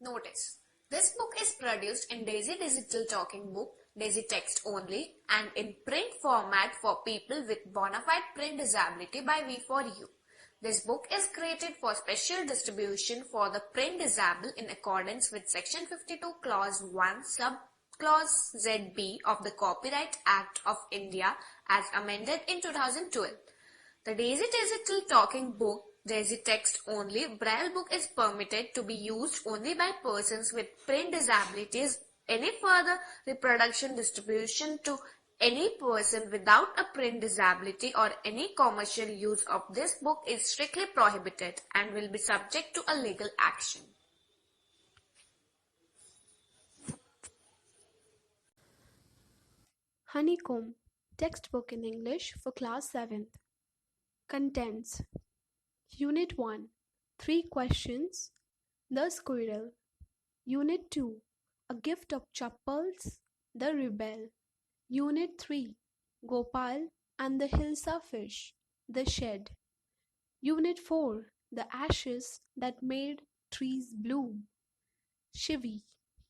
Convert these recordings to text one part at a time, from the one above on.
Notice, this book is produced in Daisy Digital Talking Book, Daisy Text only, and in print format for people with bona fide print disability by V4U. This book is created for special distribution for the print disabled in accordance with Section 52 Clause 1 Subclause ZB of the Copyright Act of India as amended in 2012. The Daisy Digital Talking Book, Daisy Text only, Braille book is permitted to be used only by persons with print disabilities. Any further reproduction, distribution to any person without a print disability or any commercial use of this book is strictly prohibited and will be subject to a legal action. Honeycomb, textbook in English for class 7th. Contents: Unit 1, 3 questions. The Squirrel. Unit 2, A Gift of Chappals, The Rebel. Unit 3, Gopal and the Hilsa Fish, The Shed. Unit 4, The Ashes That Made Trees Bloom, Shivi.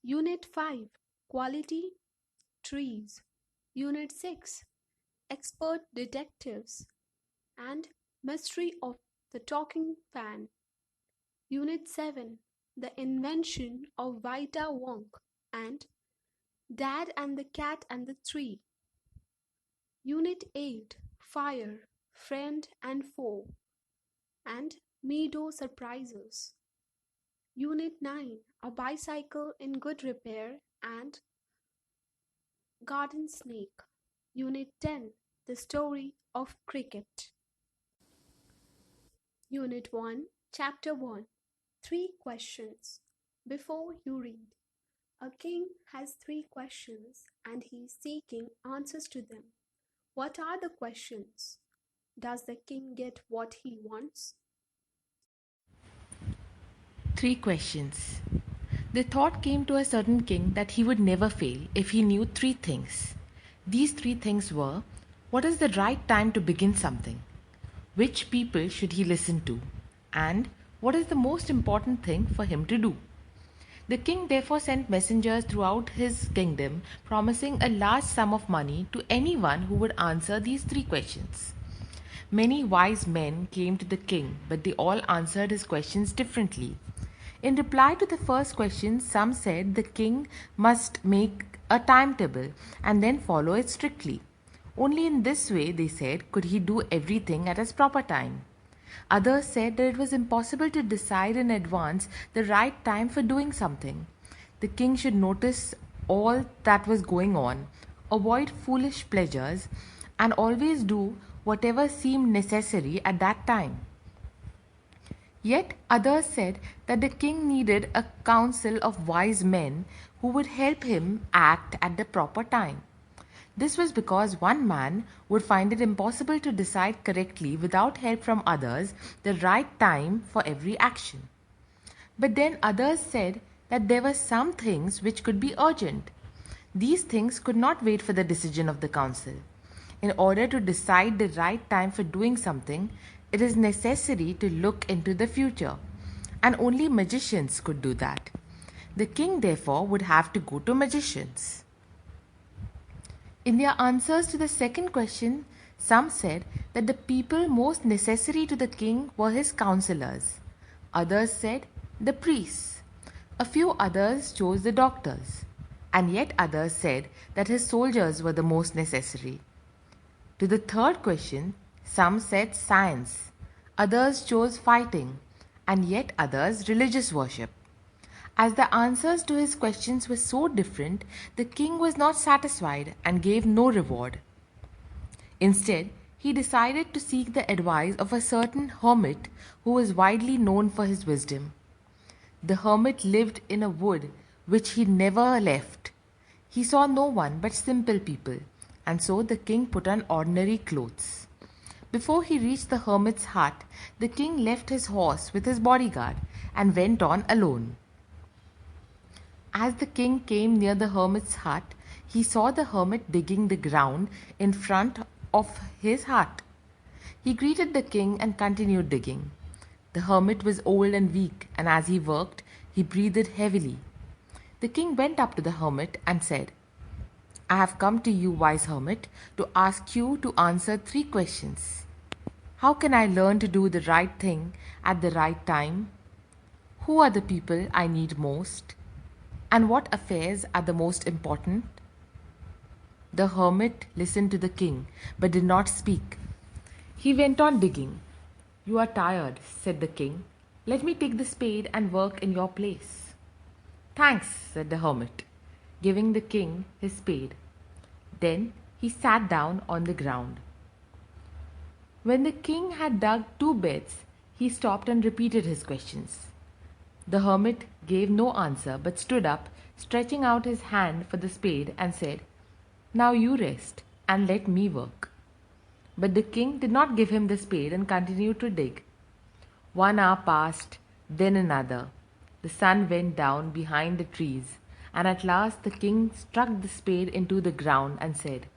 Unit 5, Quality, Trees. Unit 6, Expert Detectives and Mystery of the Talking Fan. Unit 7, The Invention of Vita Wonk and Dad and the Cat and the Tree. Unit 8, Fire, Friend and Foe and Meadow Surprises. Unit 9, A Bicycle in Good Repair and Garden Snake. Unit 10, The Story of Cricket. Unit 1, Chapter 1, 3 questions. Before you read, a king has 3 questions and he is seeking answers to them. What are the questions? Does the king get what he wants? 3 questions. The thought came to a certain king that he would never fail if he knew 3 things. These 3 things were: what is the right time to begin something? Which people should he listen to? And what is the most important thing for him to do? The king therefore sent messengers throughout his kingdom, promising a large sum of money to anyone who would answer these 3 questions. Many wise men came to the king, but they all answered his questions differently. In reply to the first question, some said the king must make a timetable and then follow it strictly. Only in this way, they said, could he do everything at his proper time. Others said that it was impossible to decide in advance the right time for doing something. The king should notice all that was going on, avoid foolish pleasures, and always do whatever seemed necessary at that time. Yet others said that the king needed a council of wise men who would help him act at the proper time. This was because one man would find it impossible to decide correctly without help from others the right time for every action. But then others said that there were some things which could be urgent. These things could not wait for the decision of the council. In order to decide the right time for doing something, it is necessary to look into the future, and only magicians could do that. The king therefore would have to go to magicians. In their answers to the second question, some said that the people most necessary to the king were his counselors. Others said the priests. A few others chose the doctors. And yet others said that his soldiers were the most necessary. To the third question, some said science. Others chose fighting. And yet others religious worship. As the answers to his questions were so different, the king was not satisfied and gave no reward. Instead, he decided to seek the advice of a certain hermit who was widely known for his wisdom. The hermit lived in a wood which he never left. He saw no one but simple people, and so the king put on ordinary clothes. Before he reached the hermit's hut, the king left his horse with his bodyguard and went on alone. As the king came near the hermit's hut, he saw the hermit digging the ground in front of his hut. He greeted the king and continued digging. The hermit was old and weak, and as he worked, He breathed heavily. The king went up to the hermit and said, I have come to you, wise hermit, to ask you to answer 3 questions. How can I learn to do the right thing at the right time? Who are the people I need most? And what affairs are the most important? The hermit listened to the king, but did not speak. He went on digging. You are tired, said the king. Let me take the spade and work in your place. Thanks, said the hermit, giving the king his spade. Then he sat down on the ground. When the king had dug 2 beds, he stopped and repeated his questions. The hermit gave no answer but stood up, stretching out his hand for the spade and said, Now you rest and let me work. But the king did not give him the spade and continued to dig. 1 hour passed, then another. The sun went down behind the trees, and at last the king struck the spade into the ground and said,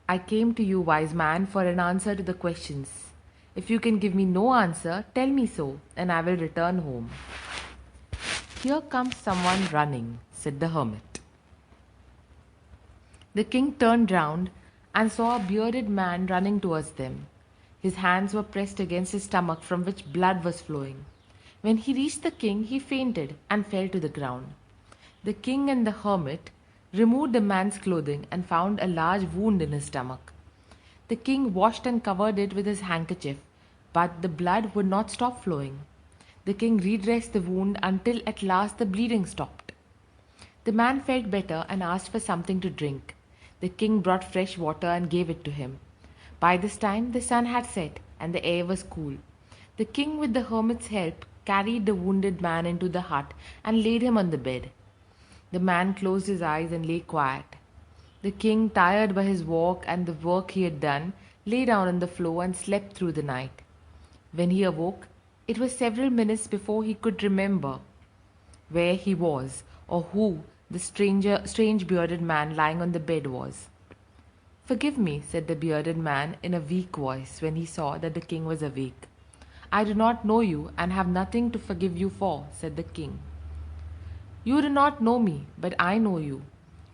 I came to you, wise man, for an answer to the questions. If you can give me no answer, tell me so, and I will return home. Here comes someone running, said the hermit. The king turned round and saw a bearded man running towards them. His hands were pressed against his stomach from which blood was flowing. When he reached the king, he fainted and fell to the ground. The king and the hermit removed the man's clothing and found a large wound in his stomach. The king washed and covered it with his handkerchief, but the blood would not stop flowing. The king redressed the wound until at last the bleeding stopped. The man felt better and asked for something to drink. The king brought fresh water and gave it to him. By this time the sun had set and the air was cool. The king, with the hermit's help, carried the wounded man into the hut and laid him on the bed. The man closed his eyes and lay quiet. The king, tired by his walk and the work he had done, lay down on the floor and slept through the night. When he awoke, it was several minutes before he could remember where he was or who the strange bearded man lying on the bed was. Forgive me, said the bearded man in a weak voice when he saw that the king was awake. I do not know you and have nothing to forgive you for, said the king. You do not know me, but I know you.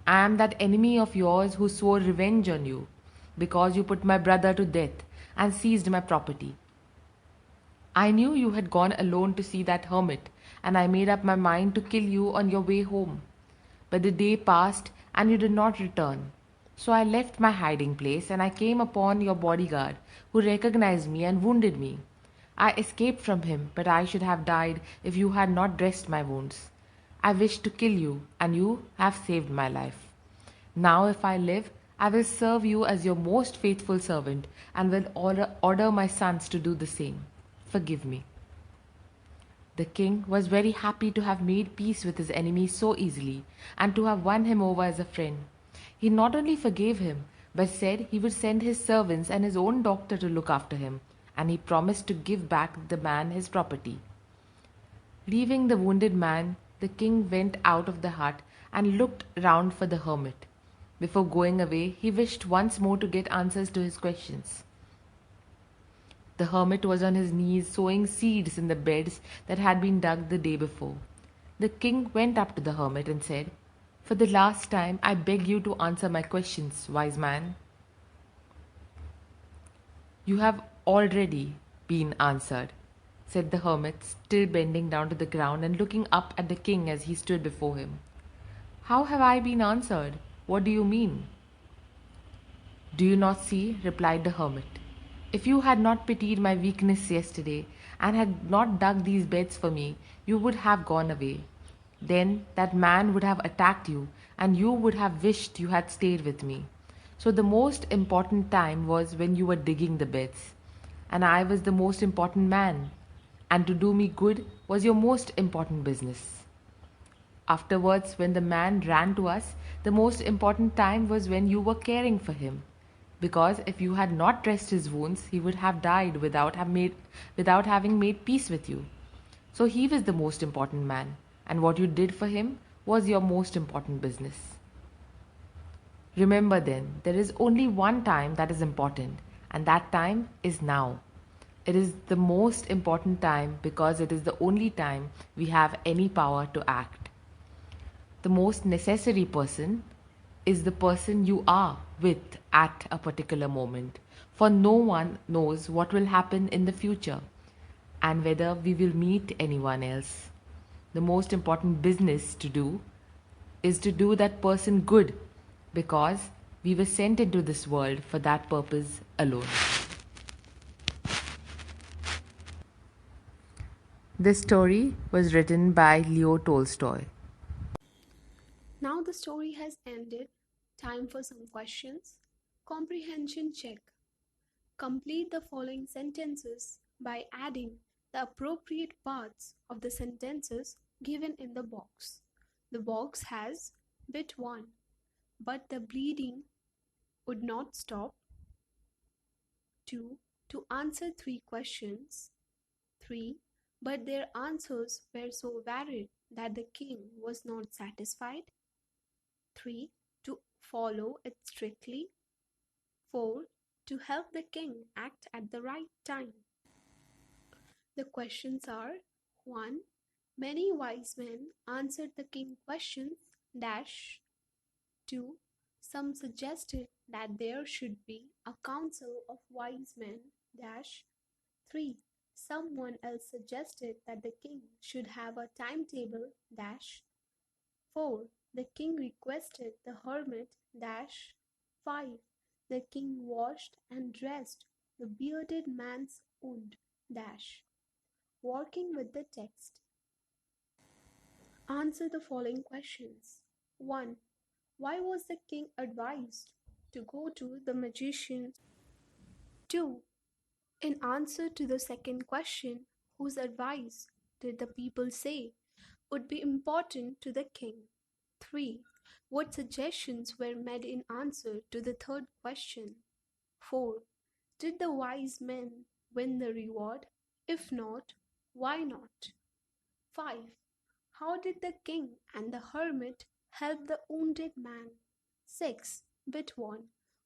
I am that enemy of yours who swore revenge on you, because you put my brother to death and seized my property. I knew you had gone alone to see that hermit, and I made up my mind to kill you on your way home. But the day passed and you did not return. So I left my hiding place and I came upon your bodyguard, who recognized me and wounded me. I escaped from him, but I should have died if you had not dressed my wounds. I wished to kill you, and you have saved my life. Now if I live, I will serve you as your most faithful servant and will order my sons to do the same. Forgive me. The king was very happy to have made peace with his enemy so easily and to have won him over as a friend. He not only forgave him, but said he would send his servants and his own doctor to look after him, and he promised to give back the man his property. Leaving the wounded man, the king went out of the hut and looked round for the hermit. Before going away, he wished once more to get answers to his questions. The hermit was on his knees sowing seeds in the beds that had been dug the day before. The king went up to the hermit and said, For the last time, I beg you to answer my questions, wise man. You have already been answered, said the hermit, still bending down to the ground and looking up at the king as he stood before him. How have I been answered? What do you mean? Do you not see? Replied the hermit. If you had not pitied my weakness yesterday and had not dug these beds for me, you would have gone away. Then that man would have attacked you, and you would have wished you had stayed with me. So the most important time was when you were digging the beds, and I was the most important man, and to do me good was your most important business. Afterwards, when the man ran to us, the most important time was when you were caring for him. Because if you had not dressed his wounds, he would have died without having made peace with you. So he was the most important man, and what you did for him was your most important business. Remember then, there is only one time that is important, and that time is now. It is the most important time because it is the only time we have any power to act. The most necessary person is the person you are with at a particular moment, for no one knows what will happen in the future and whether we will meet anyone else. The most important business to do is to do that person good because we were sent into this world for that purpose alone. This story was written by Leo Tolstoy. Now the story has ended. Time for some questions. Comprehension check. Complete the following sentences by adding the appropriate parts of the sentences given in the box. The box has bit 1. But the bleeding would not stop. 2. To answer 3 questions. 3. But their answers were so varied that the king was not satisfied. 3. To follow it strictly. 4. To help the king act at the right time. The questions are 1. Many wise men answered the king's questions dash. 2. Some suggested that there should be a council of wise men dash. 3. Someone else suggested that the king should have a timetable dash. 4. The king requested the hermit dash. 5. The king washed and dressed the bearded man's wound dash. Working with the text. Answer the following questions. 1. Why was the king advised to go to the magician? 2. In answer to the second question, whose advice did the people say would be important to the king? 3. What suggestions were made in answer to the third question? 4. Did the wise men win the reward? If not, why not? 5. How did the king and the hermit help the wounded man? 6. Bit 1.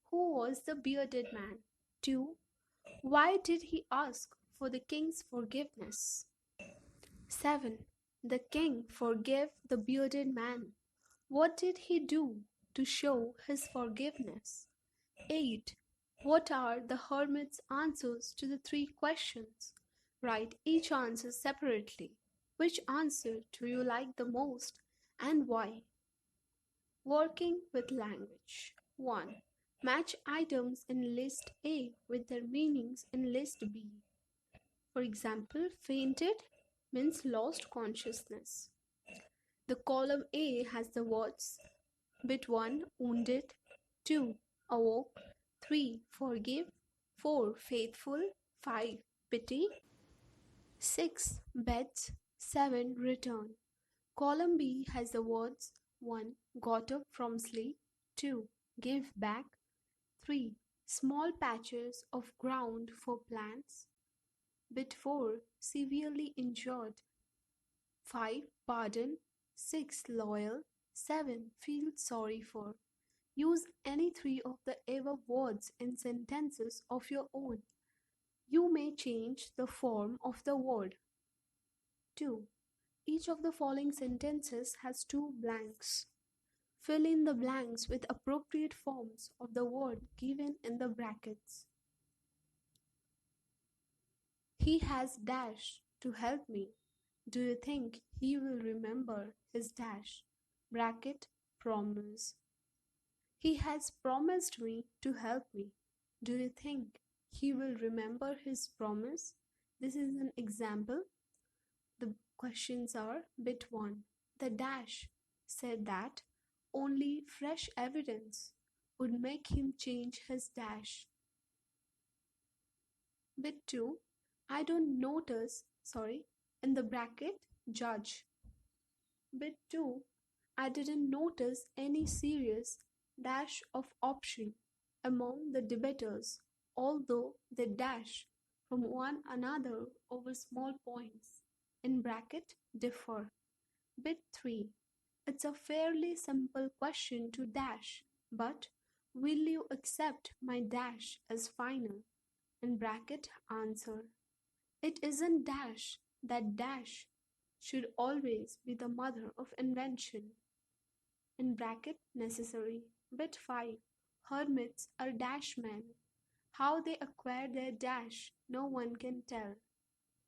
Who was the bearded man? 2. Why did he ask for the king's forgiveness? 7. The king forgave the bearded man. What did he do to show his forgiveness? 8. What are the hermit's answers to the 3 questions? Write each answer separately. Which answer do you like the most and why? Working with language. 1. Match items in list A with their meanings in list B. For example, fainted means lost consciousness. The column A has the words bit 1 wounded, 2 awoke, 3 forgive, 4 faithful, 5 pity, 6 bet, 7 return. Column B has the words 1 got up from sleep, 2 give back, 3 small patches of ground for plants, bit 4 severely injured, 5 pardon, 6 loyal, 7 feel sorry for. Use any 3 of the above words in sentences of your own. You may change the form of the word. 2. Each of the following sentences has 2 blanks. Fill in the blanks with appropriate forms of the word given in the brackets. He has dash to help me. Do you think he will remember his dash? Bracket promise. He has promised me to help me. Do you think he will remember his promise? This is an example. The questions are bit 1. The dash said that only fresh evidence would make him change his dash. Bit 2. I don't notice, in the bracket, judge. Bit 2. I didn't notice any serious dash of option among the debaters, although they dash from one another over small points. In bracket, differ. Bit 3. It's a fairly simple question to dash, but will you accept my dash as final? In bracket, answer. It isn't dash that dash should always be the mother of invention. In bracket necessary. Bit 5. Hermits are dash men. How they acquire their dash, no one can tell.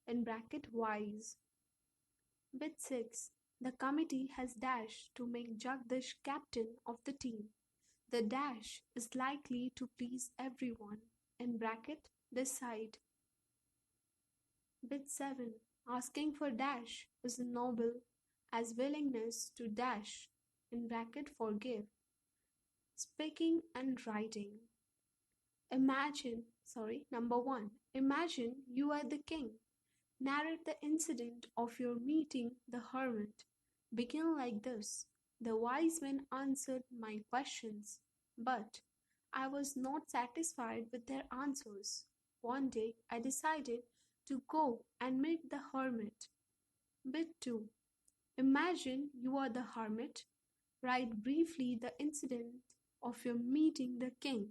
In bracket wise. Bit 6. The committee has dash to make Jagdish captain of the team. The dash is likely to please everyone. In bracket decide. Bit 7. Asking for dash is noble as willingness to dash in bracket forgive. Speaking and writing. Number 1. Imagine you are the king. Narrate the incident of your meeting the hermit. Begin like this. The wise men answered my questions, but I was not satisfied with their answers. One day I decided to go and meet the hermit. Bit 2. Imagine you are the hermit. Write briefly the incident of your meeting the king.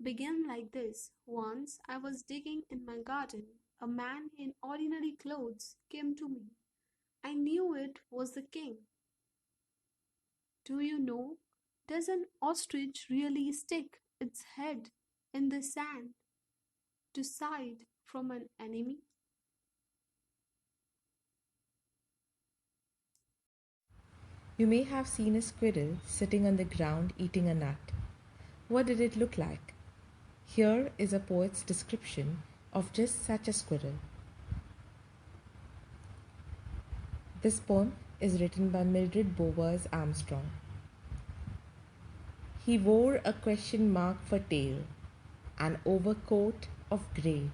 Begin like this. Once I was digging in my garden. A man in ordinary clothes came to me. I knew it was the king. Do you know, does an ostrich really stick its head in the sand to hide from an enemy? You may have seen a squirrel sitting on the ground eating a nut. What did it look like? Here is a poet's description of just such a squirrel. This poem is written by Mildred Bowers Armstrong. He wore a question mark for tail, an overcoat of grey.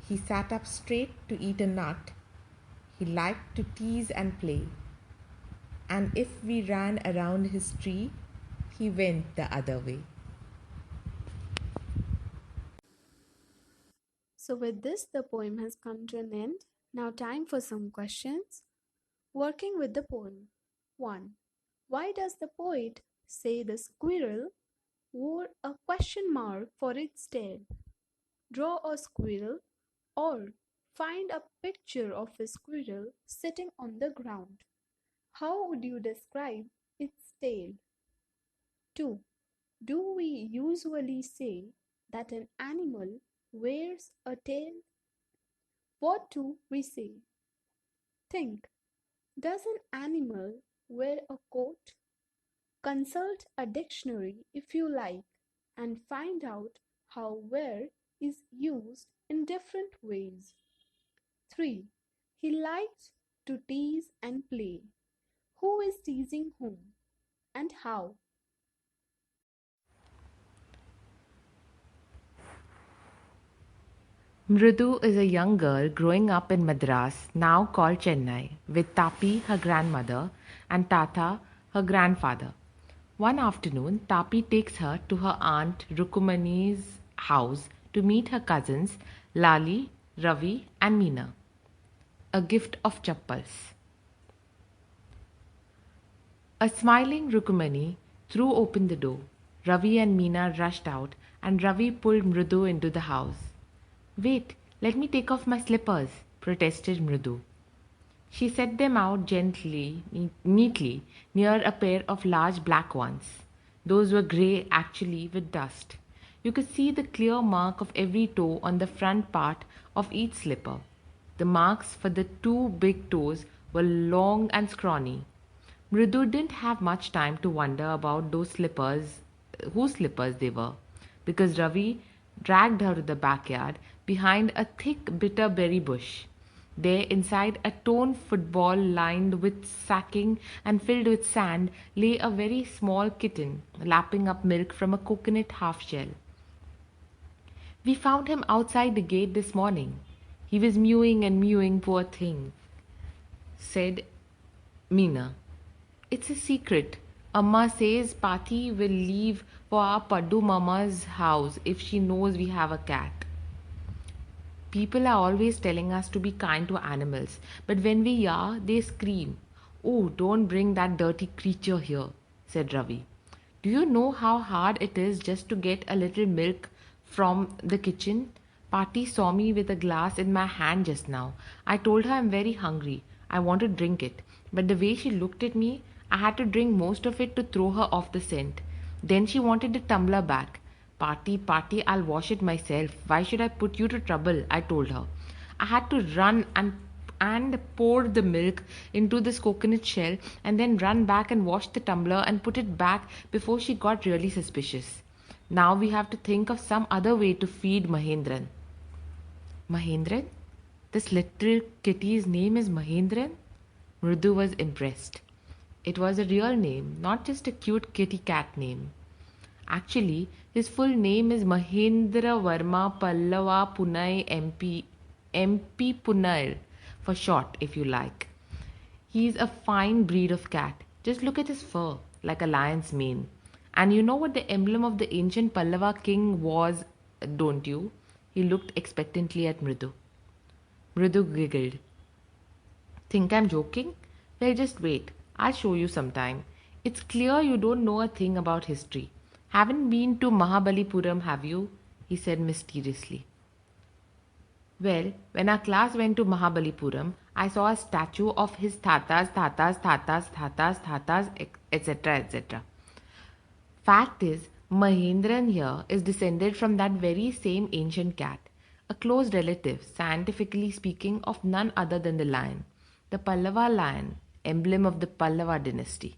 He sat up straight to eat a nut. He liked to tease and play. And if we ran around his tree, he went the other way. So with this, the poem has come to an end. Now time for some questions. Working with the poem. 1. Why does the poet say the squirrel wore a question mark for its tail? Draw a squirrel or find a picture of a squirrel sitting on the ground. How would you describe its tail? 2. Do we usually say that an animal wears a tail? What do we say? Think. Does an animal wear a coat? Consult a dictionary if you like and find out how wear is used in different ways. 3. He likes to tease and play. Who is teasing whom and how? Mridu is a young girl growing up in Madras, now called Chennai, with Tapi, her grandmother, and Tata, her grandfather. One afternoon, Tapi takes her to her aunt Rukumani's house to meet her cousins Lali, Ravi, and Meena. A gift of chappals. A smiling Rukumani threw open the door. Ravi and Meena rushed out, and Ravi pulled Mridu into the house. "Wait, let me take off my slippers," protested Mridu. She set them out gently, neatly, near a pair of large black ones. Those were grey actually with dust. You could see the clear mark of every toe on the front part of each slipper. The marks for the two big toes were long and scrawny. Mridu didn't have much time to wonder about those slippers, whose slippers they were, because Ravi dragged her to the backyard behind a thick bitter berry bush. There, inside a torn football lined with sacking and filled with sand, lay a very small kitten, lapping up milk from a coconut half-shell. "We found him outside the gate this morning. He was mewing and mewing, poor thing," said Meena. "It's a secret. Amma says Pati will leave for our Paddu Mama's house if she knows we have a cat. People are always telling us to be kind to animals, but when we are, they scream. Oh, don't bring that dirty creature here," said Ravi. "Do you know how hard it is just to get a little milk from the kitchen? Party saw me with a glass in my hand just now. I told her I'm very hungry. I want to drink it. But the way she looked at me, I had to drink most of it to throw her off the scent. Then she wanted the tumbler back. Party, I'll wash it myself. Why should I put you to trouble? I told her. I had to run and pour the milk into this coconut shell and then run back and wash the tumbler and put it back before she got really suspicious. Now we have to think of some other way to feed Mahendran. Mahendran? This little kitty's name is Mahendran? Mridu was impressed. It was a real name, not just a cute kitty cat name. Actually, his full name is Mahendra Verma Pallava Punai MP Punail, for short, if you like. He's a fine breed of cat. Just look at his fur, like a lion's mane. And you know what the emblem of the ancient Pallava king was, don't you? He looked expectantly at Mridu. Mridu giggled. Think I'm joking? Well, just wait. I'll show you sometime. It's clear you don't know a thing about history. Haven't been to Mahabalipuram, have you? He said mysteriously. Well, when our class went to Mahabalipuram, I saw a statue of his tatas, etc., etc. Fact is, Mahendran here is descended from that very same ancient cat, a close relative, scientifically speaking, of none other than the lion, the Pallava lion, emblem of the Pallava dynasty.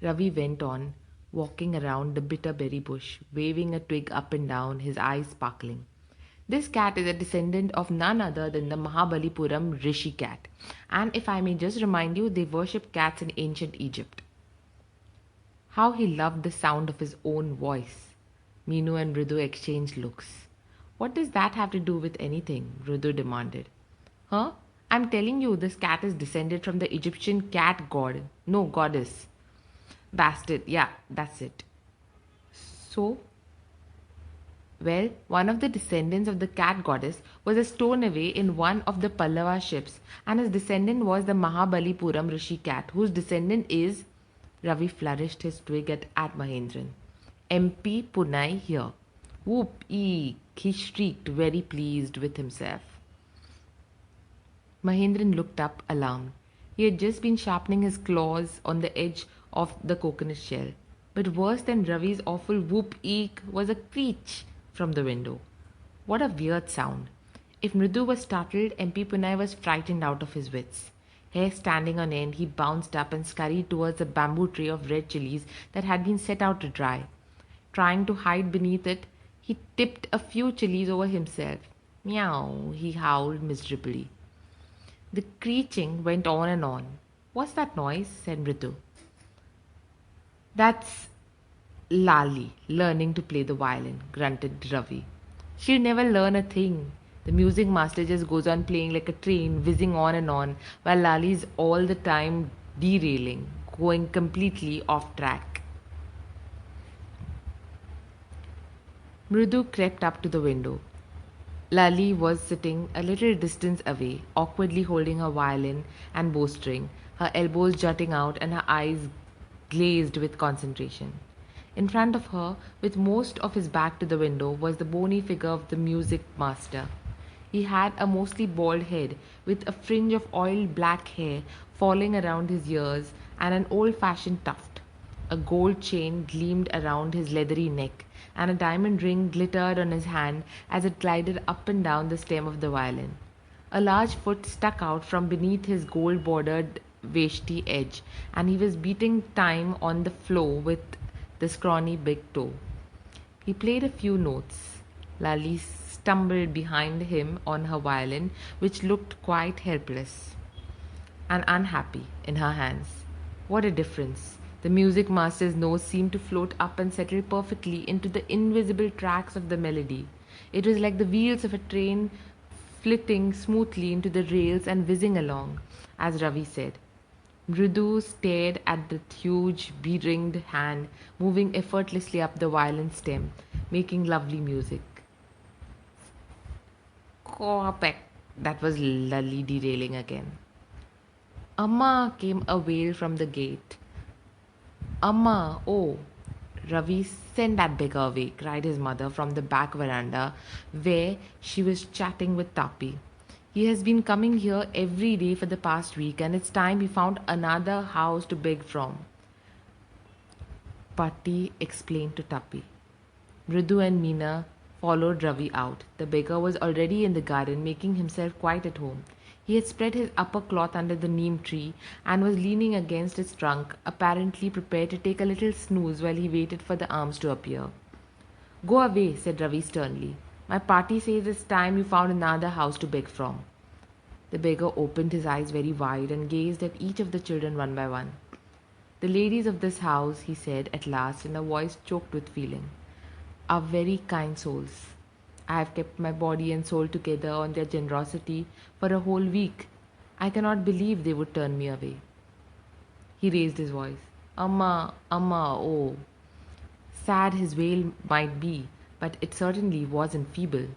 Ravi went on, walking around the bitter berry bush, waving a twig up and down, his eyes sparkling. This cat is a descendant of none other than the Mahabalipuram Rishi cat, and if I may just remind you, they worshipped cats in ancient Egypt. How he loved the sound of his own voice. Meenu and Mridu exchanged looks. What does that have to do with anything? Mridu demanded. Huh? I'm telling you, this cat is descended from the Egyptian cat god. No, goddess. Bastard, yeah, that's it. So? Well, one of the descendants of the cat goddess was a stone away in one of the Pallava ships, and his descendant was the Mahabalipuram Rishi cat, whose descendant is... Ravi flourished his twig at Mahendran. MP Punai here. Whoop-ee! He shrieked, very pleased with himself. Mahendran looked up, alarmed. He had just been sharpening his claws on the edge of the coconut shell. But worse than Ravi's awful whoop-eek was a screech from the window. What a weird sound. If Mridu was startled, MP Punai was frightened out of his wits. Hair standing on end, he bounced up and scurried towards a bamboo tray of red chilies that had been set out to dry. Trying to hide beneath it, he tipped a few chilies over himself. Meow, he howled miserably. The screeching went on and on. What's that noise? Said Mridu. That's Lali learning to play the violin, grunted Ravi. She'll never learn a thing. The music master just goes on playing like a train, whizzing on and on, while Lali's all the time derailing, going completely off track. Mridu crept up to the window. Lali was sitting a little distance away, awkwardly holding her violin and bowstring, her elbows jutting out and her eyes glazed with concentration. In front of her, with most of his back to the window, was the bony figure of the music master. He had a mostly bald head, with a fringe of oiled black hair falling around his ears and an old-fashioned tuft. A gold chain gleamed around his leathery neck, and a diamond ring glittered on his hand as it glided up and down the stem of the violin. A large foot stuck out from beneath his gold-bordered veshti edge, and he was beating time on the floor with the scrawny big toe. He played a few notes. Lali stumbled behind him on her violin, which looked quite helpless and unhappy in her hands. What a difference! The music master's nose seemed to float up and settle perfectly into the invisible tracks of the melody. It was like the wheels of a train flitting smoothly into the rails and whizzing along, as Ravi said. Mridu stared at the huge, be-ringed hand moving effortlessly up the violin stem, making lovely music. Corpec! That was Lali derailing again. Amma! Came a wail from the gate. Amma! Oh! Ravi, send that beggar away, cried his mother from the back veranda where she was chatting with Tapi. He has been coming here every day for the past week, and it's time he found another house to beg from, Patti explained to Tapi. Mridu and Meena followed Ravi out. The beggar was already in the garden, making himself quite at home. He had spread his upper cloth under the neem tree and was leaning against its trunk, apparently prepared to take a little snooze while he waited for the arms to appear. Go away, said Ravi sternly. My party says it's time you found another house to beg from. The beggar opened his eyes very wide and gazed at each of the children one by one. The ladies of this house, he said at last in a voice choked with feeling, are very kind souls. I have kept my body and soul together on their generosity for a whole week. I cannot believe they would turn me away. He raised his voice. Amma, Amma, oh. Sad his wail might be, but it certainly wasn't feeble.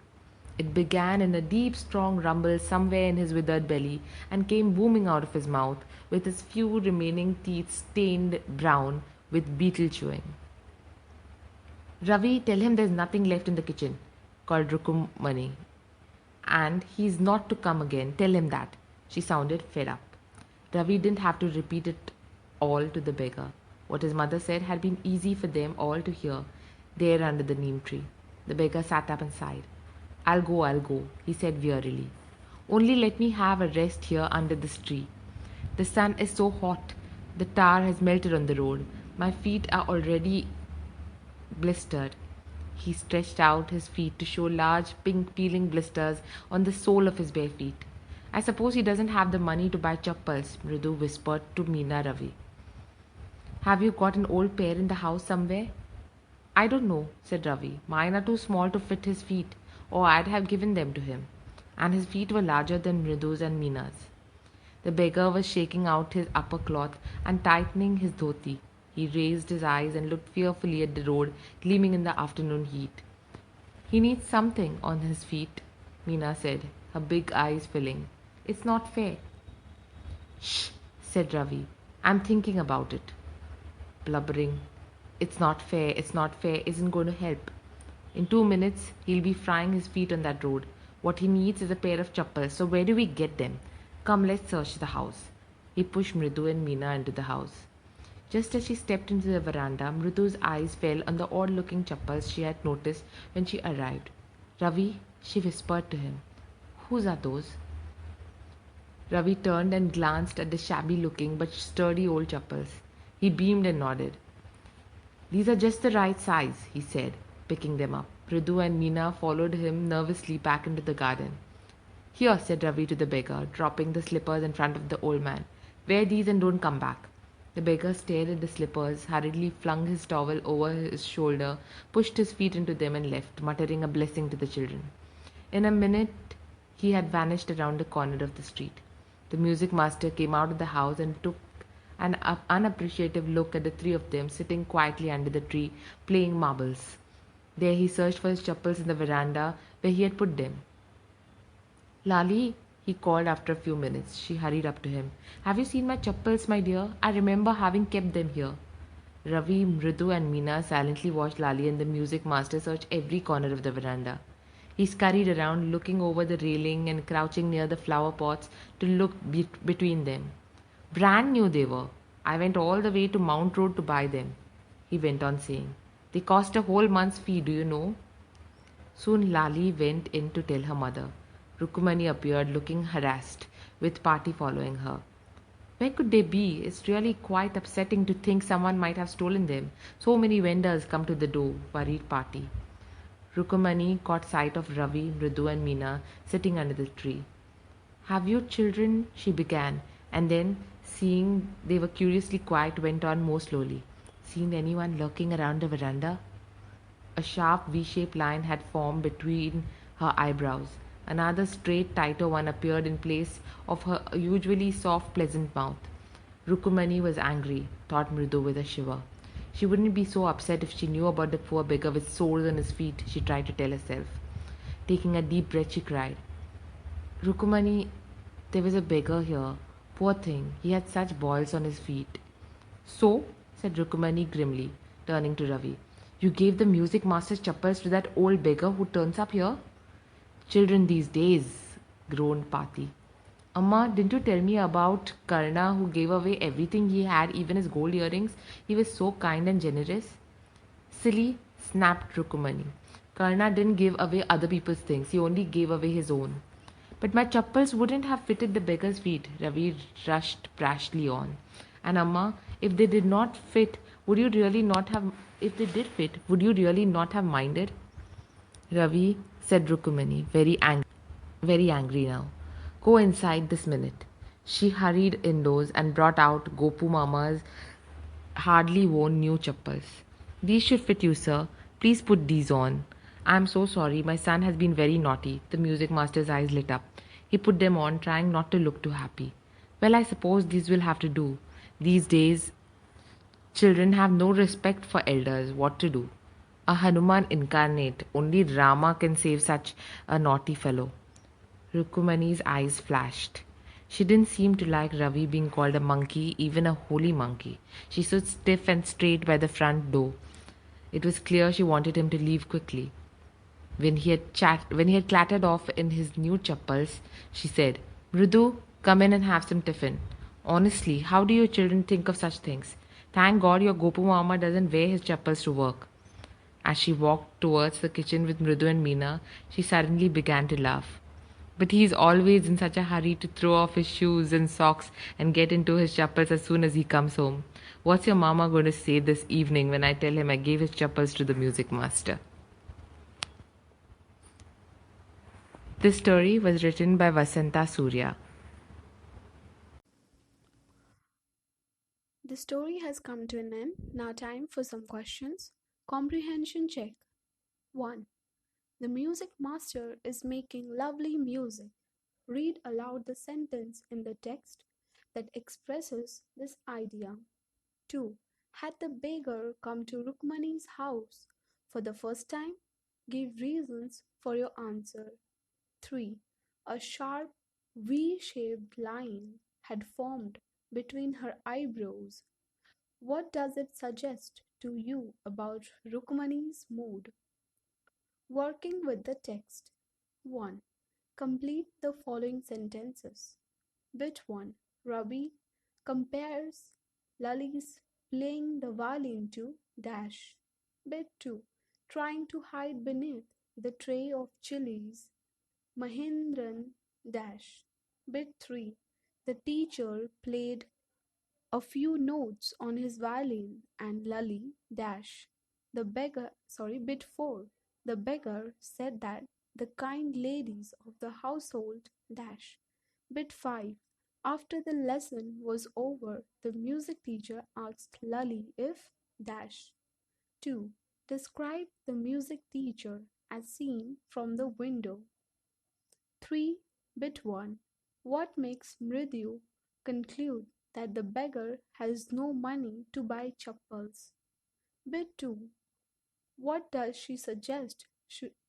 It began in a deep, strong rumble somewhere in his withered belly and came booming out of his mouth with his few remaining teeth stained brown with beetle chewing. Ravi, tell him there's nothing left in the kitchen, called Rukumani. And he's not to come again. Tell him that. She sounded fed up. Ravi didn't have to repeat it all to the beggar. What his mother said had been easy for them all to hear, there under the neem tree. The beggar sat up and sighed. I'll go, he said wearily. Only let me have a rest here under this tree. The sun is so hot. The tar has melted on the road. My feet are already blistered. He stretched out his feet to show large pink peeling blisters on the sole of his bare feet. I suppose he doesn't have the money to buy chappals, Mridu whispered to Meena Ravi. Have you got an old pair in the house somewhere? I don't know, said Ravi. Mine are too small to fit his feet, or I'd have given them to him. And his feet were larger than Mridu's and Meena's. The beggar was shaking out his upper cloth and tightening his dhoti. He raised his eyes and looked fearfully at the road gleaming in the afternoon heat. He needs something on his feet, Meena said, her big eyes filling. It's not fair. Shh, said Ravi. I'm thinking about it. Blubbering. It's not fair isn't going to help. In 2 minutes, he'll be frying his feet on that road. What he needs is a pair of chappals, so where do we get them? Come, let's search the house. He pushed Mridu and Meena into the house. Just as she stepped into the veranda, Mridu's eyes fell on the odd-looking chappals she had noticed when she arrived. Ravi, she whispered to him. Whose are those? Ravi turned and glanced at the shabby-looking but sturdy old chappals. He beamed and nodded. These are just the right size, he said, picking them up. Mridu and Meena followed him nervously back into the garden. Here, said Ravi to the beggar, dropping the slippers in front of the old man. Wear these and don't come back. The beggar stared at the slippers, hurriedly flung his towel over his shoulder, pushed his feet into them and left, muttering a blessing to the children. In a minute, he had vanished around the corner of the street. The music master came out of the house and took an unappreciative look at the three of them sitting quietly under the tree, playing marbles. There he searched for his chappals in the veranda where he had put them. Lali, he called after a few minutes. She hurried up to him. Have you seen my chappals, my dear? I remember having kept them here. Ravi, Mridu and Meena silently watched Lali and the music master search every corner of the veranda. He scurried around, looking over the railing and crouching near the flower pots to look between them. Brand new they were. I went all the way to Mount Road to buy them, he went on saying. They cost a whole month's fee, do you know? Soon Lali went in to tell her mother. Rukumani appeared looking harassed, with Party following her. Where could they be? It's really quite upsetting to think someone might have stolen them. So many vendors come to the door, worried Party. Rukumani caught sight of Ravi, Mridu and Meena sitting under the tree. Have you children? She began, and then, seeing they were curiously quiet, went on more slowly. Seen anyone lurking around the veranda? A sharp V-shaped line had formed between her eyebrows. Another straight, tighter one appeared in place of her usually soft, pleasant mouth. Rukumani was angry, thought Mridu with a shiver. She wouldn't be so upset if she knew about the poor beggar with sores on his feet, she tried to tell herself. Taking a deep breath, she cried, Rukumani, there was a beggar here. Poor thing, he had such boils on his feet. So, said Rukumani grimly, turning to Ravi. You gave the music master's chappals to that old beggar who turns up here? Children these days, groaned Pati. Amma, didn't you tell me about Karna who gave away everything he had, even his gold earrings? He was so kind and generous. Silly, snapped Rukumani. Karna didn't give away other people's things, he only gave away his own. But my chappals wouldn't have fitted the beggar's feet, Ravi rushed brashly on. And Amma, if they did not fit, would you really not have if they did fit, would you really not have minded? Ravi, said Rukumani, very angry now. Go inside this minute. She hurried indoors and brought out Gopu Mama's hardly worn new chappals. These should fit you, sir. Please put these on. I am so sorry. My son has been very naughty. The music master's eyes lit up. He put them on, trying not to look too happy. Well, I suppose these will have to do. These days, children have no respect for elders. What to do? A Hanuman incarnate. Only Rama can save such a naughty fellow. Rukumani's eyes flashed. She didn't seem to like Ravi being called a monkey, even a holy monkey. She stood stiff and straight by the front door. It was clear she wanted him to leave quickly. When he had clattered off in his new chappals, she said, Mrudu, come in and have some tiffin. Honestly, how do your children think of such things? Thank God your Gopu Mama doesn't wear his chappals to work. As she walked towards the kitchen with Mrudu and Meena, she suddenly began to laugh. But he is always in such a hurry to throw off his shoes and socks and get into his chappals as soon as he comes home. What's your mama going to say this evening when I tell him I gave his chappals to the music master? This story was written by Vasanta Surya. The story has come to an end. Now time for some questions. Comprehension check. 1. The music master is making lovely music. Read aloud the sentence in the text that expresses this idea. 2. Had the beggar come to Rukmani's house for the first time? Give reasons for your answer. 3. A sharp V-shaped line had formed between her eyebrows. What does it suggest to you about Rukmani's mood? Working with the text. 1. Complete the following sentences. Bit 1. Ravi compares Lali's playing the violin to dash. Bit 2. Trying to hide beneath the tray of chilies. Mahendran dash. Bit 3. The teacher played a few notes on his violin and Lali dash. Bit 4. The beggar said that the kind ladies of the household dash. Bit 5. After the lesson was over, the music teacher asked Lali if dash. 2. Describe the music teacher as seen from the window. 3. Bit 1. What makes Mridyu conclude that the beggar has no money to buy chappals? Bit 2. What does she suggest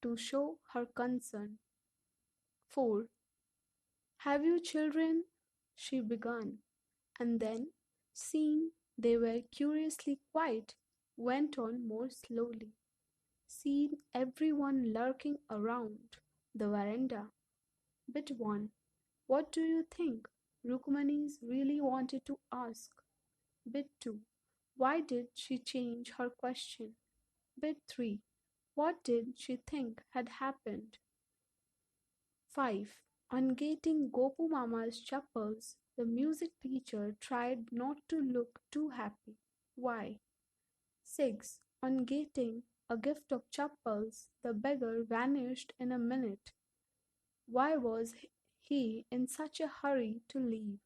to show her concern? 4. Have you children? She began, and then, seeing they were curiously quiet, went on more slowly. Seeing everyone lurking around the veranda. Bit 1. What do you think Rukmani's really wanted to ask? Bit 2. Why did she change her question? Bit 3. What did she think had happened? 5. On getting Gopu Mama's chappals, the music teacher tried not to look too happy. Why? 6. On getting a gift of chappals, the beggar vanished in a minute. Why was he in such a hurry to leave?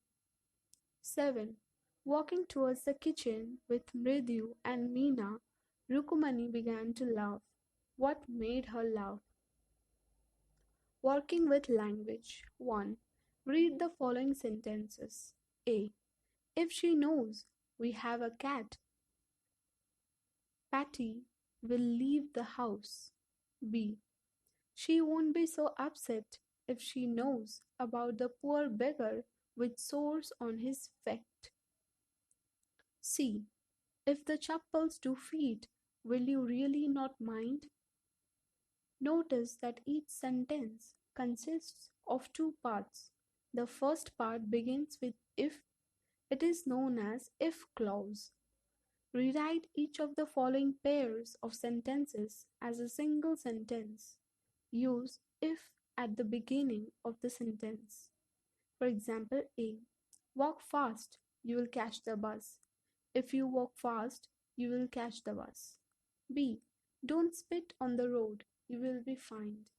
7. Walking towards the kitchen with Mridyu and Meena, Rukumani began to laugh. What made her laugh? Working with language. 1. Read the following sentences. A. If she knows we have a cat, Patty will leave the house. B. She won't be so upset if she knows about the poor beggar with sores on his feet. C. If the chappals do feet, will you really not mind? Notice that each sentence consists of two parts. The first part begins with if. It is known as if clause. Rewrite each of the following pairs of sentences as a single sentence. Use if at the beginning of the sentence. For example, A. Walk fast, you will catch the bus. If you walk fast, you will catch the bus. B. Don't spit on the road, you will be fined.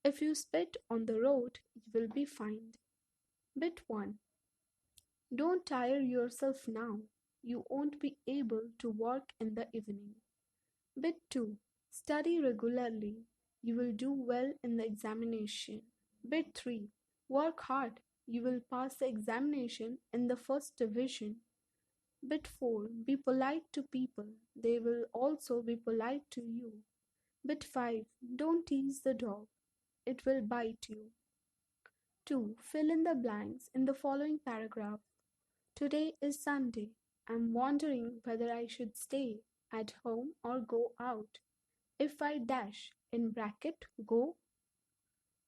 If you spit on the road, you will be fined. Bit 1. Don't tire yourself now. You won't be able to work in the evening. Bit 2. Study regularly. You will do well in the examination. Bit 3. Work hard. You will pass the examination in the first division. Bit 4. Be polite to people. They will also be polite to you. Bit 5. Don't tease the dog. It will bite you. 2. Fill in the blanks in the following paragraph. Today is Sunday. I'm wondering whether I should stay at home or go out. If I dash in bracket go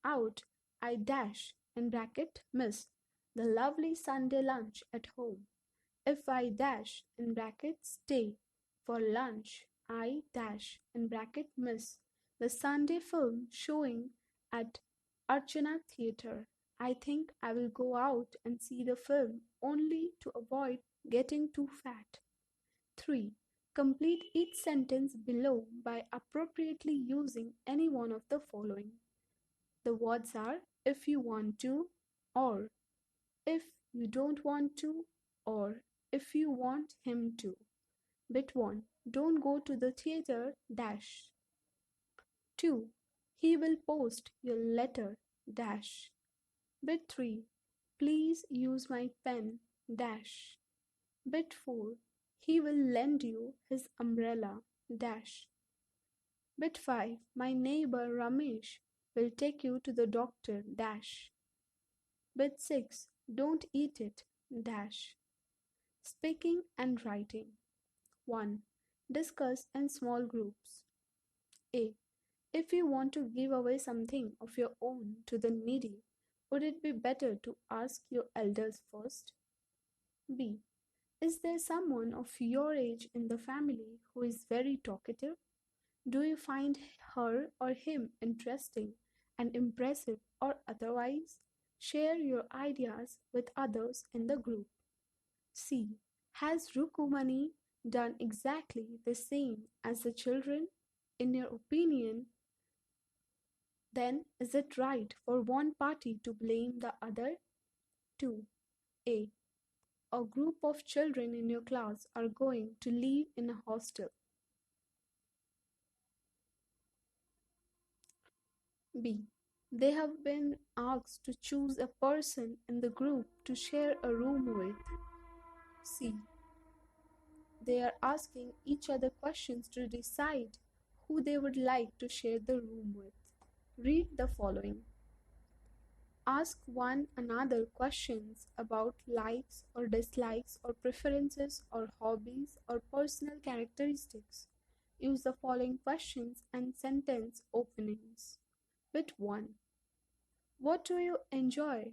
out, I dash in bracket miss the lovely Sunday lunch at home. If I dash in bracket stay for lunch, I dash in bracket miss the Sunday film showing at Archana Theatre. I think I will go out and see the film only to avoid getting too fat. 3. Complete each sentence below by appropriately using any one of the following. The words are if you want to, or if you don't want to, or if you want him to. Bit 1. Don't go to the theater dash. 2. He will post your letter dash. Bit 3. Please use my pen dash. Bit 4. He will lend you his umbrella dash. Bit 5. My neighbor Ramesh will take you to the doctor dash. Bit 6. Don't eat it dash. Speaking and writing. 1. Discuss in small groups. A. If you want to give away something of your own to the needy, would it be better to ask your elders first? B. Is there someone of your age in the family who is very talkative? Do you find her or him interesting and impressive or otherwise? Share your ideas with others in the group. C. Has Rukumani done exactly the same as the children? In your opinion, then is it right for one party to blame the other? 2. A. A group of children in your class are going to live in a hostel. B. They have been asked to choose a person in the group to share a room with. C. They are asking each other questions to decide who they would like to share the room with. Read the following. Ask one another questions about likes or dislikes or preferences or hobbies or personal characteristics. Use the following questions and sentence openings. Bit 1. What do you enjoy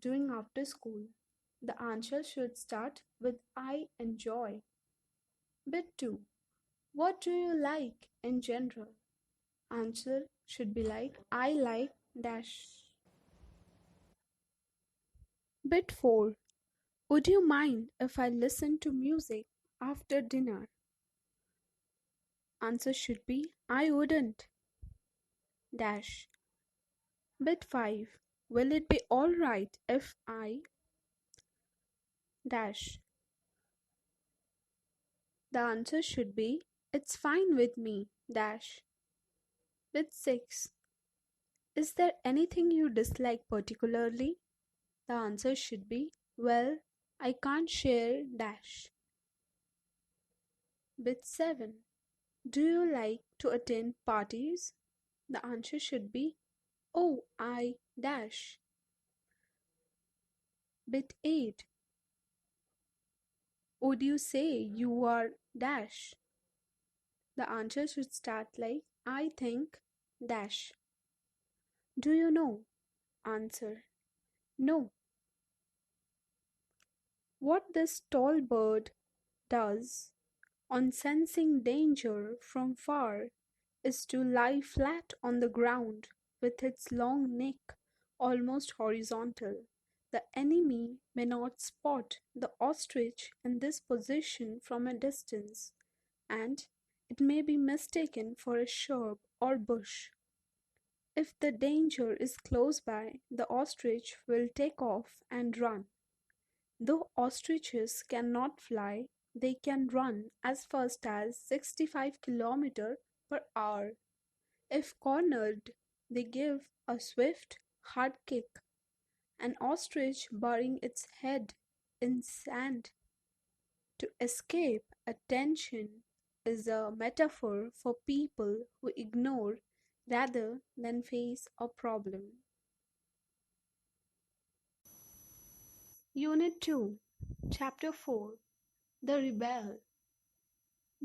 doing after school? The answer should start with I enjoy. Bit 2. What do you like in general? Answer should be like I like dash. Bit 4. Would you mind if I listen to music after dinner? Answer should be I wouldn't dash. Bit 5. Will it be alright if I dash? The answer should be it's fine with me dash. Bit 6. Is there anything you dislike particularly? The answer should be well, I can't share dash. Bit 7. Do you like to attend parties? The answer should be oh, I dash. Bit 8. would you say you are dash? The answer should start like I think dash. Do you know? Answer no. What this tall bird does on sensing danger from far is to lie flat on the ground with its long neck almost horizontal. The enemy may not spot the ostrich in this position from a distance, and it may be mistaken for a shrub or bush. If the danger is close by, the ostrich will take off and run. Though ostriches cannot fly, they can run as fast as 65 km per hour. If cornered, they give a swift, hard kick. An ostrich burying its head in sand to escape attention is a metaphor for people who ignore rather than face a problem. Unit 2, Chapter 4, The Rebel.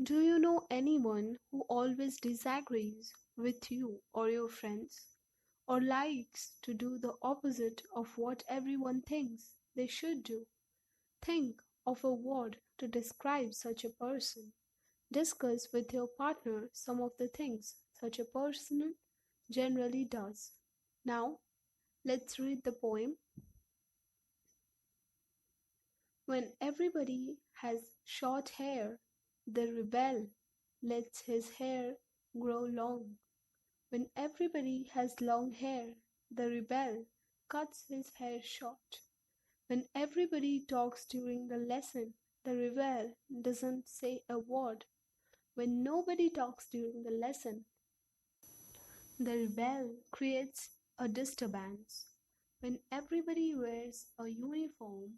Do you know anyone who always disagrees with you or your friends, or likes to do the opposite of what everyone thinks they should do? Think of a word to describe such a person. Discuss with your partner some of the things such a person generally does. Now, let's read the poem. When everybody has short hair, the rebel lets his hair grow long. When everybody has long hair, the rebel cuts his hair short. When everybody talks during the lesson, the rebel doesn't say a word. When nobody talks during the lesson, the rebel creates a disturbance. When everybody wears a uniform,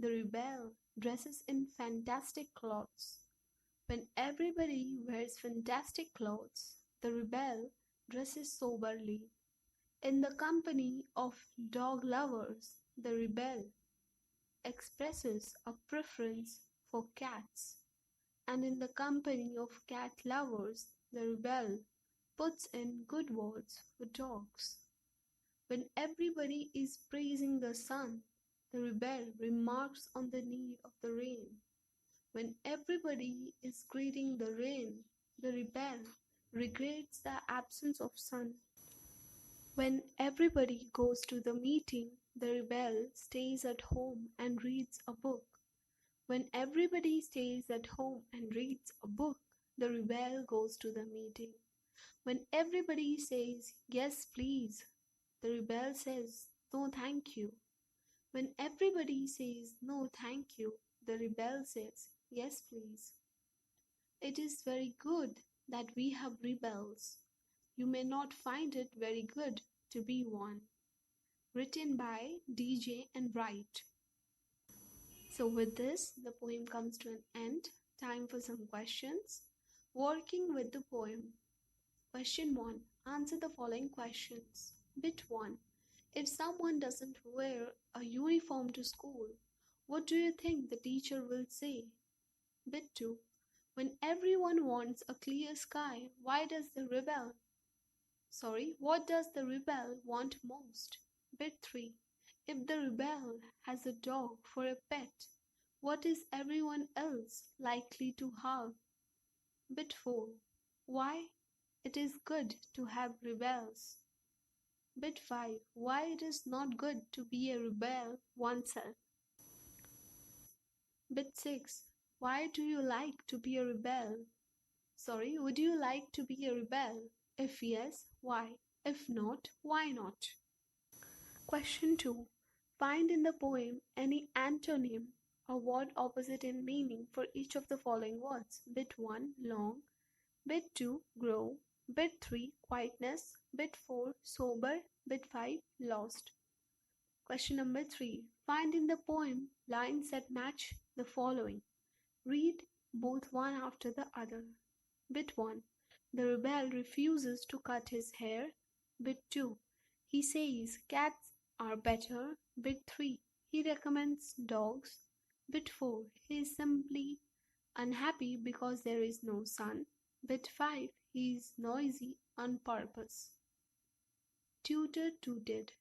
the rebel dresses in fantastic clothes. When everybody wears fantastic clothes, the rebel dresses soberly. In the company of dog lovers, the rebel expresses a preference for cats, and in the company of cat lovers, the rebel puts in good words for dogs. When everybody is praising the sun, the rebel remarks on the need of the rain. When everybody is greeting the rain, the rebel regrets the absence of sun. When everybody goes to the meeting, the rebel stays at home and reads a book. When everybody stays at home and reads a book, the rebel goes to the meeting. When everybody says, yes, please, the rebel says, no, thank you. When everybody says, no, thank you, the rebel says, yes, please. It is very good that we have rebels. You may not find it very good to be one. Written by DJ and Wright. So with this, the poem comes to an end. Time for some questions. Working with the poem. Question 1. Answer the following questions. Bit 1. If someone doesn't wear a uniform to school, what do you think the teacher will say? Bit 2. When everyone wants a clear sky, what does the rebel want most? Bit 3. If the rebel has a dog for a pet, what is everyone else likely to have? Bit 4. Why it is good to have rebels. Bit 5. Why it is not good to be a rebel oneself. Bit 6. Why do you like to be a rebel? Would you like to be a rebel? If yes, why? If not, why not? Question 2. Find in the poem any antonym, a word opposite in meaning for each of the following words. Bit 1. Long. Bit 2. Grow. Bit 3. Quietness. Bit 4. Sober. Bit 5. Lost. Question number 3. Find in the poem lines that match the following. Read both one after the other. Bit 1. The rebel refuses to cut his hair. Bit 2. He says cats are better. Bit 3. He recommends dogs. Bit 4. He is simply unhappy because there is no sun. Bit 5. He is noisy on purpose. Tutor tooted.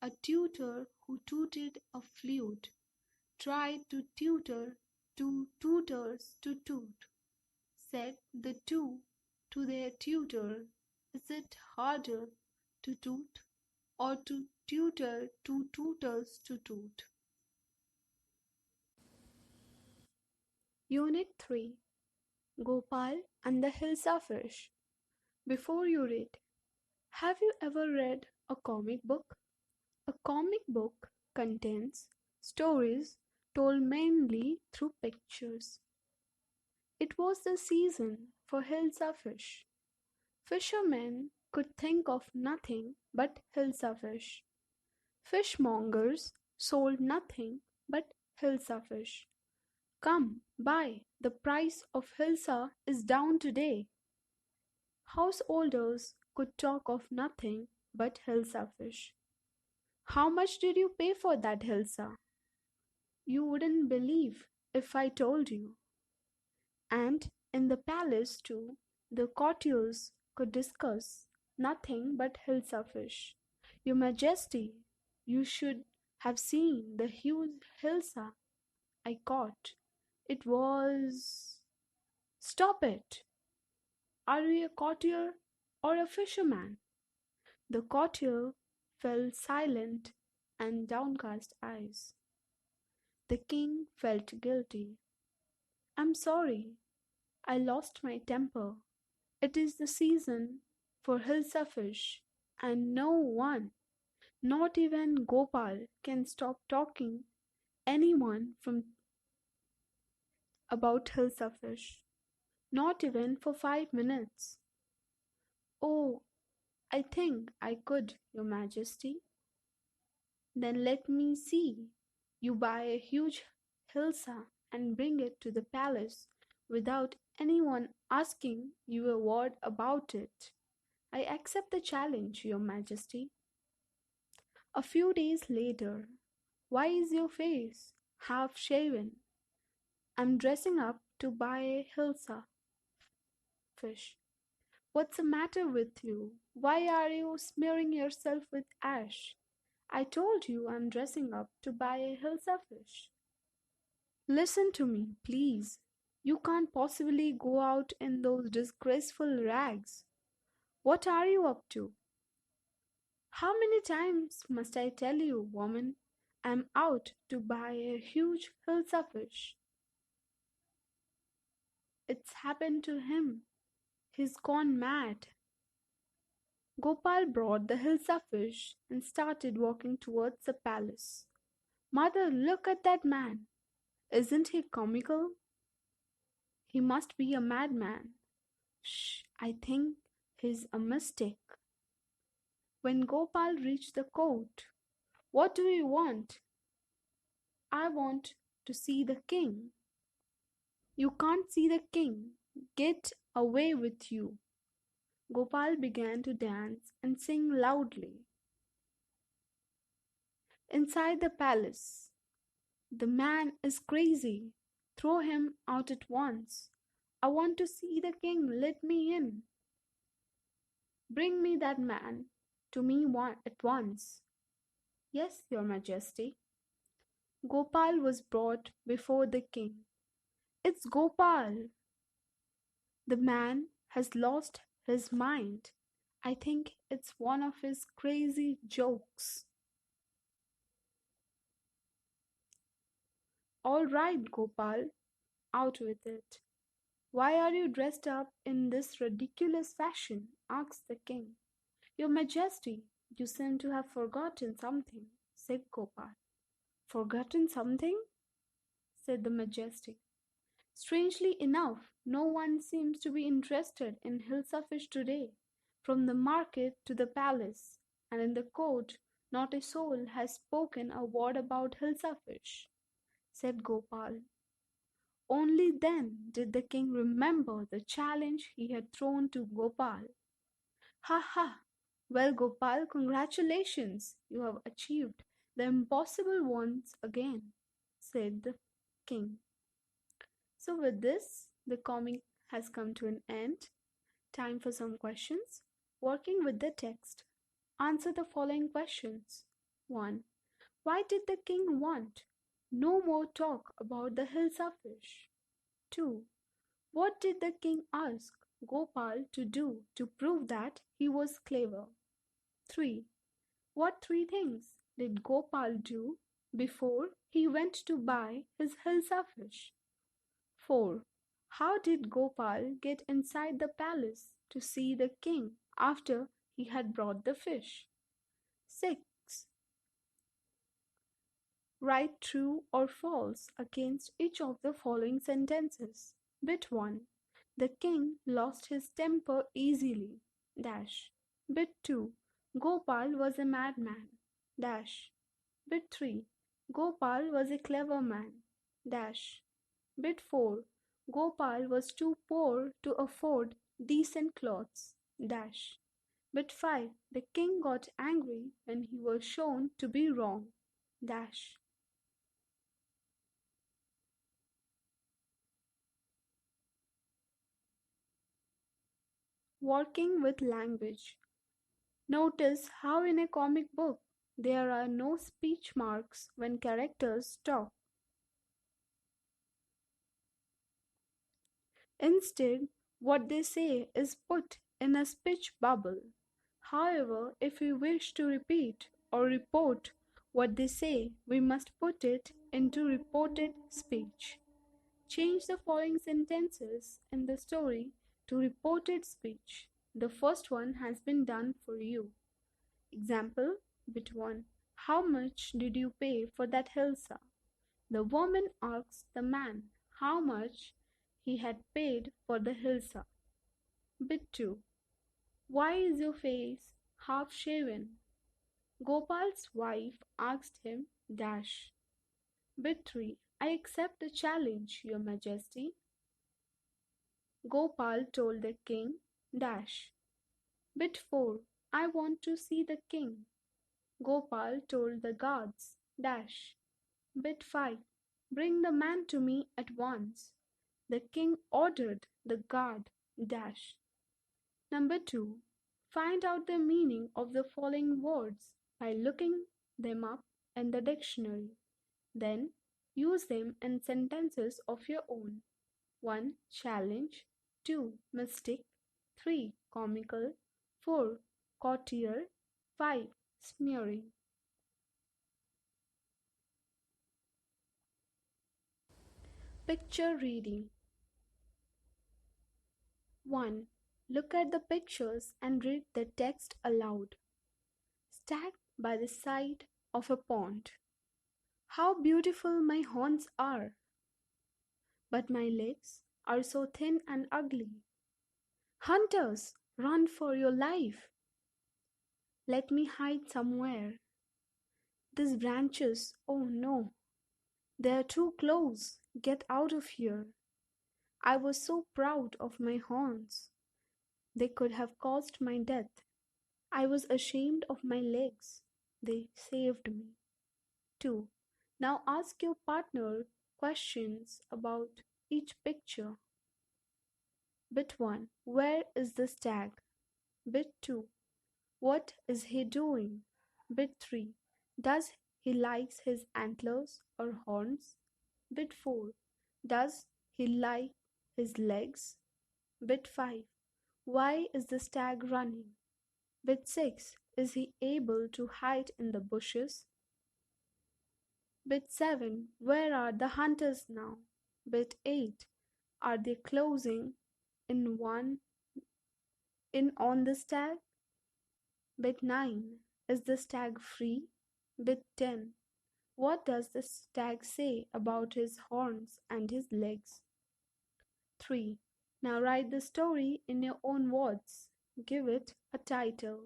A tutor who tooted a flute tried to tutor two tutors to toot. Said the two to their tutor, "Is it harder to toot or to tutor two tutors to toot?" Unit 3. Gopal and the Hilsa Fish. Before you read, have you ever read a comic book? A comic book contains stories told mainly through pictures. It was the season for Hilsa fish. Fishermen could think of nothing but Hilsa fish. Fishmongers sold nothing but Hilsa fish. "Come, buy, the price of Hilsa is down today." Householders could talk of nothing but Hilsa fish. "How much did you pay for that Hilsa?" "You wouldn't believe if I told you." And in the palace too, the courtiers could discuss nothing but Hilsa fish. "Your Majesty, you should have seen the huge Hilsa I caught. It was—" "Stop it! Are you a courtier or a fisherman?" The courtier fell silent and downcast eyes. The king felt guilty. "I'm sorry, I lost my temper. It is the season for Hilsa fish, and no one, not even Gopal, can stop talking anyone from about Hilsa fish. Not even for 5 minutes." "Oh, I think I could, Your Majesty." "Then let me see you buy a huge Hilsa and bring it to the palace without anyone asking you a word about it." "I accept the challenge, Your Majesty." A few days later. "Why is your face half shaven?" "I'm dressing up to buy a Hilsa fish." "What's the matter with you? Why are you smearing yourself with ash?" "I told you I'm dressing up to buy a Hilsa fish." "Listen to me, please. You can't possibly go out in those disgraceful rags. What are you up to?" "How many times must I tell you, woman? I'm out to buy a huge Hilsa fish." "It's happened to him. He's gone mad." Gopal brought the Hilsa fish and started walking towards the palace. "Mother, look at that man. Isn't he comical? He must be a madman." "Shh, I think he's a mistake." When Gopal reached the court, "What do you want?" "I want to see the king." "You can't see the king. Get away with you." Gopal began to dance and sing loudly. Inside the palace, "The man is crazy. Throw him out at once. I want to see the king. Let me in." "Bring me that man to me at once." "Yes, Your Majesty." Gopal was brought before the king. "It's Gopal. The man has lost his mind. I think it's one of his crazy jokes." "All right, Gopal, out with it." "Why are you dressed up in this ridiculous fashion?" asked the king. "Your Majesty, you seem to have forgotten something," said Gopal. "Forgotten something?" said the Majesty. "Strangely enough, no one seems to be interested in Hilsa fish today. From the market to the palace, and in the court, not a soul has spoken a word about Hilsa fish," said Gopal. Only then did the king remember the challenge he had thrown to Gopal. "Ha ha! Well, Gopal, congratulations! You have achieved the impossible once again," said king. So with this, the comic has come to an end. Time for some questions. Working with the text. Answer the following questions. 1. Why did the king want no more talk about the Hilsa fish? 2. What did the king ask Gopal to do to prove that he was clever? 3. What three things did Gopal do before he went to buy his Hilsa fish? 4. How did Gopal get inside the palace to see the king after he had brought the fish? 6. Write true or false against each of the following sentences. Bit 1. The king lost his temper easily. Dash. Bit 2. Gopal was a madman. Dash. Bit 3. Gopal was a clever man. Dash. Bit 4. Gopal was too poor to afford decent clothes. Dash. Bit 5. The king got angry when he was shown to be wrong. Dash. Working with language. Notice how in a comic book there are no speech marks when characters talk. Instead, what they say is put in a speech bubble. However, if we wish to repeat or report what they say, we must put it into reported speech. Change the following sentences in the story to reported speech. The first one has been done for you. Example, bit 1. How much did you pay for that Hilsa? The woman asks the man how much he had paid for the Hilsa. Bit 2. Why is your face half shaven? Gopal's wife asked him dash. Bit 3. I accept the challenge, Your Majesty. Gopal told the king dash. Bit 4. I want to see the king. Gopal told the guards dash. Bit 5. Bring the man to me at once. The king ordered the guard dash. Number 2. Find out the meaning of the following words by looking them up in the dictionary. Then use them in sentences of your own. 1. Challenge. 2. Mystic. 3. Comical. 4. Courtier. 5. Smearing. Picture reading. 1. Look at the pictures and read the text aloud. Stag by the side of a pond. How beautiful my horns are! But my legs are so thin and ugly. Hunters, run for your life! Let me hide somewhere. These branches, oh no! They're too close. Get out of here. I was so proud of my horns. They could have caused my death. I was ashamed of my legs. They saved me. 2. Now ask your partner questions about each picture. Bit 1. Where is the stag? Bit 2. What is he doing? Bit 3. Does he like his antlers or horns? Bit 4. Does he like his legs? Bit 5. Why is the stag running? Bit 6. Is he able to hide in the bushes? Bit 7. Where are the hunters now? Bit 8. Are they closing in on the stag? Bit 9. Is the stag free? Bit 10. What does the stag say about his horns and his legs? 3. Now write the story in your own words. Give it a title.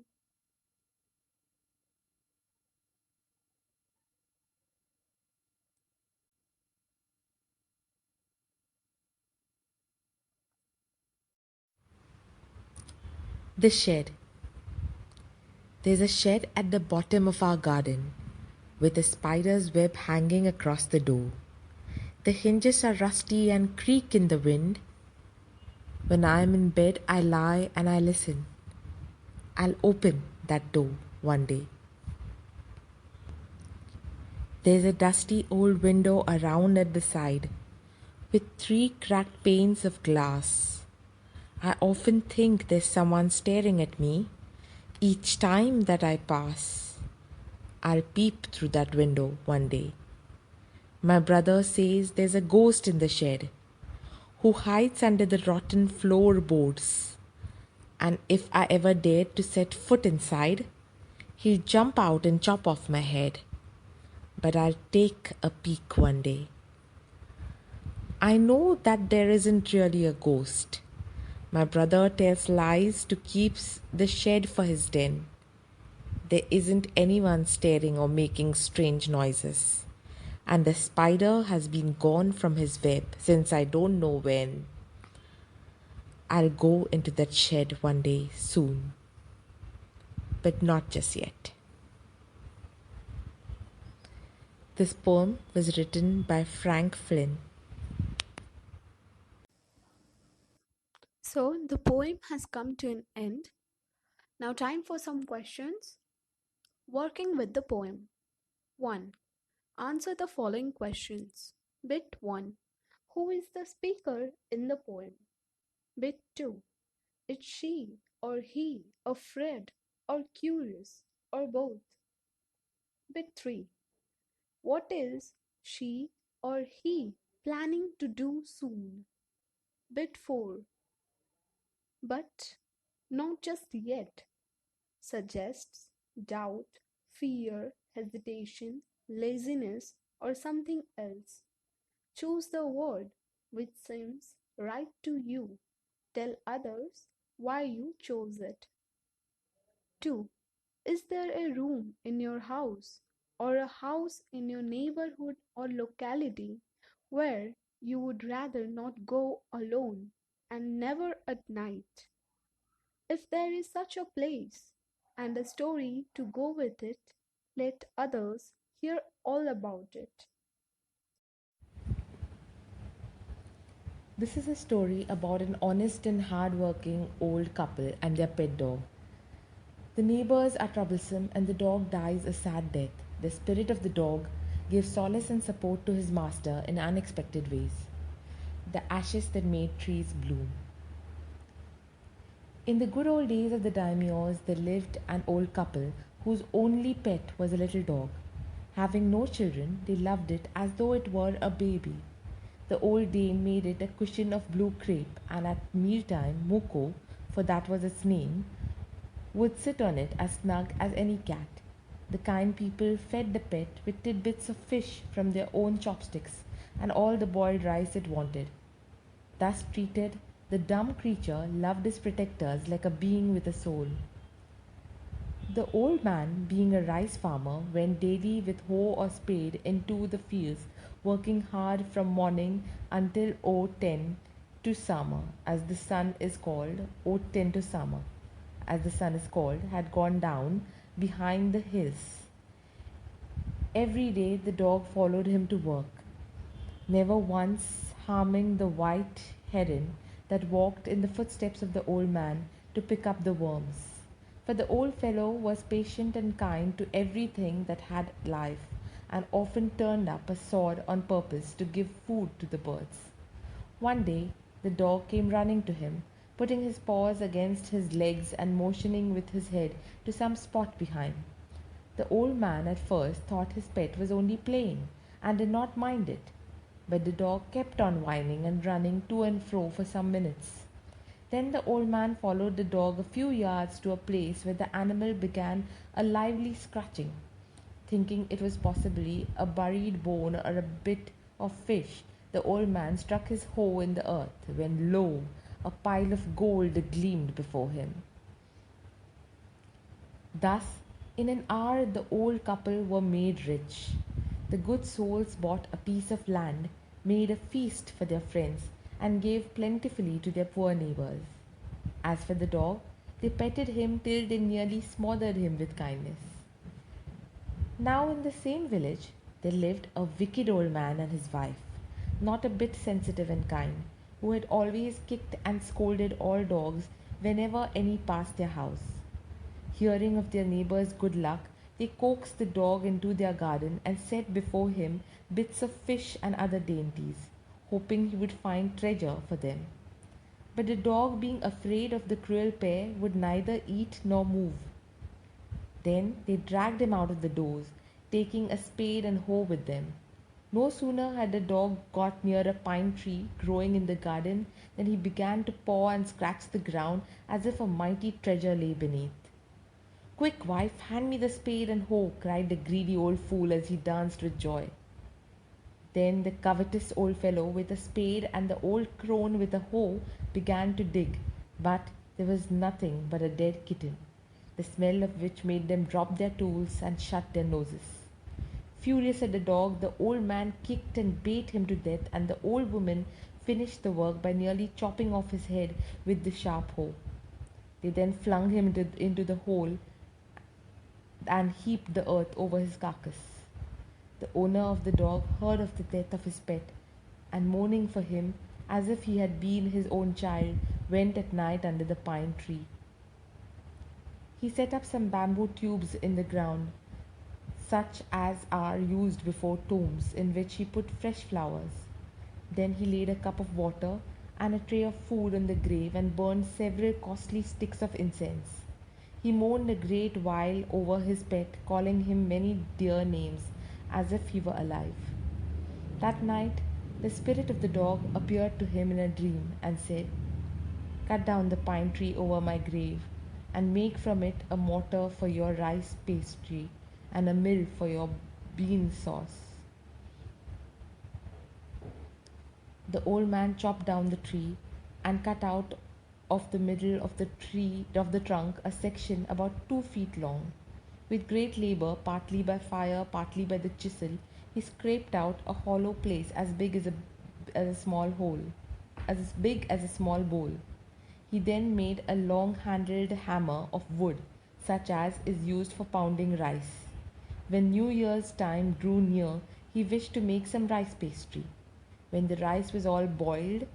The shed. There's a shed at the bottom of our garden with a spider's web hanging across the door. The hinges are rusty and creak in the wind. When I am in bed, I lie and I listen. I'll open that door one day. There's a dusty old window around at the side with 3 cracked panes of glass. I often think there's someone staring at me each time that I pass. I'll peep through that window one day. My brother says there's a ghost in the shed who hides under the rotten floorboards. And if I ever dared to set foot inside, he'll jump out and chop off my head. But I'll take a peek one day. I know that there isn't really a ghost. My brother tells lies to keep the shed for his den. There isn't anyone staring or making strange noises. And the spider has been gone from his web since I don't know when. I'll go into that shed one day soon. But not just yet. This poem was written by Frank Flynn. So the poem has come to an end. Now time for some questions. Working with the poem. 1. Answer the following questions. Bit 1. Who is the speaker in the poem? Bit 2. Is she or he afraid or curious or both? Bit 3. What is she or he planning to do soon? Bit 4. But not just yet suggests doubt, fear, hesitation, laziness, or something else. Choose the word which seems right to you. Tell others why you chose it. 2. Is there a room in your house or a house in your neighborhood or locality where you would rather not go alone and never at night? If there is such a place and a story to go with it, let others hear all about it. This is a story about an honest and hard-working old couple and their pet dog. The neighbors are troublesome and the dog dies a sad death. The spirit of the dog gives solace and support to his master in unexpected ways. The ashes that made trees bloom. In the good old days of the daimyos, there lived an old couple whose only pet was a little dog. Having no children, they loved it as though it were a baby. The old dame made it a cushion of blue crepe, and at mealtime, Muko, for that was its name, would sit on it as snug as any cat. The kind people fed the pet with tidbits of fish from their own chopsticks and all the boiled rice it wanted. Thus treated, the dumb creature loved his protectors like a being with a soul. The old man, being a rice farmer, went daily with hoe or spade into the fields, working hard from morning until O10 to summer, as the sun is called, O10 to summer, as the sun is called, had gone down behind the hills. Every day the dog followed him to work, never once harming the white heron that walked in the footsteps of the old man to pick up the worms. For the old fellow was patient and kind to everything that had life, and often turned up a sword on purpose to give food to the birds. One day the dog came running to him, putting his paws against his legs and motioning with his head to some spot behind. The old man at first thought his pet was only playing, and did not mind it. But the dog kept on whining and running to and fro for some minutes. Then the old man followed the dog a few yards to a place where the animal began a lively scratching. Thinking it was possibly a buried bone or a bit of fish, the old man struck his hoe in the earth, when lo, a pile of gold gleamed before him. Thus, in an hour the old couple were made rich. The good souls bought a piece of land, made a feast for their friends, and gave plentifully to their poor neighbors. As for the dog, they petted him till they nearly smothered him with kindness. Now in the same village there lived a wicked old man and his wife. not a bit sensitive and kind, who had always kicked and scolded all dogs whenever any passed their house. Hearing of their neighbor's good luck, they coaxed the dog into their garden and set before him bits of fish and other dainties, hoping he would find treasure for them. But the dog, being afraid of the cruel pair, would neither eat nor move. Then they dragged him out of the doors, taking a spade and hoe with them. No sooner had the dog got near a pine tree growing in the garden than he began to paw and scratch the ground as if a mighty treasure lay beneath. "Quick, wife, hand me the spade and hoe," cried the greedy old fool as he danced with joy. Then the covetous old fellow with a spade and the old crone with a hoe began to dig, but there was nothing but a dead kitten, the smell of which made them drop their tools and shut their noses. Furious at the dog, the old man kicked and beat him to death, and the old woman finished the work by nearly chopping off his head with the sharp hoe. They then flung him into the hole and heaped the earth over his carcass. The owner of the dog heard of the death of his pet, and mourning for him as if he had been his own child, went at night under the pine tree. He set up some bamboo tubes in the ground, such as are used before tombs, in which he put fresh flowers. Then he laid a cup of water and a tray of food on the grave and burned several costly sticks of incense. He mourned a great while over his pet, calling him many dear names, as if he were alive. That night, the spirit of the dog appeared to him in a dream and said, "Cut down the pine tree over my grave, and make from it a mortar for your rice pastry and a mill for your bean sauce." The old man chopped down the tree and cut out of the middle of the trunk a section about 2 feet long. With great labor, partly by fire, partly by the chisel, he scraped out a hollow place as big as a small hole, as big as a small bowl. He then made a long-handled hammer of wood, such as is used for pounding rice. When New Year's time drew near, he wished to make some rice pastry. When the rice was all boiled,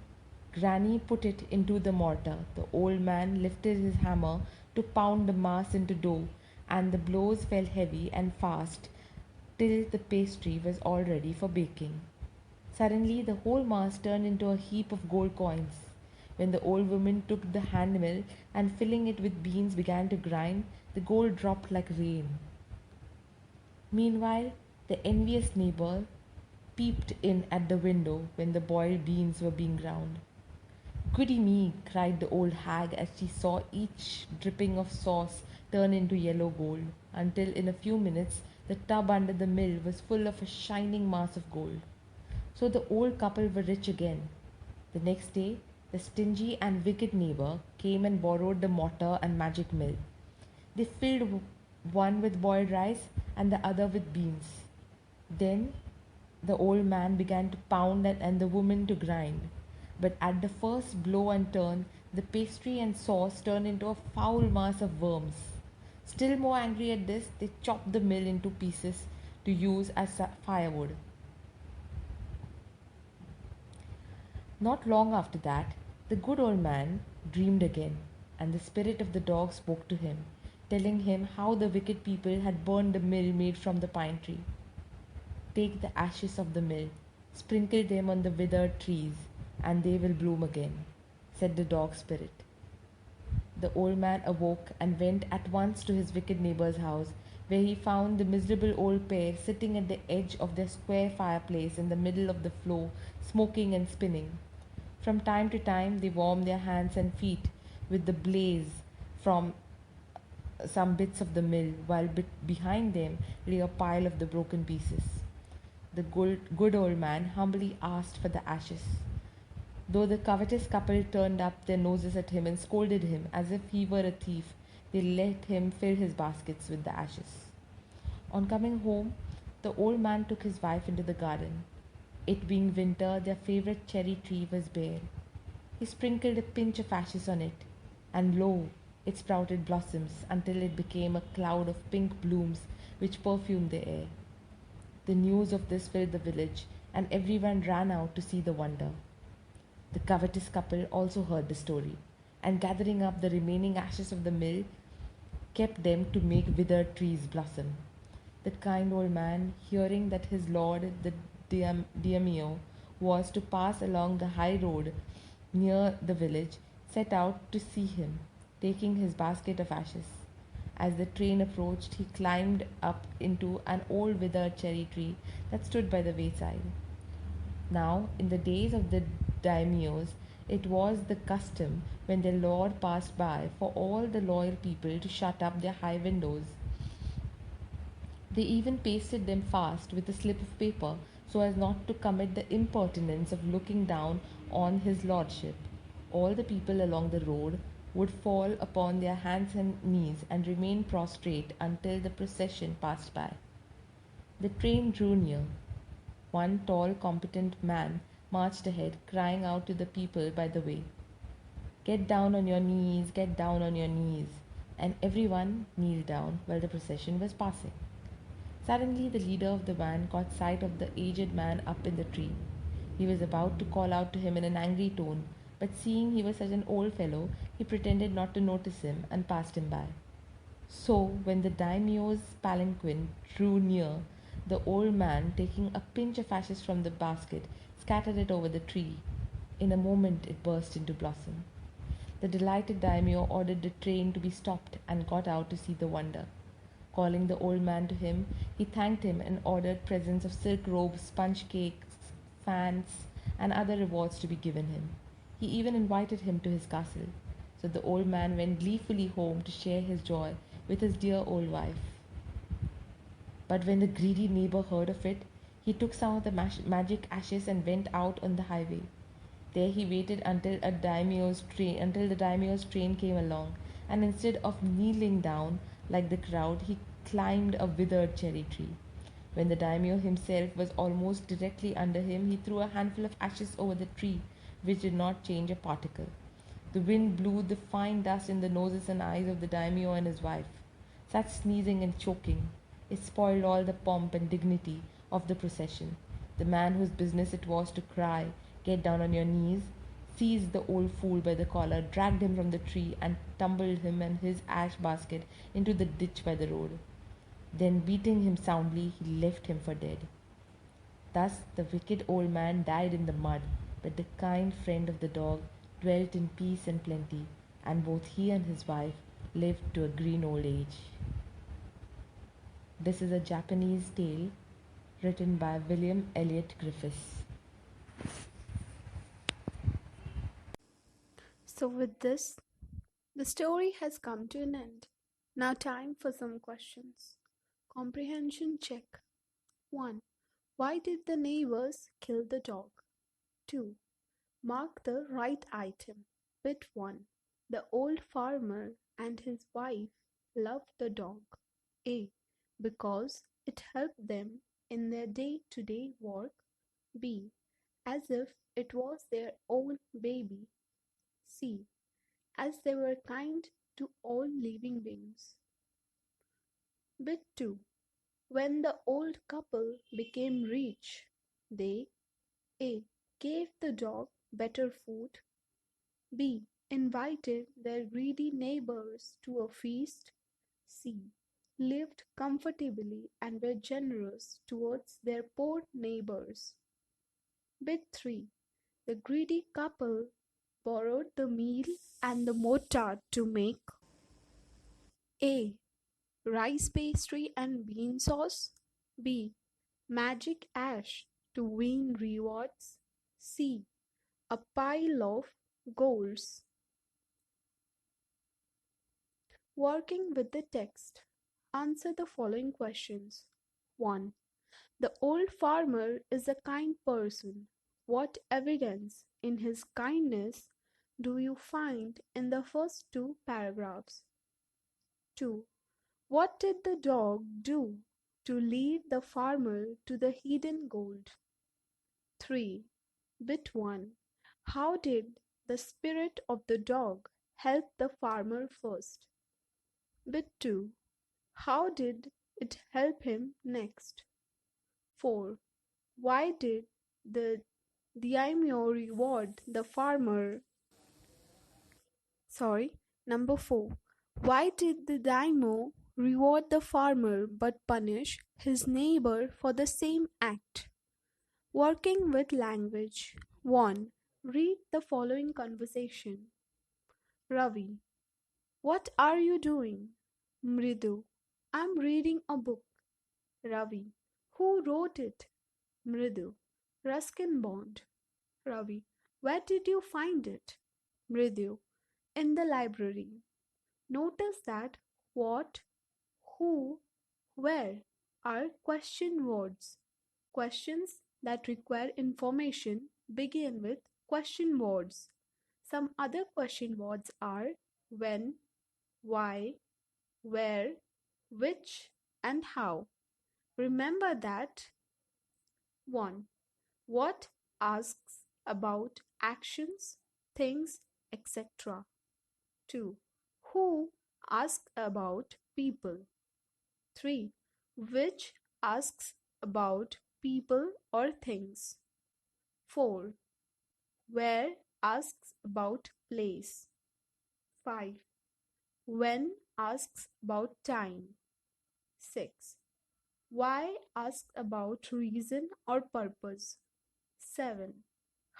Granny put it into the mortar. The old man lifted his hammer to pound the mass into dough, and the blows fell heavy and fast till the pastry was all ready for baking. Suddenly the whole mass turned into a heap of gold coins. When the old woman took the hand mill and filling it with beans began to grind, the gold dropped like rain. Meanwhile, the envious neighbor peeped in at the window when the boiled beans were being ground. "Goody me!" cried the old hag as she saw each dripping of sauce turn into yellow gold, until in a few minutes the tub under the mill was full of a shining mass of gold. So the old couple were rich again. The next day, the stingy and wicked neighbor came and borrowed the mortar and magic mill. They filled one with boiled rice and the other with beans. Then the old man began to pound and the woman to grind. But at the first blow and turn, the pastry and sauce turned into a foul mass of worms. Still more angry at this, they chopped the mill into pieces to use as firewood. Not long after that, the good old man dreamed again, and the spirit of the dog spoke to him, telling him how the wicked people had burned the mill made from the pine tree. "Take the ashes of the mill, sprinkle them on the withered trees, and they will bloom again," said the dog spirit. The old man awoke and went at once to his wicked neighbor's house, where he found the miserable old pair sitting at the edge of their square fireplace in the middle of the floor, smoking and spinning. From time to time they warmed their hands and feet with the blaze from some bits of the mill, while behind them lay a pile of the broken pieces. The good old man humbly asked for the ashes. Though the covetous couple turned up their noses at him and scolded him as if he were a thief, they let him fill his baskets with the ashes. On coming home, the old man took his wife into the garden. It being winter, their favorite cherry tree was bare. He sprinkled a pinch of ashes on it, and lo, it sprouted blossoms until it became a cloud of pink blooms which perfumed the air. The news of this filled the village. and everyone ran out to see the wonder. The covetous couple also heard the story, and gathering up the remaining ashes of the mill, kept them to make withered trees blossom. The kind old man, hearing that his lord the daimyo was to pass along the high road near the village, set out to see him, taking his basket of ashes. As the train approached, he climbed up into an old withered cherry tree that stood by the wayside. Now, in the days of the daimyos, it was the custom when their lord passed by for all the loyal people to shut up their high windows. They even pasted them fast with a slip of paper so as not to commit the impertinence of looking down on his lordship. All the people along the road would fall upon their hands and knees and remain prostrate until the procession passed by. The train drew near. One tall, competent man marched ahead, crying out to the people by the way, "Get down on your knees, get down on your knees." And everyone kneeled down while the procession was passing. Suddenly, the leader of the van caught sight of the aged man up in the tree. He was about to call out to him in an angry tone, but seeing he was such an old fellow, he pretended not to notice him and passed him by. So, when the daimyo's palanquin drew near, the old man, taking a pinch of ashes from the basket, scattered it over the tree. In a moment, it burst into blossom. The delighted daimyo ordered the train to be stopped and got out to see the wonder. Calling the old man to him, he thanked him and ordered presents of silk robes, sponge cakes, fans, and other rewards to be given him. He even invited him to his castle. So the old man went gleefully home to share his joy with his dear old wife. But when the greedy neighbor heard of it, he took some of the magic ashes and went out on the highway. There he waited until the daimyo's train came along, and instead of kneeling down like the crowd, he climbed a withered cherry tree. When the daimyo himself was almost directly under him, he threw a handful of ashes over the tree, which did not change a particle. The wind blew the fine dust in the noses and eyes of the daimyo and his wife. Such sneezing and choking! It spoiled all the pomp and dignity of the procession. The man whose business it was to cry, "Get down on your knees," seized the old fool by the collar, dragged him from the tree, and tumbled him and his ash basket into the ditch by the road. Then, beating him soundly, he left him for dead. Thus the wicked old man died in the mud, but the kind friend of the dog dwelt in peace and plenty, and both he and his wife lived to a green old age. This is a Japanese tale written by William Elliot Griffiths. So, with this, the story has come to an end. Now, time for some questions. Comprehension check. 1. Why did the neighbors kill the dog? 2. Mark the right item. Bit 1. The old farmer and his wife loved the dog. A. Because it helped them in their day-to-day work. B. As if it was their own baby. C. As they were kind to all living beings. Bit 2. When the old couple became rich, they A. Gave the dog better food. B. Invited their greedy neighbors to a feast. C. Lived comfortably and were generous towards their poor neighbors. Bit 3. The greedy couple borrowed the meal and the mortar to make A. Rice pastry and bean sauce. B. Magic ash to win rewards. C. A pile of goals. Working with the text. Answer the following questions. 1. The old farmer is a kind person. What evidence in his kindness do you find in the first two paragraphs? 2. What did the dog do to lead the farmer to the hidden gold? 3. Bit 1. How did the spirit of the dog help the farmer first? Bit 2. How did it help him next? 4. Why did The daimyo reward the farmer. Number 4. Why did the daimyo reward the farmer but punish his neighbor for the same act? Working with language. 1. Read the following conversation. Ravi: what are you doing? Mridu: I'm reading a book. Ravi: who wrote it? Mridu: Ruskin Bond. Ravi: where did you find it? Mridu: in the library. Notice that what, who, where are question words. Questions that require information begin with question words. Some other question words are when, why, where, which, and how. Remember that 1. What asks about actions, things, etc. 2. Who asks about people. 3. Which asks about people or things. 4. Where asks about place. 5. When asks about time. 6. Why asks about reason or purpose. 7.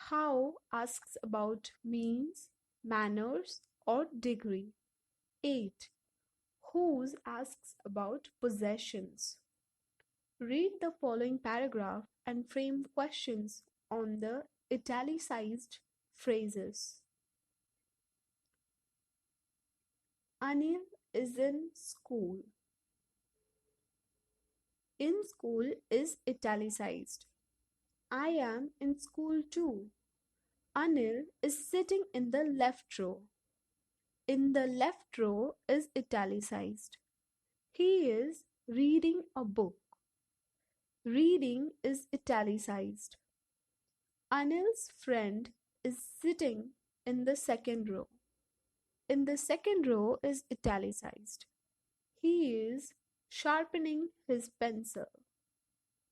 How asks about means, manners, or degree. 8. Whose asks about possessions. Read the following paragraph and frame questions on the italicized phrases. Anil is in school. In school is italicized. I am in school too. Anil is sitting in the left row. In the left row is italicized. He is reading a book. Reading is italicized. Anil's friend is sitting in the second row. In the second row is italicized. He is sharpening his pencil.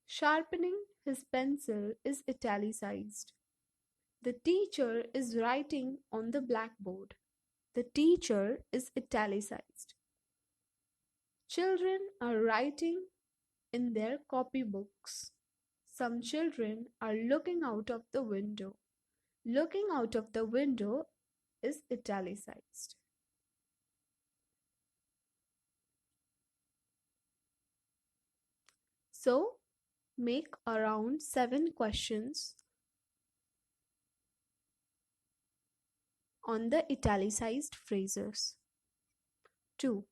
Sharpening his pencil is italicized. The teacher is writing on the blackboard. The teacher is italicized. Children are writing in their copybooks. Some children are looking out of the window. Looking out of the window is italicized. So, make around 7 questions on the italicized phrases. 2.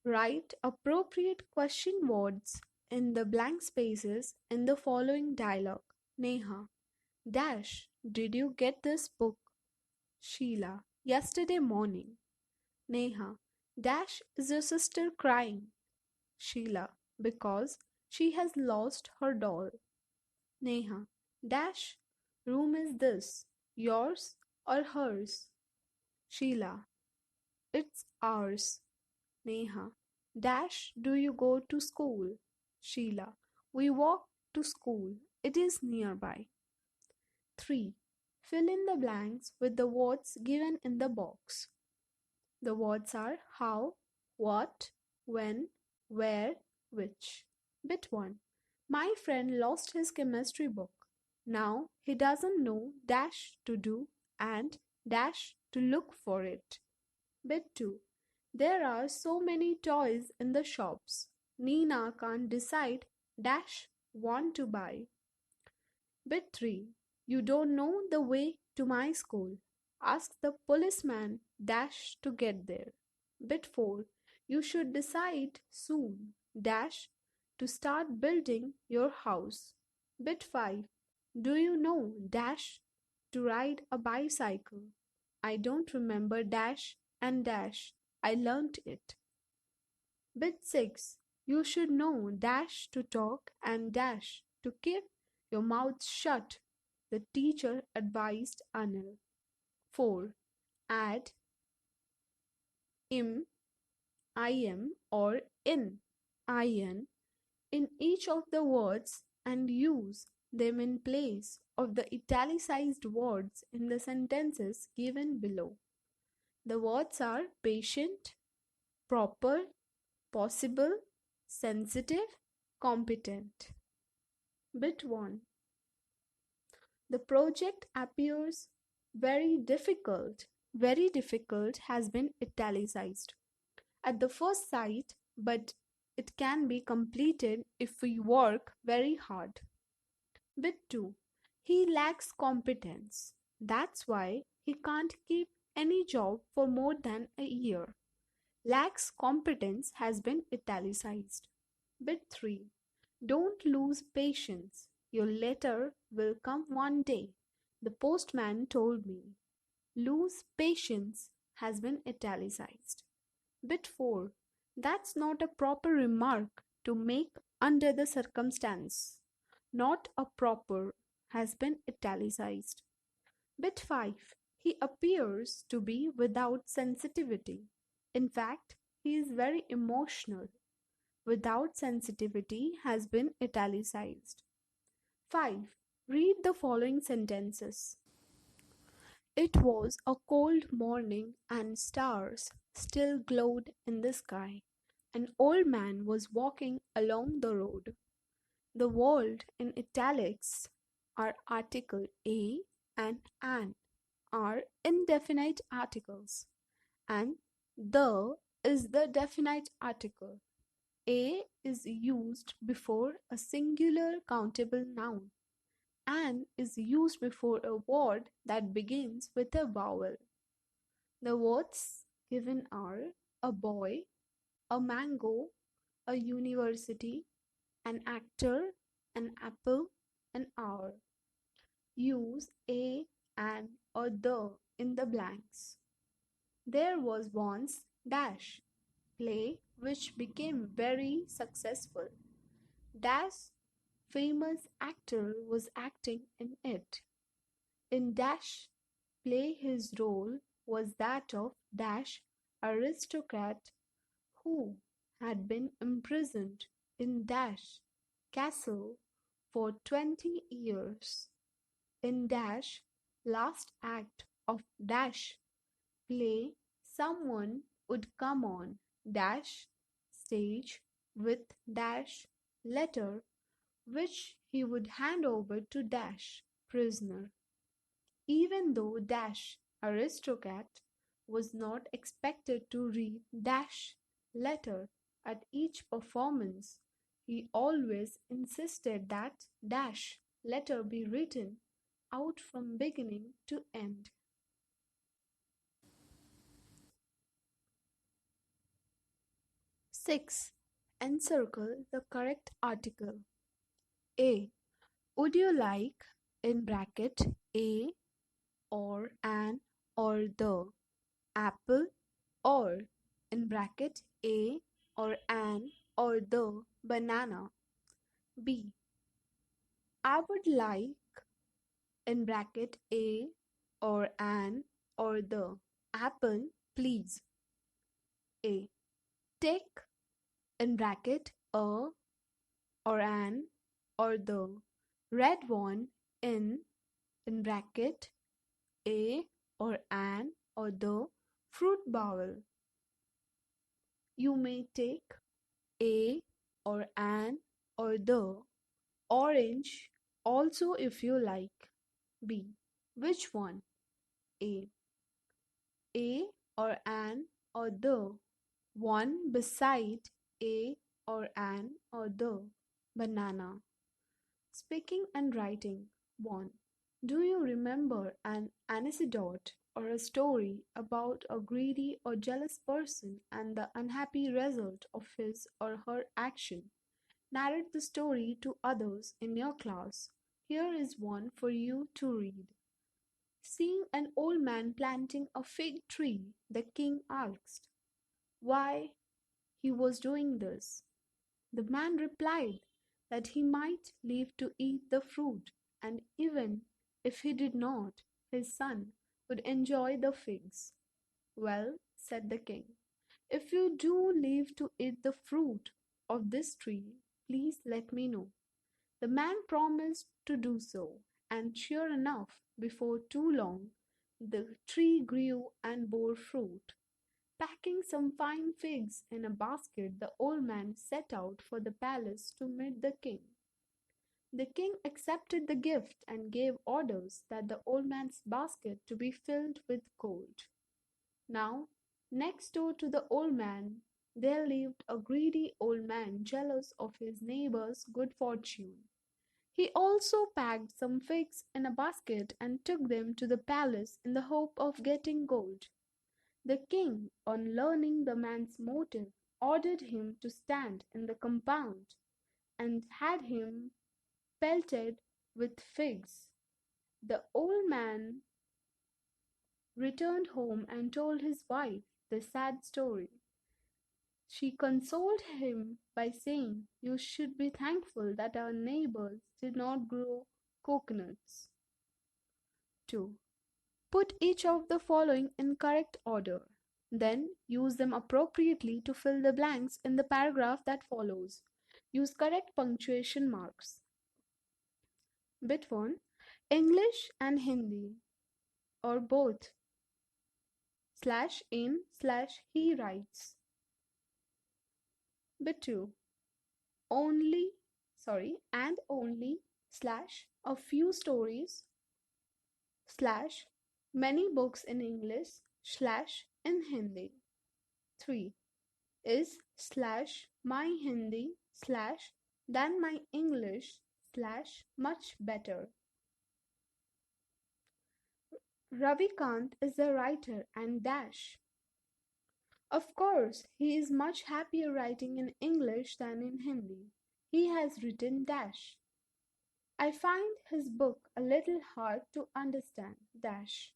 Write appropriate question words in the blank spaces in the following dialogue. Neha: dash, did you get this book? Sheila: yesterday morning. Neha: dash is your sister crying? Sheila: because she has lost her doll. Neha: dash room is this, yours or hers? Sheila: it's ours. Neha: dash do you go to school? Sheila: we walk to school. It is nearby. 3. Fill in the blanks with the words given in the box. The words are how, what, when, where, which. Bit 1. My friend lost his chemistry book. Now he doesn't know dash to do and dash to look for it. Bit 2. There are so many toys in the shops. Nina can't decide dash want to buy. Bit 3. You don't know the way to my school. Ask the policeman dash to get there. Bit 4. You should decide soon dash to start building your house. Bit 5. Do you know dash to ride a bicycle? I don't remember dash and dash. I learnt it. Bit 6. You should know dash to talk and dash to keep your mouth shut, the teacher advised Anil. 4. Add im, or in each of the words and use them in place of the italicized words in the sentences given below. The words are patient, proper, possible, sensitive, competent. Bit 1. The project appears very difficult. Very difficult has been italicized at the first sight, but it can be completed if we work very hard. Bit 2. He lacks competence. That's why he can't keep any job for more than a year. Lacks competence has been italicized. Bit 3. Don't lose patience. Your letter will come one day. The postman told me. Lose patience has been italicized. Bit 4. That's not a proper remark to make under the circumstance. Not a proper has been italicized. Bit 5. He appears to be without sensitivity. In fact, he is very emotional. Without sensitivity has been italicized. 5. Read the following sentences. It was a cold morning and stars still glowed in the sky. An old man was walking along the road. The word in italics are article a and an are indefinite articles, and the is the definite article. A is used before a singular countable noun and is used before a word that begins with a vowel. The words given are a boy, a mango, a university, an actor, an apple, an hour. Use a, an, or the in the blanks. There was once dash play which became very successful. Dash famous actor was acting in it. In dash play his role was that of dash aristocrat who had been imprisoned in dash castle for 20 years. In dash last act of dash play someone would come on dash stage with dash letter which he would hand over to dash prisoner. Even though dash aristocrat was not expected to read dash letter at each performance, he always insisted that dash letter be written out from beginning to end. 6. Encircle the correct article. A. Would you like in bracket a or an or the apple or in bracket a or an or the banana. B. I would like in bracket a or an or the apple please. A. Take in bracket a or an or the red one in bracket a or an or the fruit bowl. You may take a or an or the orange also if you like. B. Which one? A. A or an or the one beside a or an or the banana. Speaking and writing. 1. Do you remember an anecdote or a story about a greedy or jealous person and the unhappy result of his or her action? Narrate the story to others in your class. Here is one for you to read. Seeing an old man planting a fig tree, the king asked why he was doing this. The man replied that he might live to eat the fruit, and even if he did not, his son would enjoy the figs. Well, said the king, if you do live to eat the fruit of this tree, please let me know. The man promised to do so, and sure enough, before too long, the tree grew and bore fruit. Packing some fine figs in a basket, the old man set out for the palace to meet the king. The king accepted the gift and gave orders that the old man's basket to be filled with gold. Now, next door to the old man, there lived a greedy old man jealous of his neighbor's good fortune. He also packed some figs in a basket and took them to the palace in the hope of getting gold. The king, on learning the man's motive, ordered him to stand in the compound and had him pelted with figs. The old man returned home and told his wife the sad story. She consoled him by saying, "You should be thankful that our neighbors did not grow coconuts." 2. Put each of the following in correct order. Then use them appropriately to fill the blanks in the paragraph that follows. Use correct punctuation marks. Bit 1. English and Hindi, or both. /in/he writes. Bit 2. Only, and only / a few stories / many books in English / in Hindi. 3. Is / my Hindi / than my English / much better. Ravikant is a writer and dash. Of course, he is much happier writing in English than in Hindi. He has written dash. I find his book a little hard to understand dash.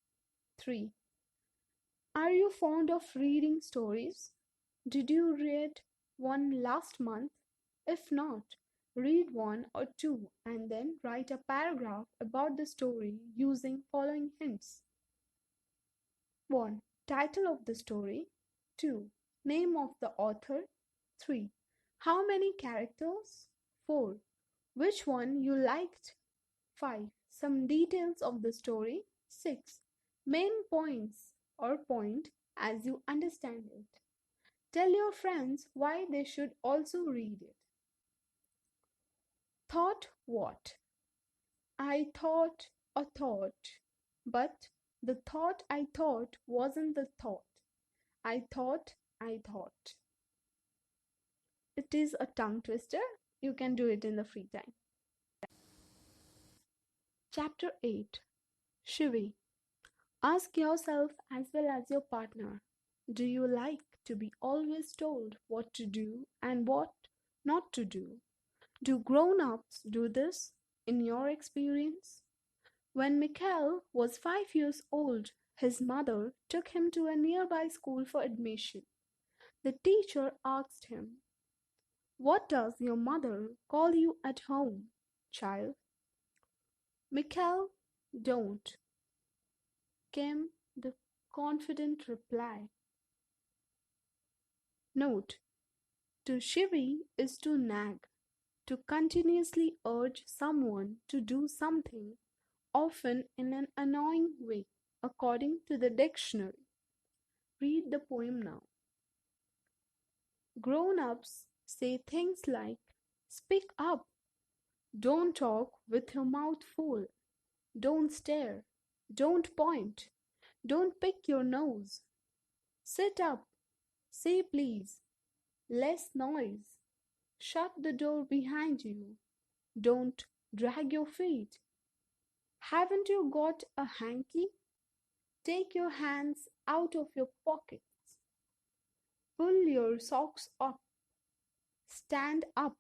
3. Are you fond of reading stories? Did you read one last month? If not, read one or two and then write a paragraph about the story using following hints. 1. Title of the story. 2. Name of the author. 3. How many characters? 4. Which one you liked? 5. Some details of the story. 6. Main points or point as you understand it. Tell your friends why they should also read it. Thought what? I thought a thought, but the thought I thought wasn't the thought. I thought I thought. It is a tongue twister. You can do it in the free time. Chapter 8. Shivi. Ask yourself as well as your partner, do you like to be always told what to do and what not to do? Do grown-ups do this in your experience? When Mikhail was 5 years old, his mother took him to a nearby school for admission. The teacher asked him, "What does your mother call you at home, child?" "Mikhail, don't," came the confident reply. Note: to chivvy is to nag, to continuously urge someone to do something, often in an annoying way, according to the dictionary. Read the poem now. Grown-ups say things like, "Speak up," "Don't talk with your mouth full," "Don't stare," "Don't point," "Don't pick your nose," "Sit up," "Say please," "Less noise," "Shut the door behind you," "Don't drag your feet," "Haven't you got a hanky?" "Take your hands out of your pockets," "Pull your socks up," "Stand up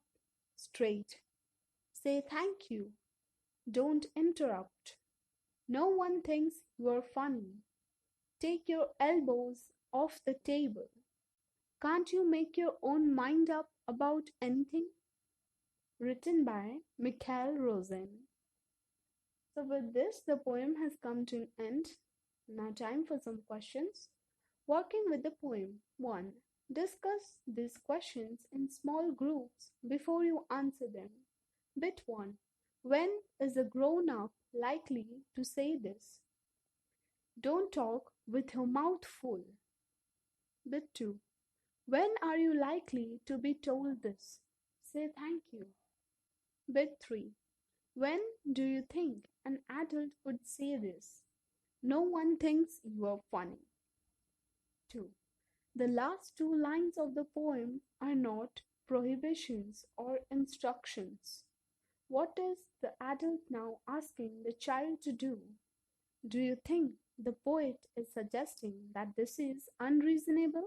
straight," "Say thank you," "Don't interrupt," "No one thinks you're funny," "Take your elbows off the table," "Can't you make your own mind up about anything?" Written by Mikhail Rosen. So with this, the poem has come to an end. Now time for some questions. Working with the poem. 1. Discuss these questions in small groups before you answer them. Bit 1. When is a grown up likely to say this? Don't talk with your mouth full. Bit 2. When are you likely to be told this? Say thank you. Bit 3. When do you think an adult would say this? No one thinks you are funny. 2. The last two lines of the poem are not prohibitions or instructions. What is the adult now asking the child to do? Do you think the poet is suggesting that this is unreasonable?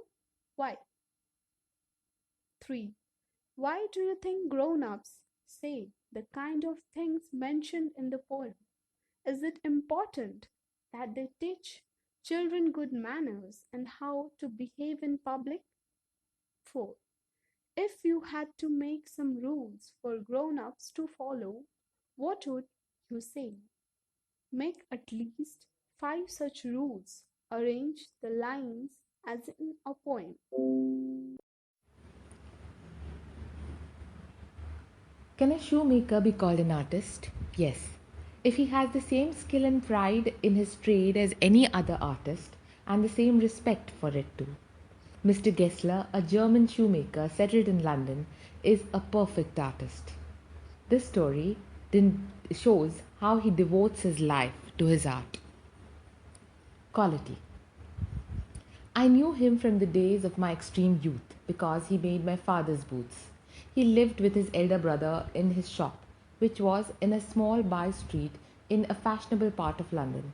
Why? 3. Why do you think grown ups say the kind of things mentioned in the poem? Is it important that they teach children good manners and how to behave in public? 4. If you had to make some rules for grown ups to follow, what would you say? Make at least 5 such rules. Arrange the lines as in a poem. Can a shoemaker be called an artist? Yes. If he has the same skill and pride in his trade as any other artist, and the same respect for it too. Mr. Gessler, a German shoemaker settled in London, is a perfect artist. This story shows how he devotes his life to his art. Quality. I knew him from the days of my extreme youth because he made my father's boots. He lived with his elder brother in his shop, which was in a small by street in a fashionable part of London.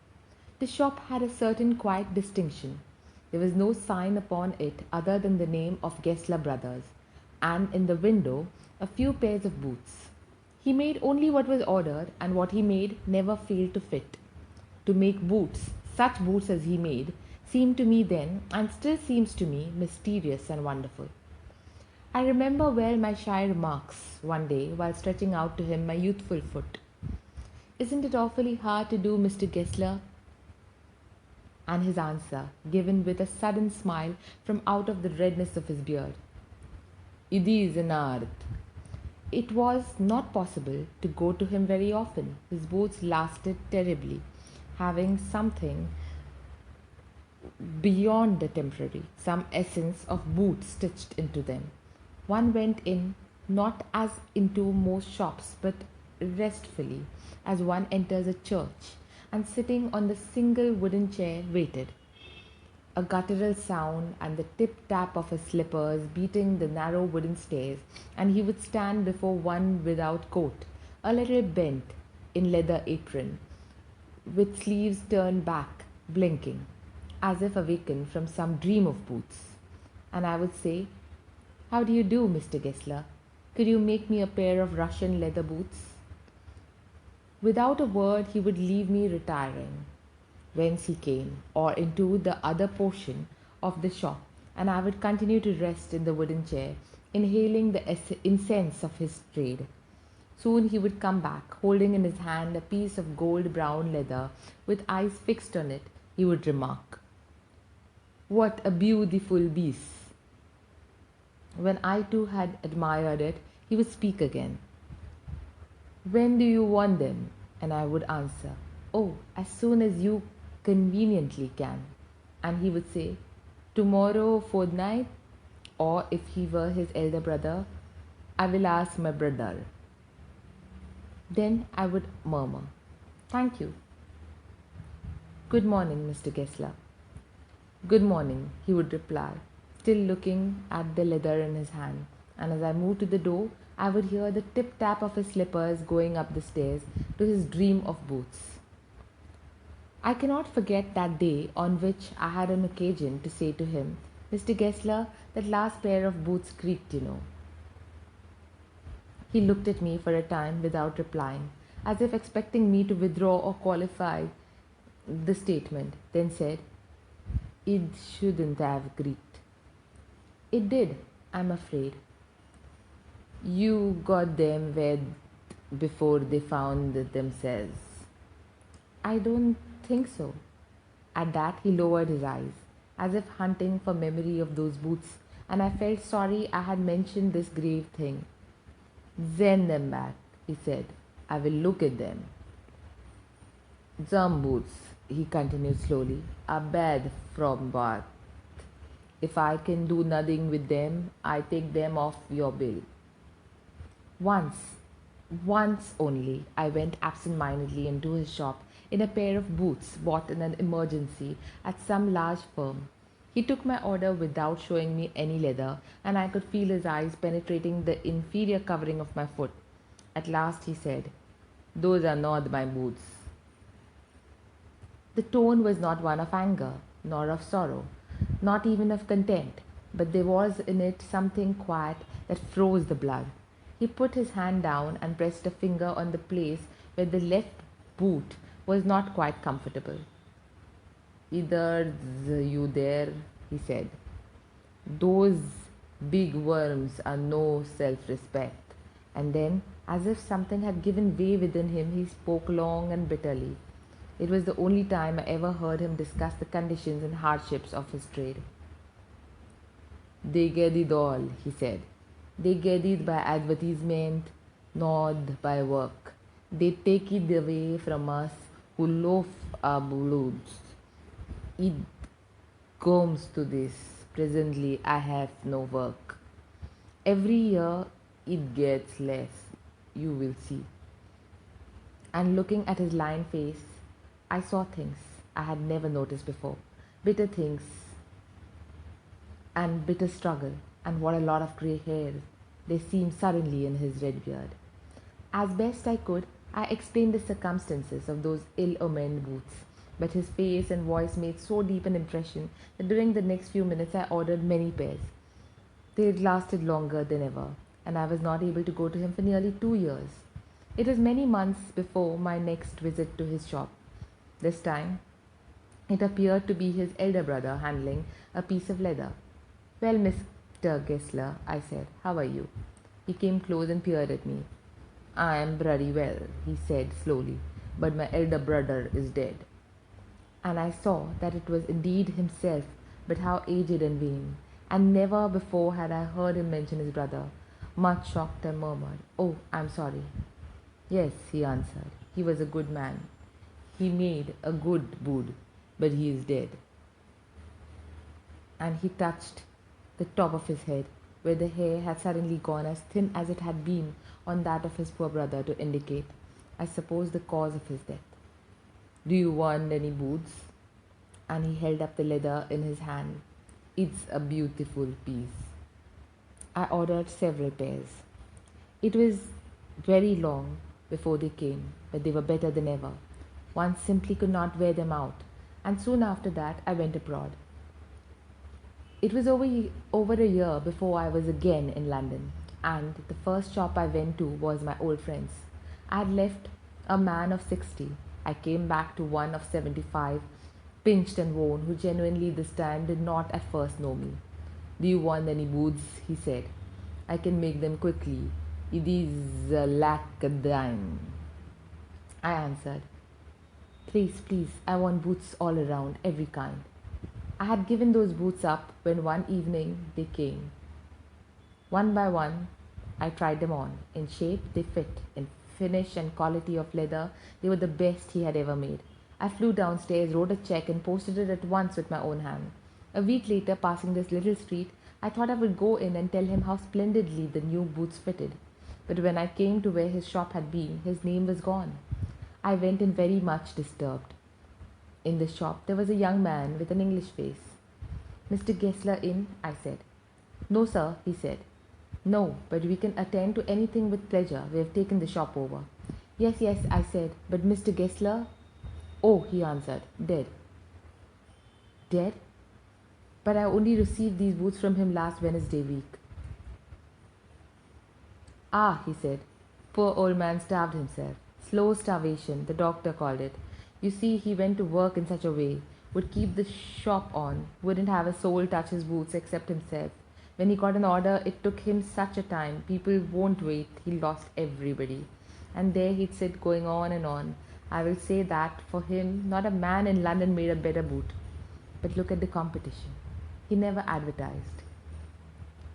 The shop had a certain quiet distinction. There was no sign upon it other than the name of Gessler Brothers, and in the window a few pairs of boots. He made only what was ordered, and what he made never failed to fit. To make boots, such boots as he made, seemed to me then, and still seems to me, mysterious and wonderful. I remember well my shy remarks one day while stretching out to him my youthful foot. "Isn't it awfully hard to do, Mr. Gessler?" And his answer, given with a sudden smile from out of the redness of his beard, "It is an art." It was not possible to go to him very often. His boots lasted terribly, having something beyond the temporary, some essence of boot stitched into them. One went in not as into most shops, but restfully, as one enters a church, and sitting on the single wooden chair waited. A guttural sound and the tip-tap of his slippers beating the narrow wooden stairs, and he would stand before one without coat, a little bent, in leather apron, with sleeves turned back, blinking, as if awakened from some dream of boots. And I would say, "How do you do, Mr. Gessler? Could you make me a pair of Russian leather boots?" Without a word he would leave me retiring, whence he came, or into the other portion of the shop, and I would continue to rest in the wooden chair, inhaling the incense of his trade. Soon he would come back, holding in his hand a piece of gold brown leather, with eyes fixed on it. He would remark, "What a beautiful piece!" When I too had admired it, he would speak again. "When do you want them?" And I would answer, "Oh, as soon as you conveniently can." And he would say, "Tomorrow fortnight," or if he were his elder brother, "I will ask my brother." Then I would murmur, "Thank you." "Good morning, Mr. Gessler." "Good morning," he would reply, still looking at the leather in his hand, and as I moved to the door, I would hear the tip-tap of his slippers going up the stairs to his dream of boots. I cannot forget that day on which I had an occasion to say to him, "Mr. Gessler, that last pair of boots creaked, you know." He looked at me for a time without replying, as if expecting me to withdraw or qualify the statement, then said, "It shouldn't have creaked." "It did, I'm afraid." "You got them wet before they found themselves." "I don't think so." At that he lowered his eyes, as if hunting for memory of those boots, and I felt sorry I had mentioned this grave thing. "Send them back." he said. I will look at them. Some boots, he continued slowly, are bad from birth. If I can do nothing with them, I take them off your bill. Once, once only, I went absent-mindedly into his shop in a pair of boots bought in an emergency at some large firm. He took my order without showing me any leather, and I could feel his eyes penetrating the inferior covering of my foot. At last he said, "Those are not my boots." The tone was not one of anger, nor of sorrow, not even of contempt, but there was in it something quiet that froze the blood. He put his hand down and pressed a finger on the place where the left boot was not quite comfortable. "Either you there," he said. "Those big worms are no self-respect." And then, as if something had given way within him, he spoke long and bitterly. It was the only time I ever heard him discuss the conditions and hardships of his trade. "They get it all," he said. "They get it by advertisement, not by work. They take it away from us who loaf our boots. It comes to this. Presently I have no work. Every year it gets less, you will see." And looking at his lined face, I saw things I had never noticed before, bitter things and bitter struggle, and what a lot of grey hairs there seemed suddenly in his red beard. As best I could, I explained the circumstances of those ill-omened boots, but his face and voice made so deep an impression that during the next few minutes I ordered many pairs. They had lasted longer than ever, and I was not able to go to him for nearly 2 years. It was many months before my next visit to his shop. This time, it appeared to be his elder brother handling a piece of leather. "Well, Mr. Gessler," I said, "how are you?" He came close and peered at me. "I am very well," he said slowly, "but my elder brother is dead." And I saw that it was indeed himself, but how aged and vain, and never before had I heard him mention his brother. Much shocked, I murmured, "Oh, I'm sorry." "Yes," he answered, "he was a good man. He made a good boot, but he is dead." And he touched the top of his head, where the hair had suddenly gone as thin as it had been on that of his poor brother, to indicate, I suppose, the cause of his death. "Do you want any boots?" And he held up the leather in his hand. "It's a beautiful piece." I ordered several pairs. It was very long before they came, but they were better than ever. One simply could not wear them out, and soon after that I went abroad. It was over a year before I was again in London, and the first shop I went to was my old friend's. I had left a man of 60. I came back to one of 75, pinched and worn, who genuinely this time did not at first know me. "Do you want any boots?" he said. "I can make them quickly. It is a lac a dime." I answered, "Please, please, I want boots all around, every kind." I had given those boots up when one evening they came. One by one, I tried them on. In shape, they fit. In finish and quality of leather, they were the best he had ever made. I flew downstairs, wrote a check, and posted it at once with my own hand. A week later, passing this little street, I thought I would go in and tell him how splendidly the new boots fitted. But when I came to where his shop had been, his name was gone. I went in very much disturbed. In the shop there was a young man with an English face. "Mr. Gessler in?" I said. "No, sir," he said. "No, but we can attend to anything with pleasure. We have taken the shop over." "Yes, yes," I said, "but Mr. Gessler?" "Oh," he answered, "dead." "Dead? But I only received these boots from him last Wednesday week." "Ah," he said, "poor old man starved himself. Slow starvation, the doctor called it. You see, he went to work in such a way, would keep the shop on, wouldn't have a soul touch his boots except himself. When he got an order, it took him such a time. People won't wait. He lost everybody. And there he'd sit going on and on. I will say that, for him, not a man in London made a better boot. But look at the competition. He never advertised.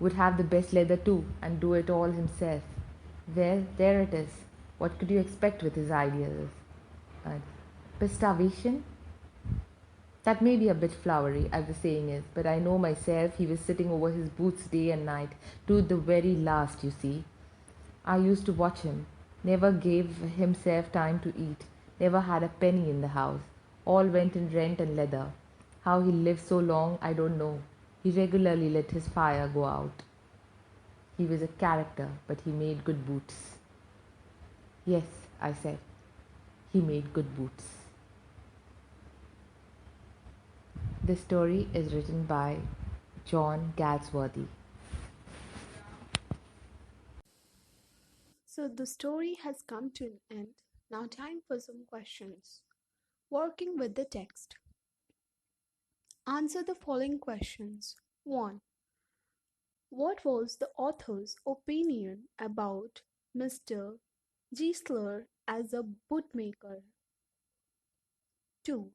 Would have the best leather too, and do it all himself. Well, there it is. What could you expect with his ideas? Uh, Starvation? That may be a bit flowery, as the saying is, but I know myself he was sitting over his boots day and night, to the very last, you see. I used to watch him, never gave himself time to eat, never had a penny in the house. All went in rent and leather. How he lived so long, I don't know. He regularly let his fire go out. He was a character, but he made good boots. Yes, I said, he made good boots. This story is written by John Galsworthy. So the story has come to an end. Now time for some questions. Working with the text. Answer the following questions. 1. What was the author's opinion about Mr. Giesler as a bootmaker? 2.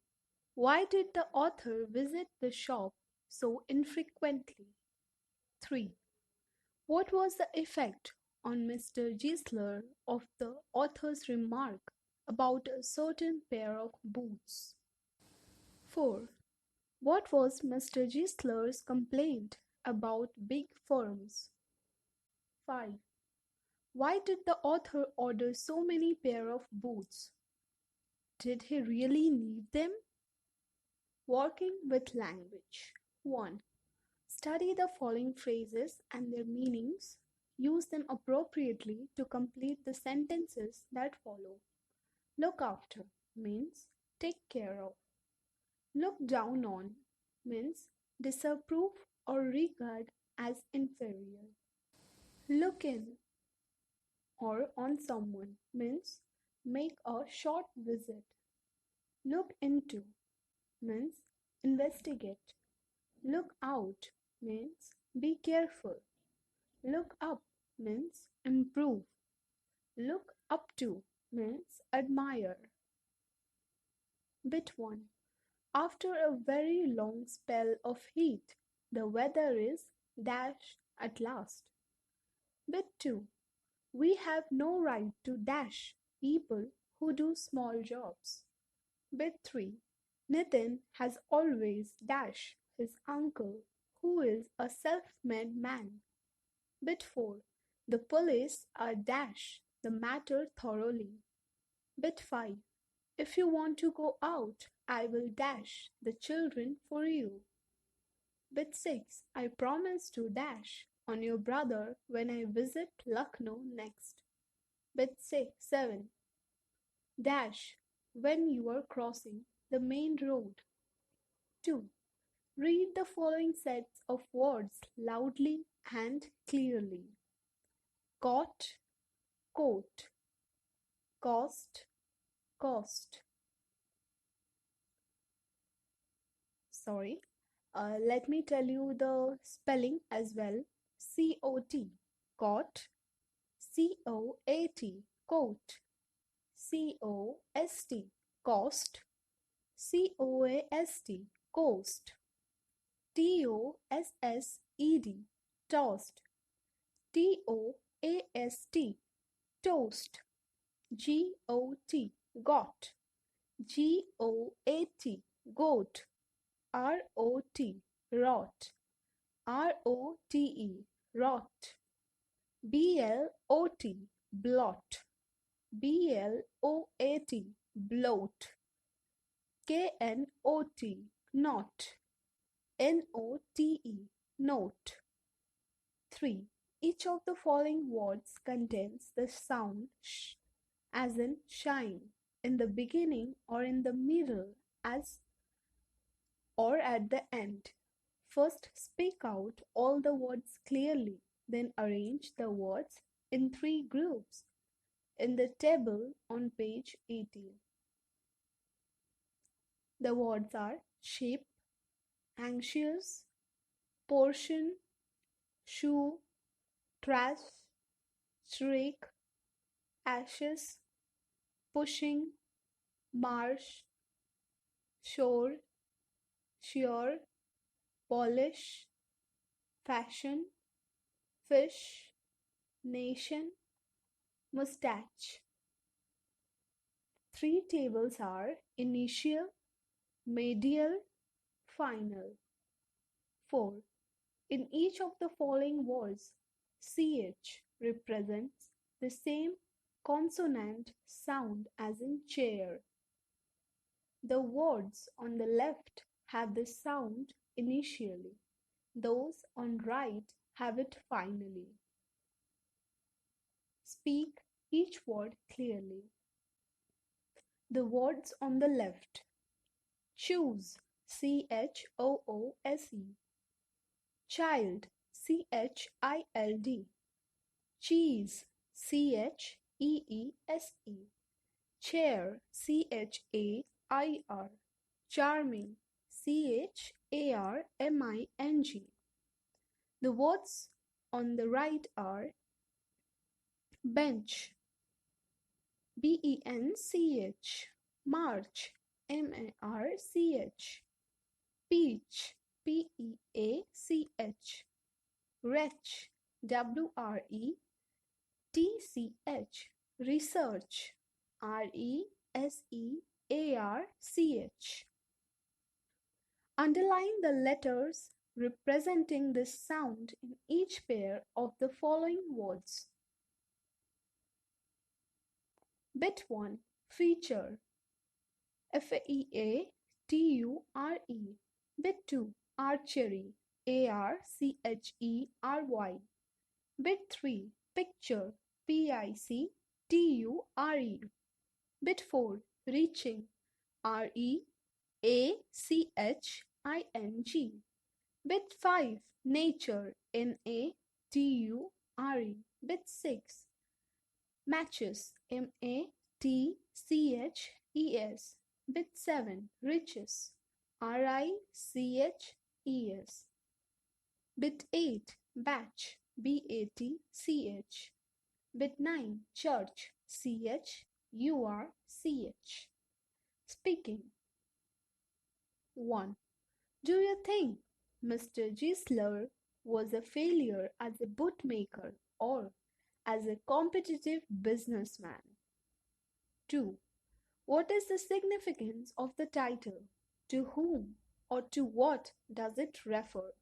Why did the author visit the shop so infrequently? 3. What was the effect on Mr. Giesler of the author's remark about a certain pair of boots? 4. What was Mr. Giesler's complaint about big firms? 5. Why did the author order so many pair of boots? Did he really need them? Working with language. 1. Study the following phrases and their meanings. Use them appropriately to complete the sentences that follow. Look after means take care of. Look down on means disapprove or regard as inferior. Look in or on someone means make a short visit. Look into means investigate. Look out means be careful. Look up means improve. Look up to means admire. Bit 1. After a very long spell of heat, the weather is dash at last. Bit 2. We have no right to dash people who do small jobs. Bit 3. Nitin has always dash his uncle who is a self-made man. Bit 4. The police are dash the matter thoroughly. Bit 5. If you want to go out, I will dash the children for you. Bit 6. I promise to dash on your brother when I visit Lucknow next. Bit 7. Dash when you are crossing the main road. 2. Read the following sets of words loudly and clearly. Caught, coat, cost, cost. Sorry. Let me tell you the spelling as well. C-O-T, caught, C-O-A-T, coat, C-O-S-T, cost, C-O-A-S-T, coast, T-O-S-S-E-D, tossed, T-O-A-S-T, toast, G-O-T, got, G-O-A-T, goat, R-O-T, rot, R-O-T-E, rot, B-L-O-T, blot, B-L-O-A-T, bloat, K-N-O-T, knot, N-O-T-E, note. 3. Each of the following words contains the sound sh, as in shine, in the beginning or in the middle, as or at the end. First, speak out all the words clearly, then arrange the words in 3 groups in the table on page 18. The words are sheep, anxious, portion, shoe, trash, shriek, ashes, pushing, marsh, shore, sure, polish, fashion, fish, nation, mustache. Three tables are initial, medial, final. 4. In each of the following words, ch represents the same consonant sound as in chair. The words on the left have the sound initially. Those on right have it finally. Speak each word clearly. The words on the left. Choose, choose. Child, child. Cheese, cheese. Chair, chair. Charming, charming. The words on the right are bench, bench. March, march. Peach, peach. Wretch, wretch. Research, research. Underline the letters representing this sound in each pair of the following words. Bit 1. Feature, feature. Bit 2. Archery, archery. Bit 3. Picture, picture. Bit 4. Reaching, reaching. Bit 5. Nature, nature. Bit 6. Matches, matches. Bit 7. Riches, riches. Bit 8. Batch, batch. Bit 9. Church, church. Speaking. 1. Do you think Mr. Gisler was a failure as a bootmaker or as a competitive businessman? 2. What is the significance of the title? To whom or to what does it refer?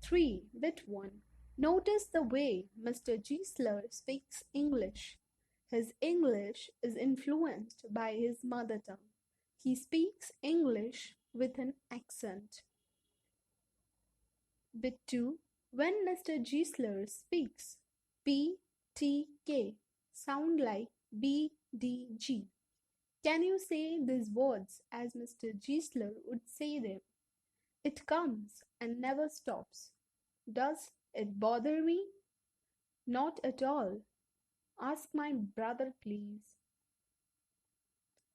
3. Bit 1. Notice the way Mr. Gisler speaks English. His English is influenced by his mother tongue. He speaks English with an accent. Bit 2. When Mr. Gisler speaks, PTK sound like BDG. Can you say these words as Mr. Gisler would say them? It comes and never stops. Does it bother me? Not at all. Ask my brother, please.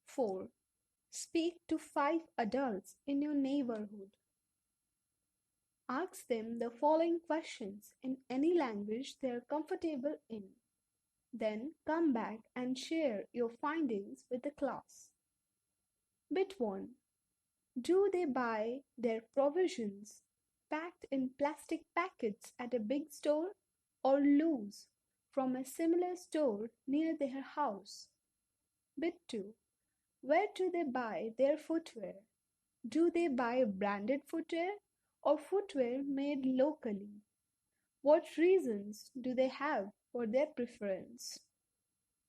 4. Speak to 5 adults in your neighborhood. Ask them the following questions in any language they are comfortable in. Then come back and share your findings with the class. Bit 1. Do they buy their provisions packed in plastic packets at a big store or loose from a similar store near their house? Bit 2. Where do they buy their footwear? Do they buy branded footwear or footwear made locally? What reasons do they have for their preference?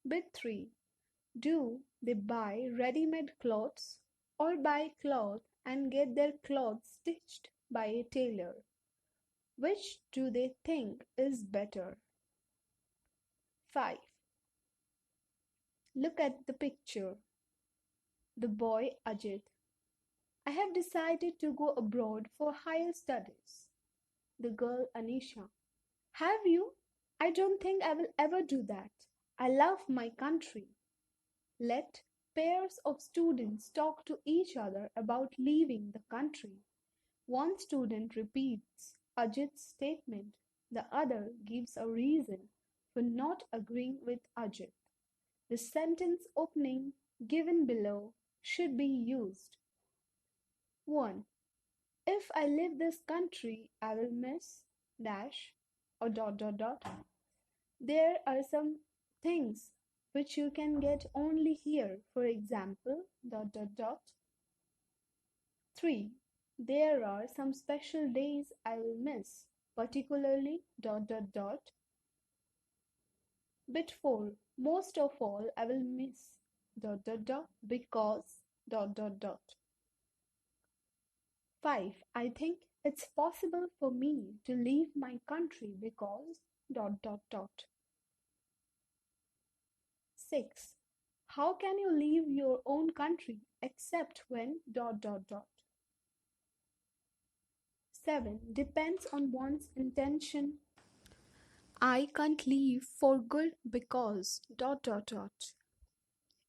Bit 3. Do they buy ready-made clothes or buy cloth and get their clothes stitched by a tailor? Which do they think is better? 5. Look at the picture. The boy Ajit. I have decided to go abroad for higher studies. The girl Anisha. Have you? I don't think I will ever do that. I love my country. Let pairs of students talk to each other about leaving the country. One student repeats Ajit's statement. The other gives a reason for not agreeing with Ajit. The sentence opening given below should be used. 1. If I leave this country, I will miss dash or dot. There are some things which you can get only here. For example, dot dot dot. 3. There are some special days I will miss, particularly dot dot dot. Bit 4. Most of all I will miss dot dot dot because dot dot dot. 5. I think it's possible for me to leave my country because dot dot dot. 6. How can you leave your own country except when dot dot dot? 7. Depends on one's intention. I can't leave for good because dot dot dot.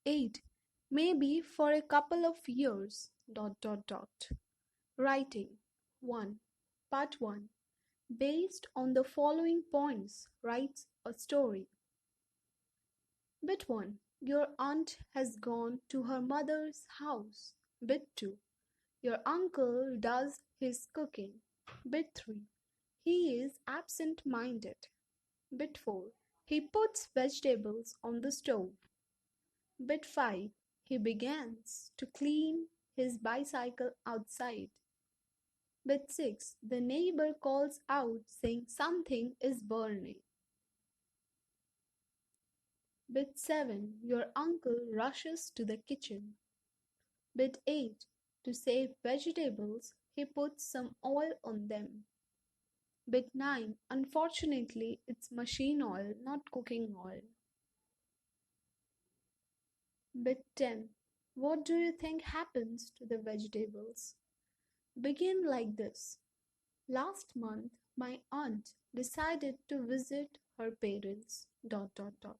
8. Maybe for a couple of years dot dot dot. Writing 1. Part 1. Based on the following points, writes a story. Bit 1. Your aunt has gone to her mother's house. Bit 2. Your uncle does his cooking. Bit 3. He is absent-minded. Bit 4. He puts vegetables on the stove. Bit 5. He begins to clean his bicycle outside. Bit 6. The neighbor calls out saying something is burning. Bit 7. Your uncle rushes to the kitchen. Bit 8. To save vegetables, he puts some oil on them. Bit 9. Unfortunately, it's machine oil, not cooking oil. Bit 10. What do you think happens to the vegetables? Begin like this. Last month, my aunt decided to visit her parents. Dot dot dot.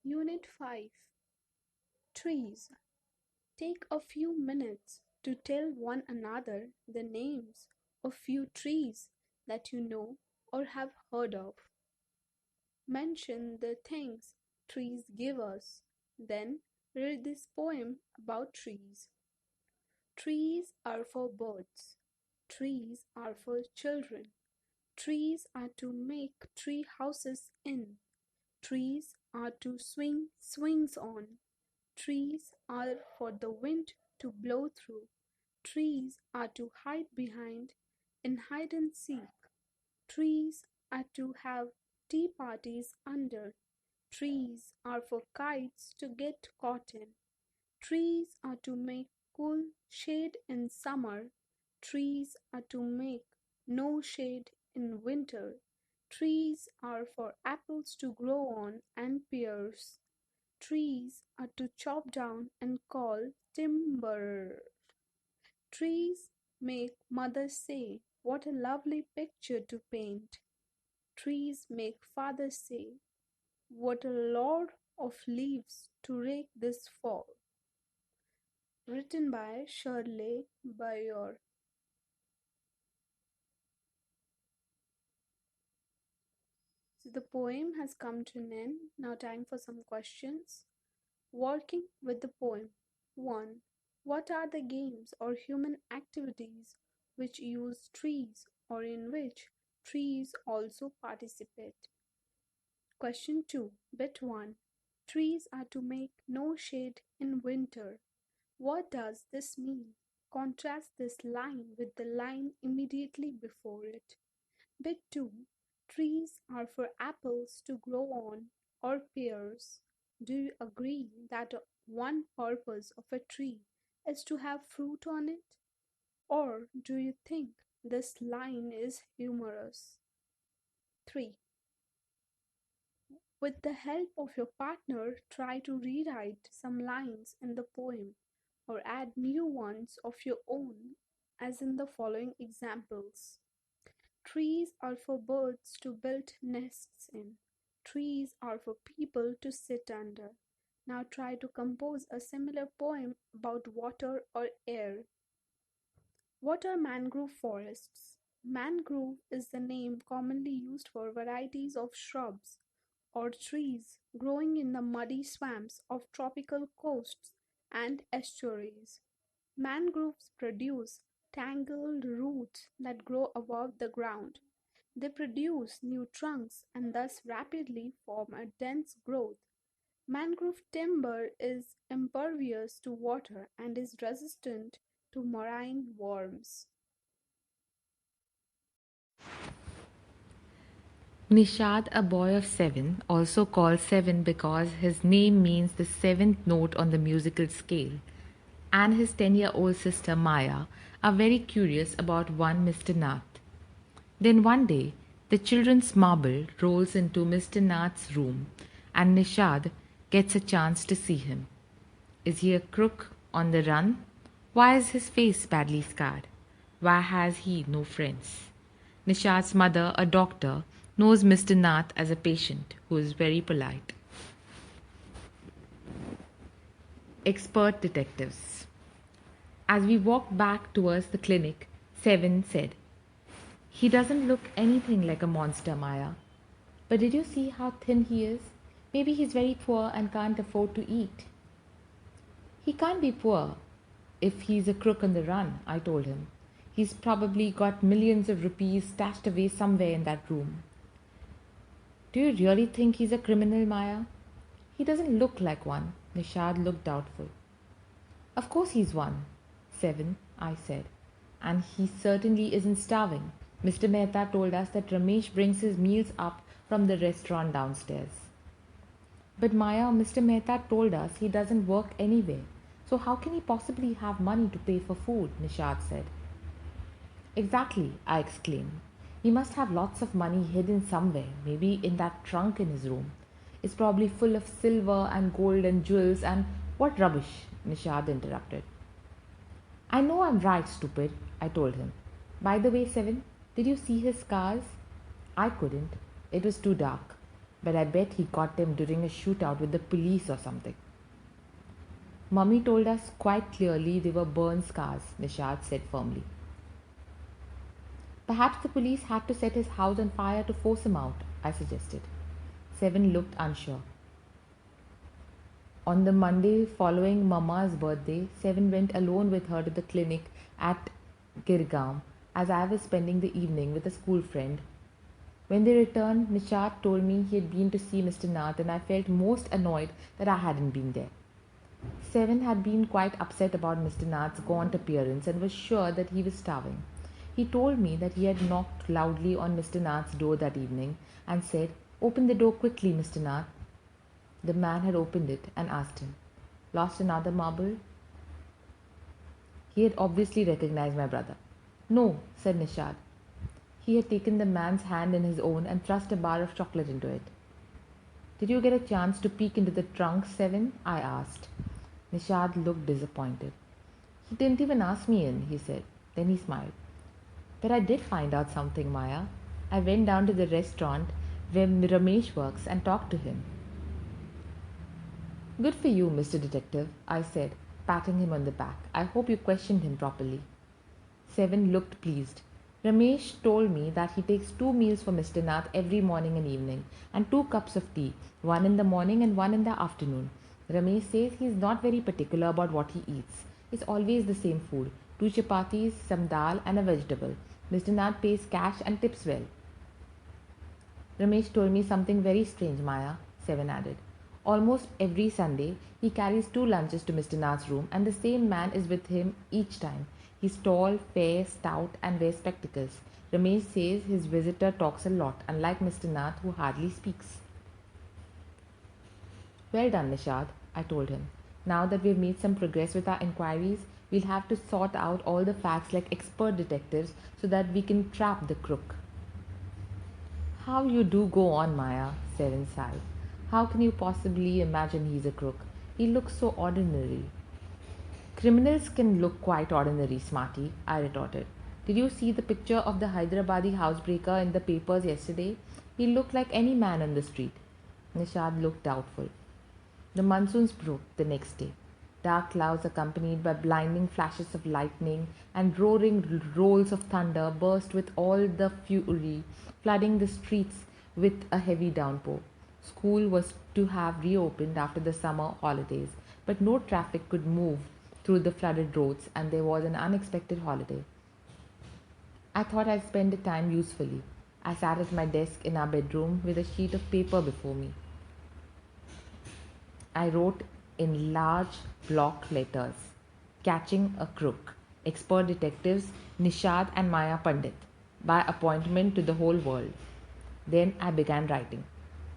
Unit 5. Trees. Take a few minutes to tell one another the names of few trees that you know or have heard of. Mention the things trees give us. Then read this poem about trees. Trees are for birds. Trees are for children. Trees are to make tree houses in. Trees are to swing swings on. Trees are for the wind to blow through. Trees are to hide behind in hide and seek. Trees are to have tea parties under. Trees are for kites to get caught in. Trees are to make cool shade in summer. Trees are to make no shade in winter. Trees are for apples to grow on and pears. Trees are to chop down and call timber. Trees make mother say, "What a lovely picture to paint." Trees make father say, "What a lot of leaves to rake this fall." Written by Shirley Bayor. So the poem has come to an end. Now time for some questions. Working with the poem. 1. What are the games or human activities which use trees or in which trees also participate? Question 2. Bit 1. Trees are to make no shade in winter. What does this mean? Contrast this line with the line immediately before it. Bit 2. Trees are for apples to grow on or pears. Do you agree that one purpose of a tree is to have fruit on it? Or do you think this line is humorous? 3. With the help of your partner, try to rewrite some lines in the poem or add new ones of your own, as in the following examples. Trees are for birds to build nests in. Trees are for people to sit under. Now try to compose a similar poem about water or air. What are mangrove forests? Mangrove is the name commonly used for varieties of shrubs or trees growing in the muddy swamps of tropical coasts and estuaries. Mangroves produce tangled roots that grow above the ground. They produce new trunks and thus rapidly form a dense growth. Mangrove timber is impervious to water and is resistant to marine worms. Nishad, a boy of 7, also called 7 because his name means the seventh note on the musical scale, and his 10-year-old sister Maya are very curious about one Mr. Nath. Then one day, the children's marble rolls into Mr. Nath's room, and Nishad gets a chance to see him. Is he a crook on the run? Why is his face badly scarred? Why has he no friends? Nishad's mother, a doctor, knows Mr. Nath as a patient who is very polite. Expert detectives. As we walked back towards the clinic, Seven said, "He doesn't look anything like a monster, Maya. But did you see how thin he is? Maybe he's very poor and can't afford to eat." "He can't be poor if he's a crook on the run," I told him. "He's probably got millions of rupees stashed away somewhere in that room." "Do you really think he's a criminal, Maya?" "He doesn't look like one." Nishad looked doubtful. "Of course he's one, Seven," I said. "And he certainly isn't starving. Mr. Mehta told us that Ramesh brings his meals up from the restaurant downstairs." "But Maya, Mr. Mehta told us he doesn't work anywhere. So how can he possibly have money to pay for food?" Nishad said. "Exactly," I exclaimed. "He must have lots of money hidden somewhere, maybe in that trunk in his room. It's probably full of silver and gold and jewels and—" "What rubbish!" Nishad interrupted. "I know I'm right, stupid," I told him. "By the way, Seven, did you see his scars?" I couldn't. It was too dark. But I bet he got them during a shootout with the police or something. "Mummy told us quite clearly they were burn scars," Nishad said firmly. "Perhaps the police had to set his house on fire to force him out," I suggested. Seven looked unsure. On the Monday following Mama's birthday, Seven went alone with her to the clinic at Girgaon, as I was spending the evening with a school friend. When they returned, Nishad told me he had been to see Mr. Nath, and I felt most annoyed that I hadn't been there. Seven had been quite upset about Mr. Nath's gaunt appearance and was sure that he was starving. He told me that he had knocked loudly on Mr. Nath's door that evening and said, "Open the door quickly, Mr. Nath." The man had opened it and asked him, "Lost another marble?" He had obviously recognized my brother. "No," said Nishad. He had taken the man's hand in his own and thrust a bar of chocolate into it. "Did you get a chance to peek into the trunk, Seven?" I asked. Nishad looked disappointed. "He didn't even ask me in," he said. Then he smiled. "But I did find out something, Maya. I went down to the restaurant where Ramesh works and talked to him." "Good for you, Mr. Detective," I said, patting him on the back. "I hope you questioned him properly." Seven looked pleased. "Ramesh told me that he takes 2 meals for Mr. Nath every morning and evening, and 2 cups of tea, one in the morning and one in the afternoon. Ramesh says he is not very particular about what he eats. It's always the same food, 2 chapatis, some dal and a vegetable. Mr. Nath pays cash and tips well." "Ramesh told me something very strange, Maya," Seven added. "Almost every Sunday, he carries 2 lunches to Mr. Nath's room, and the same man is with him each time. He's tall, fair, stout, and wears spectacles. Ramesh says his visitor talks a lot, unlike Mr. Nath, who hardly speaks." "Well done, Nishad," I told him. "Now that we've made some progress with our inquiries, we'll have to sort out all the facts like expert detectives so that we can trap the crook." "How you do go on, Maya," Seven sighed. "How can you possibly imagine he's a crook? He looks so ordinary." "Criminals can look quite ordinary, Smarty," I retorted. "Did you see the picture of the Hyderabadi housebreaker in the papers yesterday? He looked like any man on the street." Nishad looked doubtful. The monsoons broke the next day. Dark clouds accompanied by blinding flashes of lightning and roaring rolls of thunder burst with all the fury, flooding the streets with a heavy downpour. School was to have reopened after the summer holidays, but no traffic could move through the flooded roads, and there was an unexpected holiday. I thought I'd spend the time usefully. I sat at my desk in our bedroom with a sheet of paper before me. I wrote in large block letters, "Catching a Crook, Expert Detectives Nishad and Maya Pandit, by appointment to the whole world." Then I began writing.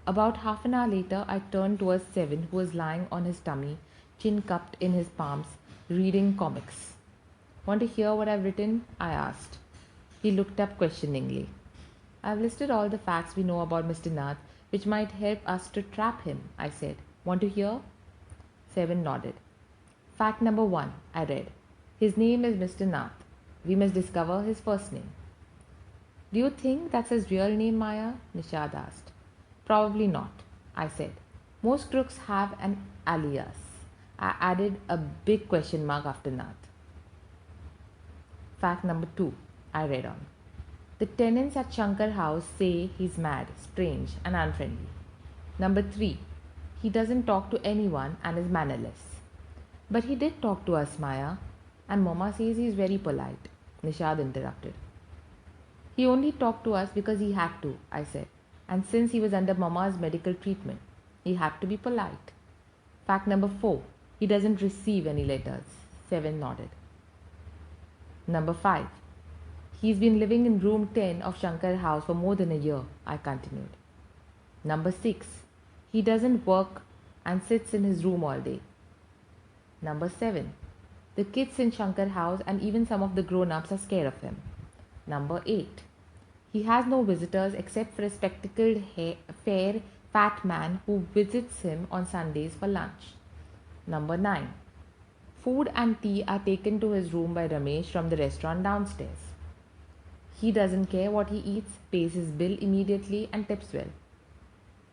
About half an hour later, I turned towards Seven, who was lying on his tummy, chin cupped in his palms, reading comics. "Want to hear what I've written?" I asked. He looked up questioningly. "I've listed all the facts we know about Mr. Nath, which might help us to trap him," I said. "Want to hear?" Seven nodded. "Fact number 1," I read. "His name is Mr. Nath. We must discover his first name." "Do you think that's his real name, Maya?" Nishad asked. "Probably not," I said. "Most crooks have an alias." I added a big question mark after Nath. Fact number 2, I read on. "The tenants at Shankar House say he's mad, strange, and unfriendly." Number 3, "He doesn't talk to anyone and is mannerless." "But he did talk to us, Maya. And Mama says he's very polite," Nishad interrupted. "He only talked to us because he had to," I said. "And since he was under Mama's medical treatment, he had to be polite." Fact number 4, "He doesn't receive any letters." Seven nodded. Number 5, "He's been living in room 10 of Shankar House for more than a year," I continued. Number 6, "He doesn't work and sits in his room all day." Number 7, "The kids in Shankar House and even some of the grown-ups are scared of him." Number 8, "He has no visitors except for a spectacled, fair, fat man who visits him on Sundays for lunch." Number 9, "Food and tea are taken to his room by Ramesh from the restaurant downstairs. He doesn't care what he eats, pays his bill immediately, and tips well."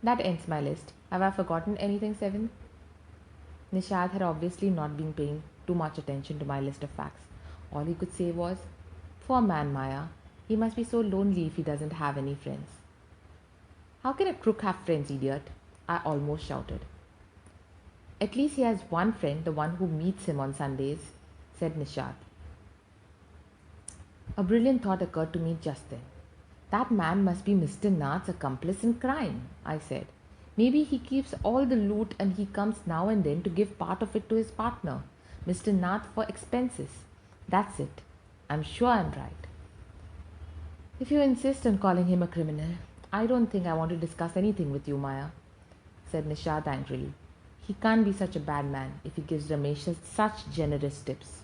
That ends my list. Have I forgotten anything, Seven? Nishad had obviously not been paying too much attention to my list of facts. All he could say was, "Poor man, Maya. He must be so lonely if he doesn't have any friends." "How can a crook have friends, idiot?" I almost shouted. "At least he has one friend, the one who meets him on Sundays," said Nishad. A brilliant thought occurred to me just then. "That man must be Mr. Nath's accomplice in crime," I said. "Maybe he keeps all the loot and he comes now and then to give part of it to his partner, Mr. Nath, for expenses. That's it. I'm sure I'm right." "If you insist on calling him a criminal, I don't think I want to discuss anything with you, Maya," said Nishad angrily. "He can't be such a bad man if he gives Ramesh such generous tips."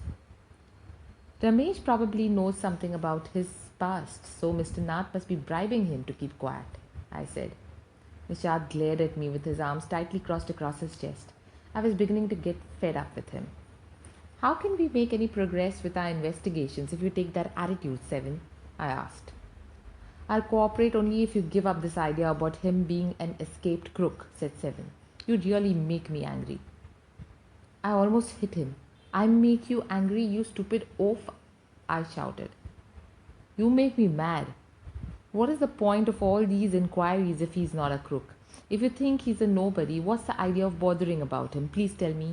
"Ramesh probably knows something about his past, so Mr. Nath must be bribing him to keep quiet," I said. Nishad glared at me with his arms tightly crossed across his chest. I was beginning to get fed up with him. "How can we make any progress with our investigations if you take that attitude, Seven?" I asked. "I'll cooperate only if you give up this idea about him being an escaped crook," said Seven. "You really make me angry." I almost hit him. "I make you angry, you stupid oaf," I shouted. "You make me mad. What is the point of all these inquiries if he's not a crook? If you think he's a nobody, what's the idea of bothering about him? Please tell me."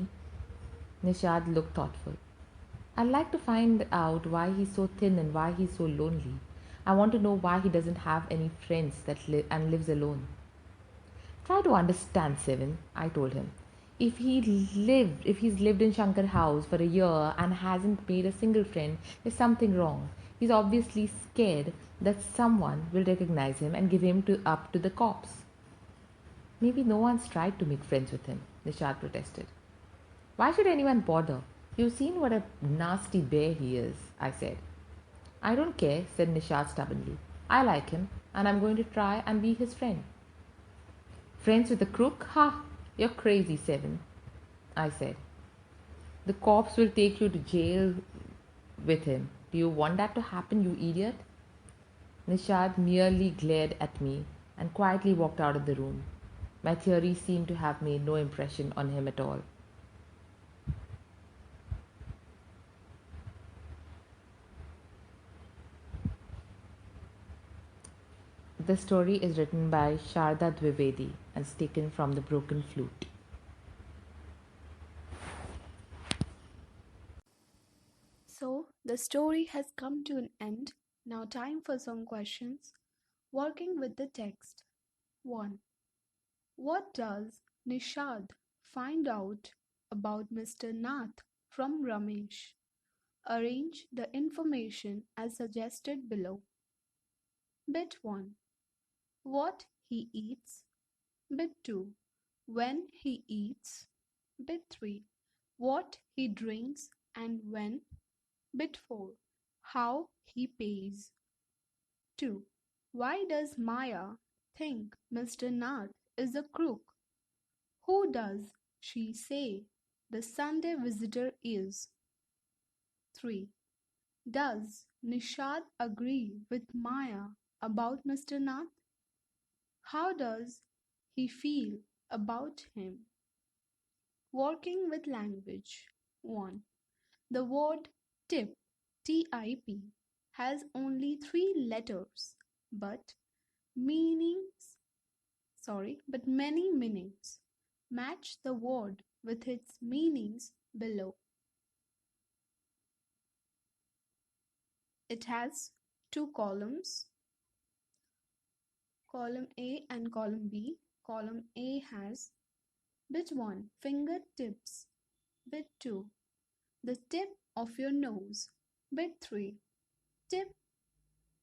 Nishad looked thoughtful. "I'd like to find out why he's so thin and why he's so lonely. I want to know why he doesn't have any friends and lives alone." "Try to understand, Seven," I told him. If he's lived in Shankar House for a year and hasn't made a single friend, there's something wrong. He's obviously scared that someone will recognize him and give him up to the cops." "Maybe no one's tried to make friends with him," Nishad protested. "Why should anyone bother? You've seen what a nasty bear he is," I said. "I don't care," said Nishad stubbornly. "I like him, and I'm going to try and be his friend." "Friends with a crook? Ha! You're crazy, Seven," I said. "The cops will take you to jail with him. Do you want that to happen, you idiot?" Nishad merely glared at me and quietly walked out of the room. My theory seemed to have made no impression on him at all. The story is written by Sharda Dwivedi and is taken from The Broken Flute. So, the story has come to an end. Now, time for some questions. Working with the text. 1. What does Nishad find out about Mr. Nath from Ramesh? Arrange the information as suggested below. Bit 1. What he eats. Bit 2. When he eats. Bit 3. What he drinks and when. Bit 4. How he pays. 2. Why does Maya think Mr. Nath is a crook? Who does she say the Sunday visitor is? 3. Does Nishad agree with Maya about Mr. Nath? How does he feel about him? Working with language. 1. The word tip, T-I-P, has only 3 letters, but many meanings. Match the word with its meanings below. It has 2 columns, column A and column B. Column A has bit 1, fingertips. Bit 2, the tip of your nose. Bit 3, tip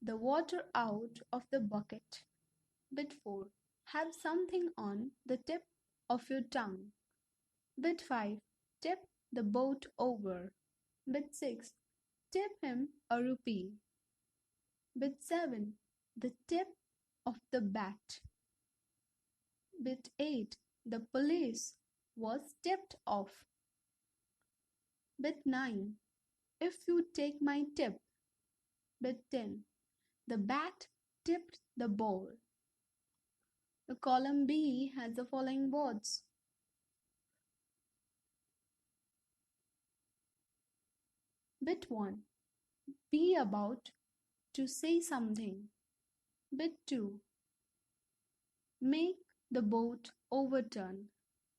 the water out of the bucket. Bit 4, have something on the tip of your tongue. Bit 5, tip the boat over. Bit 6, tip him a rupee. Bit 7, the tip of the bat. Bit 8, the police was tipped off. Bit 9, if you take my tip. Bit 10, the bat tipped the ball. The column B has the following words. Bit 1, be about to say something. Bit 2, make the boat overturn.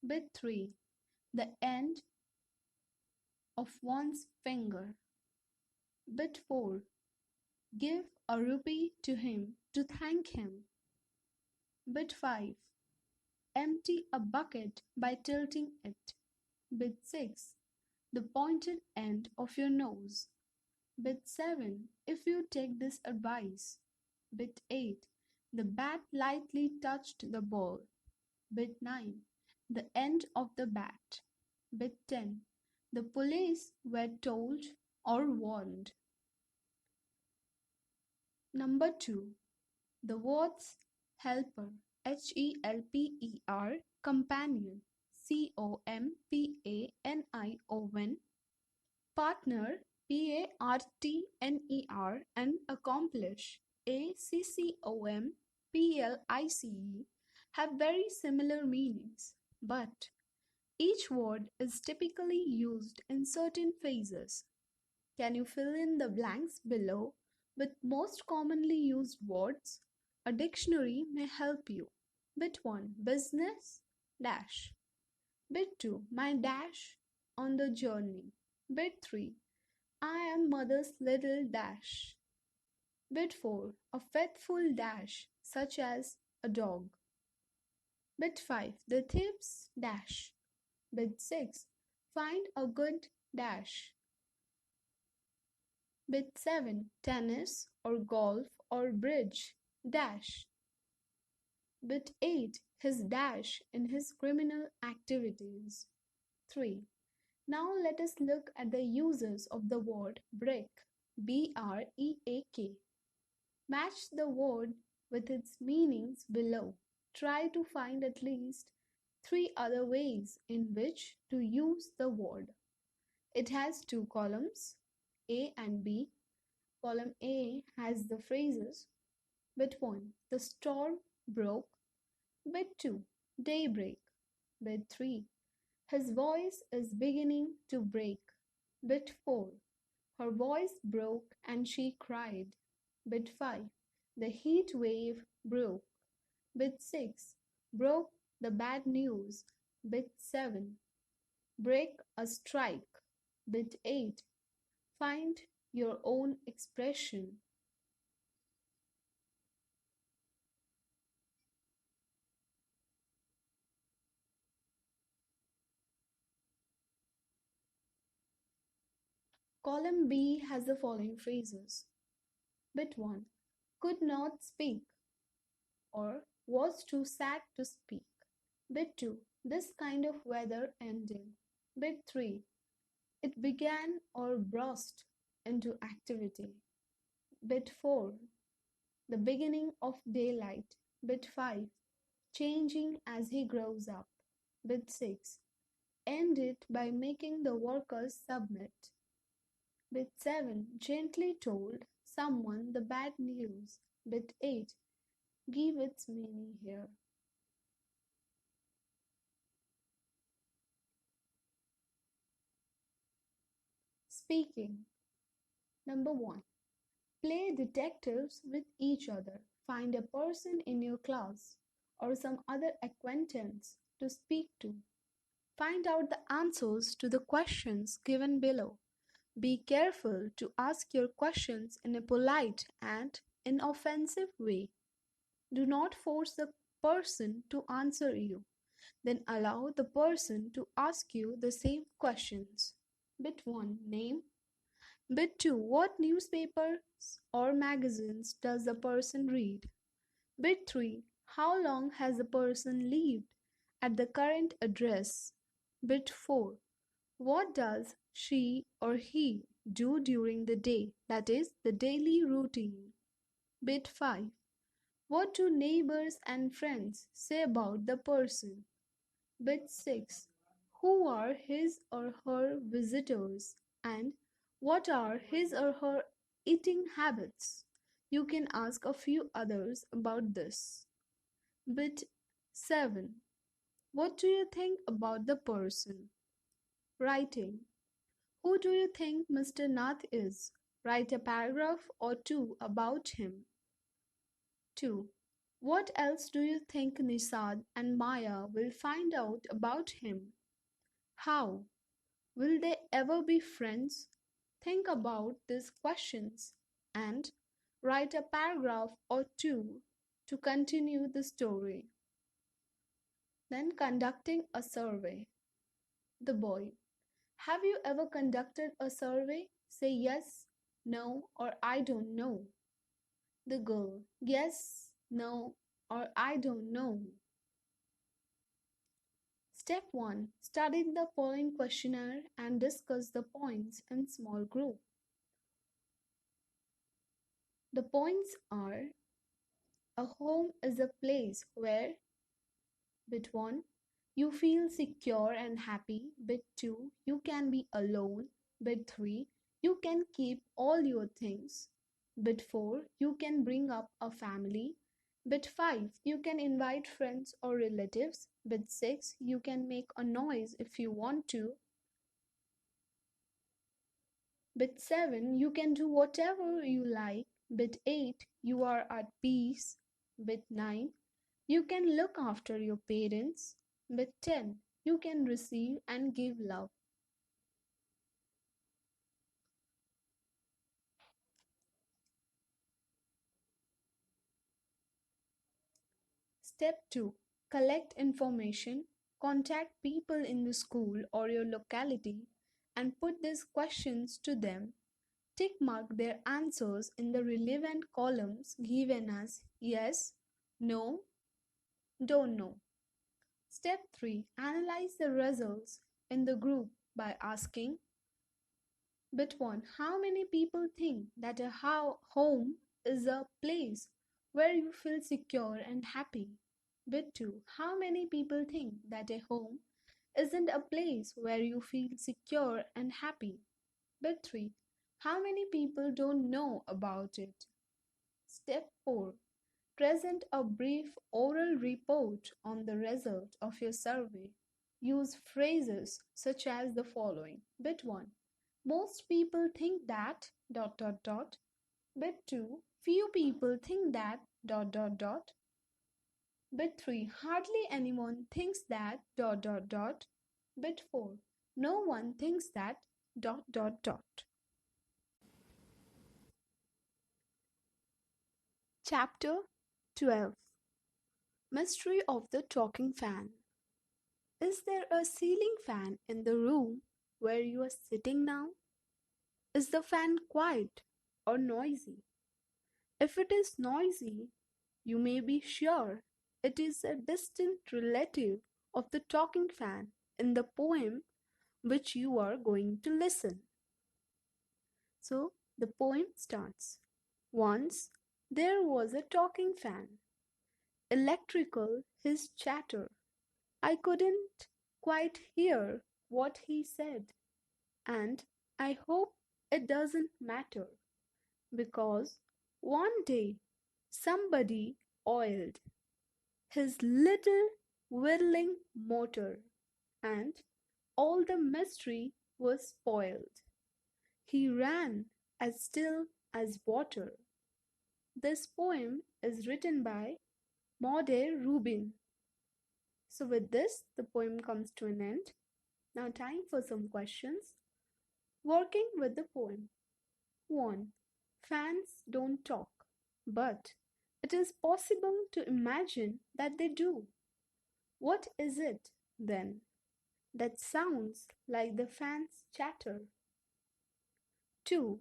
Bit 3, the end of one's finger. Bit 4, give a rupee to him to thank him. Bit 5, empty a bucket by tilting it. Bit 6, the pointed end of your nose. Bit 7, if you take this advice. Bit 8, the bat lightly touched the ball. Bit 9, the end of the bat. Bit 10, the police were told or warned. Number 2, the words helper, Helper, companion, Companion, partner, Partner, and accomplish, Accompliche, have very similar meanings, but each word is typically used in certain phases. Can you fill in the blanks below with most commonly used words? A dictionary may help you. Bit 1, business, dash. Bit 2, my dash on the journey. Bit 3, I am mother's little dash. Bit 4, a faithful dash, such as a dog. Bit 5, the tips dash. Bit 6, find a good dash. Bit 7, tennis or golf or bridge dash. Bit 8, his dash in his criminal activities. 3. Now let us look at the uses of the word break, B-R-E-A-K. Match the word with its meanings below. Try to find at least 3 other ways in which to use the word. It has 2 columns, A and B. Column A has the phrases. Bit 1, the storm broke. Bit 2, daybreak. Bit 3, his voice is beginning to break. Bit 4, her voice broke and she cried. Bit 5, the heat wave broke. Bit 6, broke the bad news. Bit 7, break a strike. Bit 8, find your own expression. Column B has the following phrases. Bit 1. Could not speak or was too sad to speak. Bit 2. This kind of weather ending. Bit 3. It began or burst into activity. Bit 4. The beginning of daylight. Bit 5. Changing as he grows up. Bit 6. End it by making the workers submit. Bit 7. Gently told someone the bad news. Bit 8. Give its meaning here. Speaking. Number 1. Play detectives with each other. Find a person in your class or some other acquaintance to speak to. Find out the answers to the questions given below. Be careful to ask your questions in a polite and inoffensive way. Do not force the person to answer you. Then allow the person to ask you the same questions. Bit 1. Name. Bit 2. What newspapers or magazines does the person read? Bit 3. How long has the person lived at the current address? Bit 4. What does she or he do during the day, that is, the daily routine? Bit 5. What do neighbors and friends say about the person? Bit 6. Who are his or her visitors and what are his or her eating habits? You can ask a few others about this. Bit 7. What do you think about the person? Writing. Who do you think Mr. Nath is? Write a paragraph or two about him. 2. What else do you think Nisad and Maya will find out about him? How? Will they ever be friends? Think about these questions and write a paragraph or two to continue the story. Then conducting a survey. The boy. Have you ever conducted a survey? Say yes, no, or I don't know. The girl. Yes, no, or I don't know. Step 1. Study the following questionnaire and discuss the points in small group. The points are: a home is a place where bit 1. You feel secure and happy. Bit 2. You can be alone. Bit 3. You can keep all your things. Bit 4. You can bring up a family. Bit 5. You can invite friends or relatives. Bit 6. You can make a noise if you want to. Bit 7. You can do whatever you like. Bit 8. You are at peace. Bit 9. You can look after your parents. Bit 10. You can receive and give love. Step 2. Collect information. Contact people in the school or your locality and put these questions to them. Tick mark their answers in the relevant columns given as yes, no, don't know. Step 3. Analyze the results in the group by asking: Bit 1. How many people think that a home is a place where you feel secure and happy? Bit 2. How many people think that a home isn't a place where you feel secure and happy? Bit 3. How many people don't know about it? Step 4. Present a brief oral report on the result of your survey. Use phrases such as the following. Bit 1. Most people think that ... Bit 2. Few people think that ... Bit 3. Hardly anyone thinks that ... Bit 4. No one thinks that ... Chapter 12. Mystery of the Talking Fan. Is there a ceiling fan in the room where you are sitting now? Is the fan quiet or noisy? If it is noisy, you may be sure it is a distant relative of the talking fan in the poem which you are going to listen. So the poem starts. Once there was a talking fan, electrical his chatter. I couldn't quite hear what he said, and I hope it doesn't matter, because one day somebody oiled his little whirling motor, and all the mystery was spoiled. He ran as still as water. This poem is written by Maude Rubin. So with this, the poem comes to an end. Now time for some questions. Working with the poem. 1. Fans don't talk, but it is possible to imagine that they do. What is it, then, that sounds like the fans chatter? 2.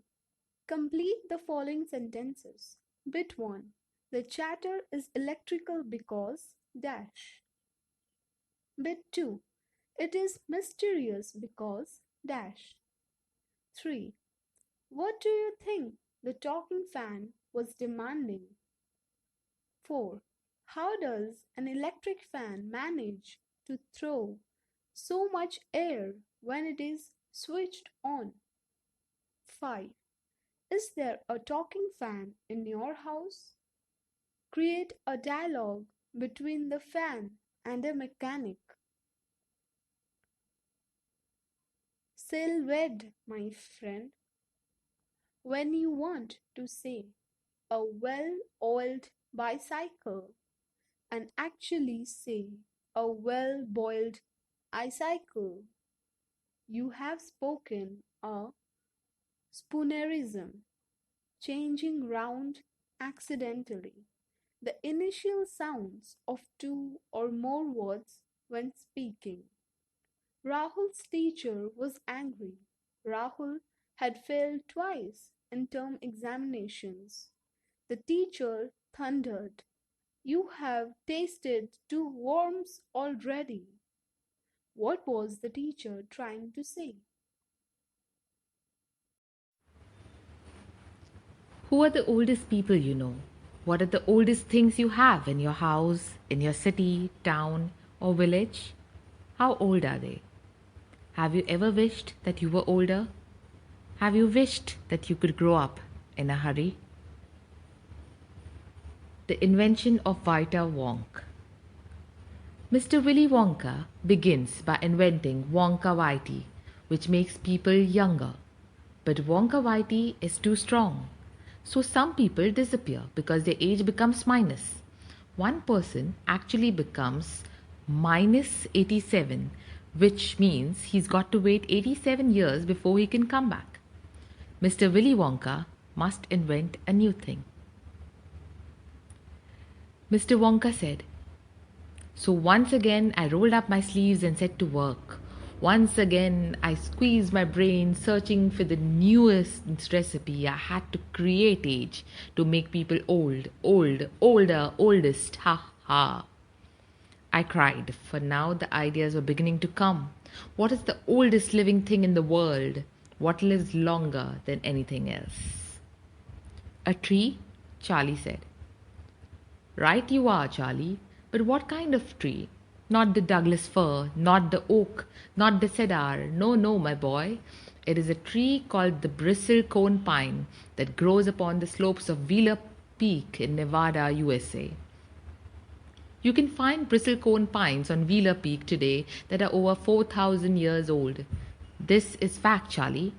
Complete the following sentences. Bit 1. The chatter is electrical because dash. Bit 2. It is mysterious because dash. 3. What do you think the talking fan was demanding? 4. How does an electric fan manage to throw so much air when it is switched on? 5. Is there a talking fan in your house? Create a dialogue between the fan and a mechanic. Silved, my friend, when you want to say a well-oiled bicycle and actually say a well-boiled icicle, you have spoken a spoonerism, changing round accidentally the initial sounds of two or more words when speaking. Rahul's teacher was angry. Rahul had failed twice in term examinations. The teacher thundered, "You have tasted two worms already." What was the teacher trying to say? Who are the oldest people you know? What are the oldest things you have in your house, in your city, town, or village? How old are they? Have you ever wished that you were older? Have you wished that you could grow up in a hurry? The invention of Vita Wonk. Mr. Willy Wonka begins by inventing Wonka Whitey, which makes people younger. But Wonka Whitey is too strong. So some people disappear because their age becomes minus. One person actually becomes minus 87, which means he's got to wait 87 years before he can come back. Mr. Willy Wonka must invent a new thing. Mr. Wonka said, "So once again I rolled up my sleeves and set to work. Once again I squeezed my brain searching for the newest recipe. I had to create age to make people old, older, oldest. Ha ha." I cried, for now the ideas were beginning to come. What is the oldest living thing in the world? What lives longer than anything else? "A tree," Charlie said. "Right you are, Charlie. But what kind of tree? Not the Douglas fir, not the oak, not the cedar. No, no, my boy. It is a tree called the bristlecone pine that grows upon the slopes of Wheeler Peak in Nevada, USA. You can find bristlecone pines on Wheeler Peak today that are over 4,000 years old. This is fact, Charlie.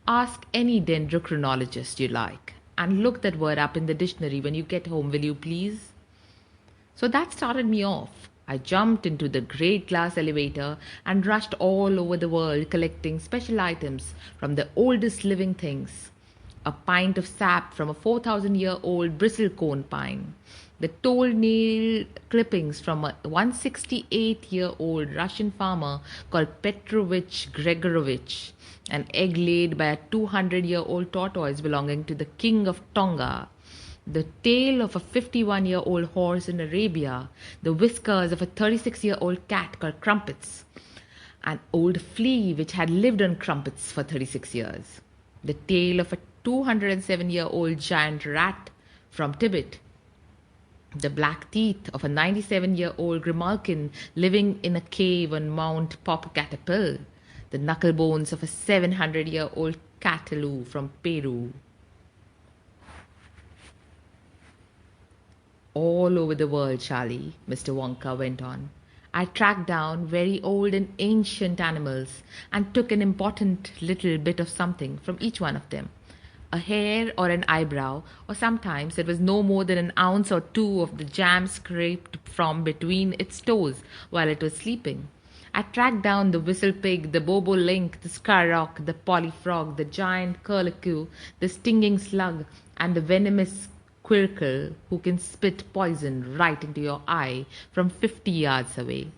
Ask any dendrochronologist you like, and look that word up in the dictionary when you get home, will you please?" So that started me off. I jumped into the great glass elevator and rushed all over the world collecting special items from the oldest living things. A pint of sap from a 4,000-year-old bristlecone pine, The toenail clippings from a 168-year-old Russian farmer called Petrovich Gregorovich, an egg laid by a 200-year-old tortoise belonging to the king of Tonga, the tail of a 51-year-old horse in Arabia, the whiskers of a 36-year-old cat called Crumpets, an old flea which had lived on crumpets for 36 years, the tail of a 207-year-old giant rat from Tibet, the black teeth of a 97-year-old grimalkin living in a cave on Mount Popocatépetl, the knuckle bones of a 700-year-old cataloo from Peru. All over the world, Charlie, Mr. Wonka went on, I tracked down very old and ancient animals and took an important little bit of something from each one of them. A hair or an eyebrow, or sometimes it was no more than an ounce or two of the jam scraped from between its toes while it was sleeping. I tracked down the whistle pig, the bobolink, the skyrock, the polyfrog, the giant curlicue, the stinging slug, and the venomous quirkle who can spit poison right into your eye from 50 yards away.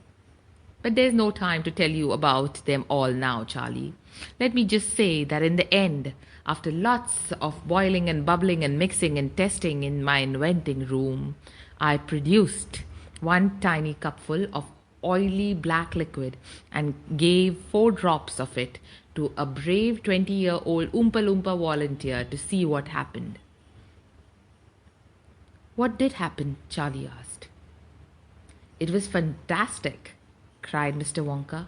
But there's no time to tell you about them all now, Charlie. Let me just say that in the end, after lots of boiling and bubbling and mixing and testing in my inventing room, I produced one tiny cupful of oily black liquid and gave 4 drops of it to a brave 20-year-old Oompa Loompa volunteer to see what happened. What did happen? Charlie asked. It was fantastic, cried Mr. Wonka.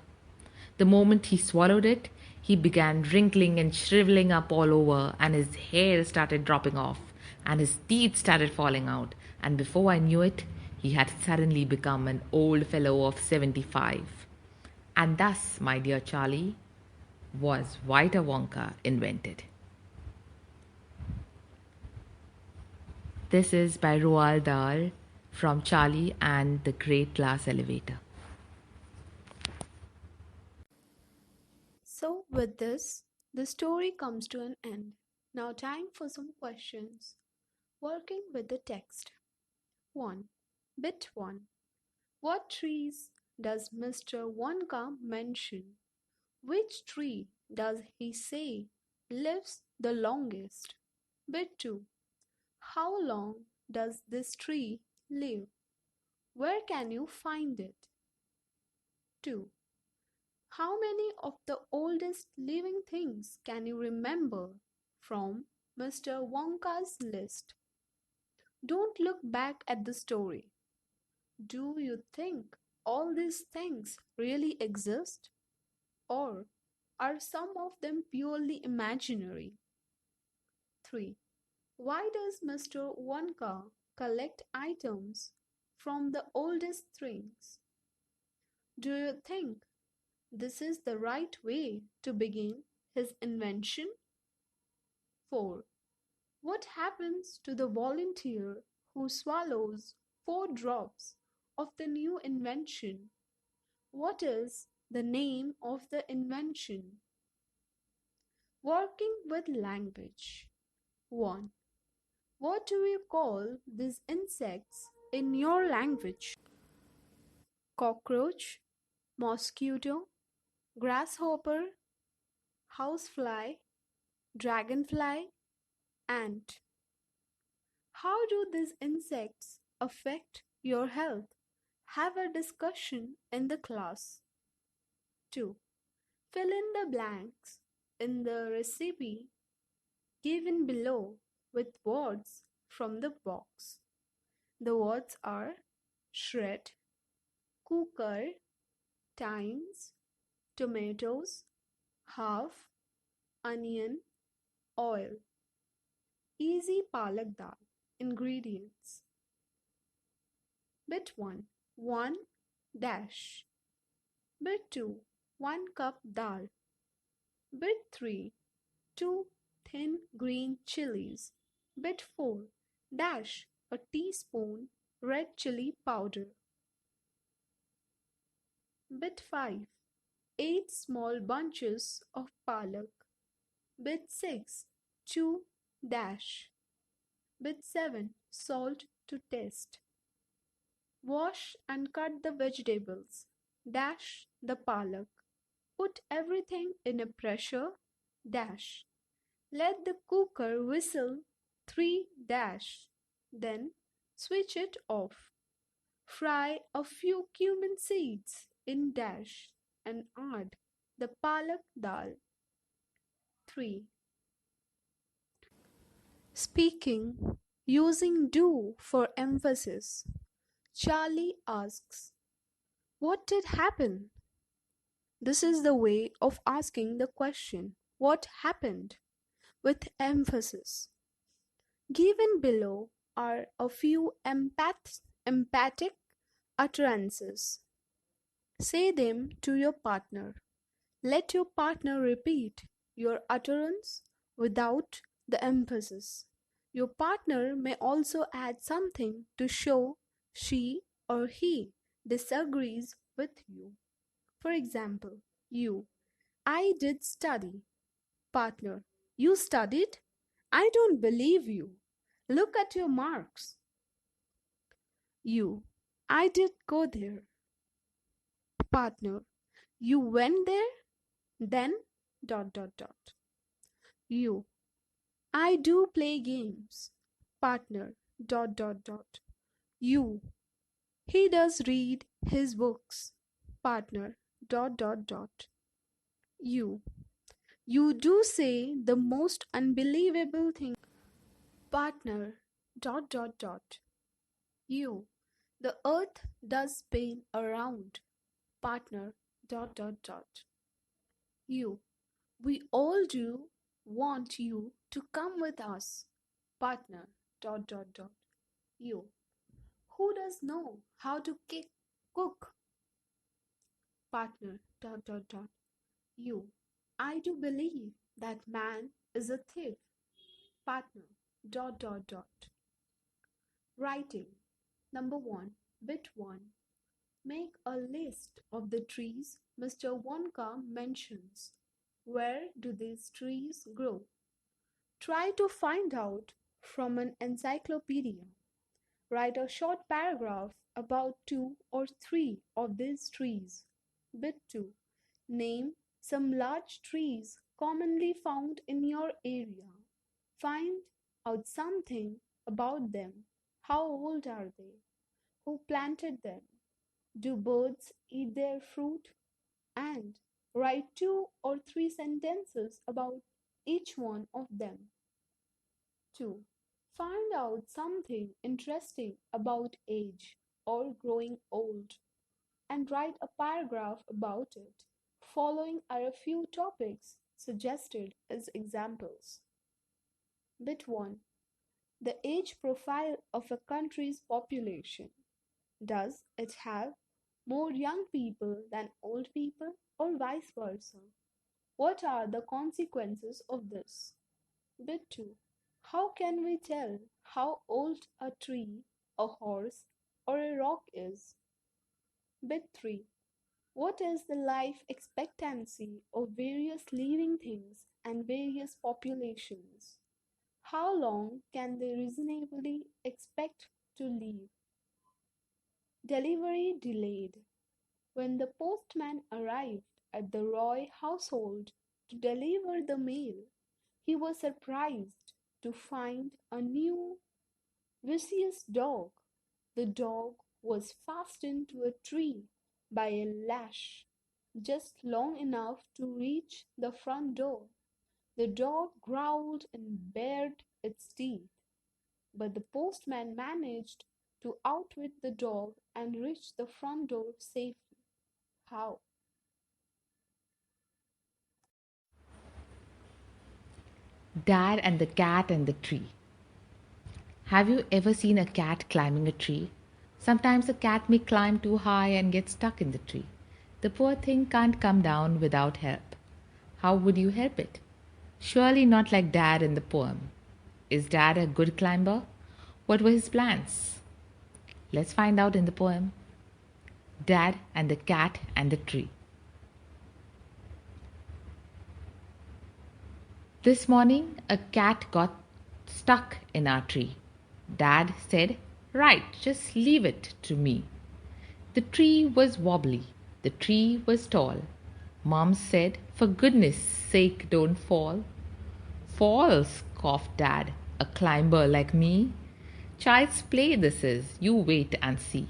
The moment he swallowed it, he began wrinkling and shriveling up all over, and his hair started dropping off, and his teeth started falling out, and before I knew it, he had suddenly become an old fellow of 75. And thus, my dear Charlie, was Whiter Wonka invented. This is by Roald Dahl from Charlie and the Great Glass Elevator. So, with this, the story comes to an end. Now, time for some questions. Working with the text. 1. Bit 1. What trees does Mr. Wonka mention? Which tree does he say lives the longest? Bit 2. How long does this tree live? Where can you find it? 2. How many of the oldest living things can you remember from Mr. Wonka's list? Don't look back at the story. Do you think all these things really exist? Or are some of them purely imaginary? 3. Why does Mr. Wonka collect items from the oldest things? Do you think this is the right way to begin his invention? 4. What happens to the volunteer who swallows 4 drops of the new invention? What is the name of the invention? Working with language. 1. What do you call these insects in your language? Cockroach, mosquito, grasshopper, housefly, dragonfly, ant. How do these insects affect your health? Have a discussion in the class. 2. Fill in the blanks in the recipe given below with words from the box. The words are shred, cooker, times, tomatoes, half, onion, oil. Easy palak dal. Ingredients. Bit 1. 1 dash. Bit 2. 1 cup dal. Bit 3. 2 thin green chilies. Bit 4. Dash a teaspoon red chili powder. Bit 5. 8 small bunches of palak. Bit 6. 2 dash. Bit 7. Salt to taste. Wash and cut the vegetables. Dash the palak. Put everything in a pressure. Dash. Let the cooker whistle 3 dash. Then switch it off. Fry a few cumin seeds in dash and add the palak dal. 3. Speaking using do for emphasis. Charlie asks, "What did happen?" This is the way of asking the question, "What happened?" with emphasis. Given below are a few emphatic utterances. Say them to your partner. Let your partner repeat your utterance without the emphasis. Your partner may also add something to show she or he disagrees with you. For example, you, "I did study." Partner, "You studied? I don't believe you. Look at your marks." You, "I did go there." Partner, "You went there? Then dot dot dot." You, "I do play games." Partner dot dot dot. You, "He does read his books." Partner dot dot dot. You, "You do say the most unbelievable thing." Partner dot dot dot. You, "The earth does spin around." Partner dot dot dot. You, "We all do want you to come with us." Partner dot dot dot. You, "Who does know how to cook?" Partner dot dot dot. You, "I do believe that man is a thief." Partner dot dot dot. Writing. Number 1. Bit 1. Make a list of the trees Mr. Wonka mentions. Where do these trees grow? Try to find out from an encyclopedia. Write a short paragraph about 2 or 3 of these trees. Bit 2. Name some large trees commonly found in your area. Find out something about them. How old are they? Who planted them? Do birds eat their fruit? And write 2 or 3 sentences about each one of them. 2. Find out something interesting about age or growing old and write a paragraph about it. Following are a few topics suggested as examples. Bit 1. The age profile of a country's population. Does it have more young people than old people or vice versa? What are the consequences of this? Bit 2. How can we tell how old a tree, a horse, or a rock is? Bit 3. What is the life expectancy of various living things and various populations? How long can they reasonably expect to live? Delivery delayed. When the postman arrived at the Roy household to deliver the mail, he was surprised to find a new vicious dog. The dog was fastened to a tree by a lash, just long enough to reach the front door. The dog growled and bared its teeth, but the postman managed to outwit the dog and reach the front door safely. How? Dad and the cat and the tree. Have you ever seen a cat climbing a tree? Sometimes a cat may climb too high and get stuck in the tree. The poor thing can't come down without help. How would you help it? Surely not like Dad in the poem. Is Dad a good climber? What were his plans? Let's find out in the poem. Dad and the cat and the tree. This morning, a cat got stuck in our tree. Dad said, Right, just leave it to me. The tree was wobbly. The tree was tall. Mom said, for goodness sake, don't fall. Fall, scoffed Dad. A climber like me? Child's play this is. You wait and see.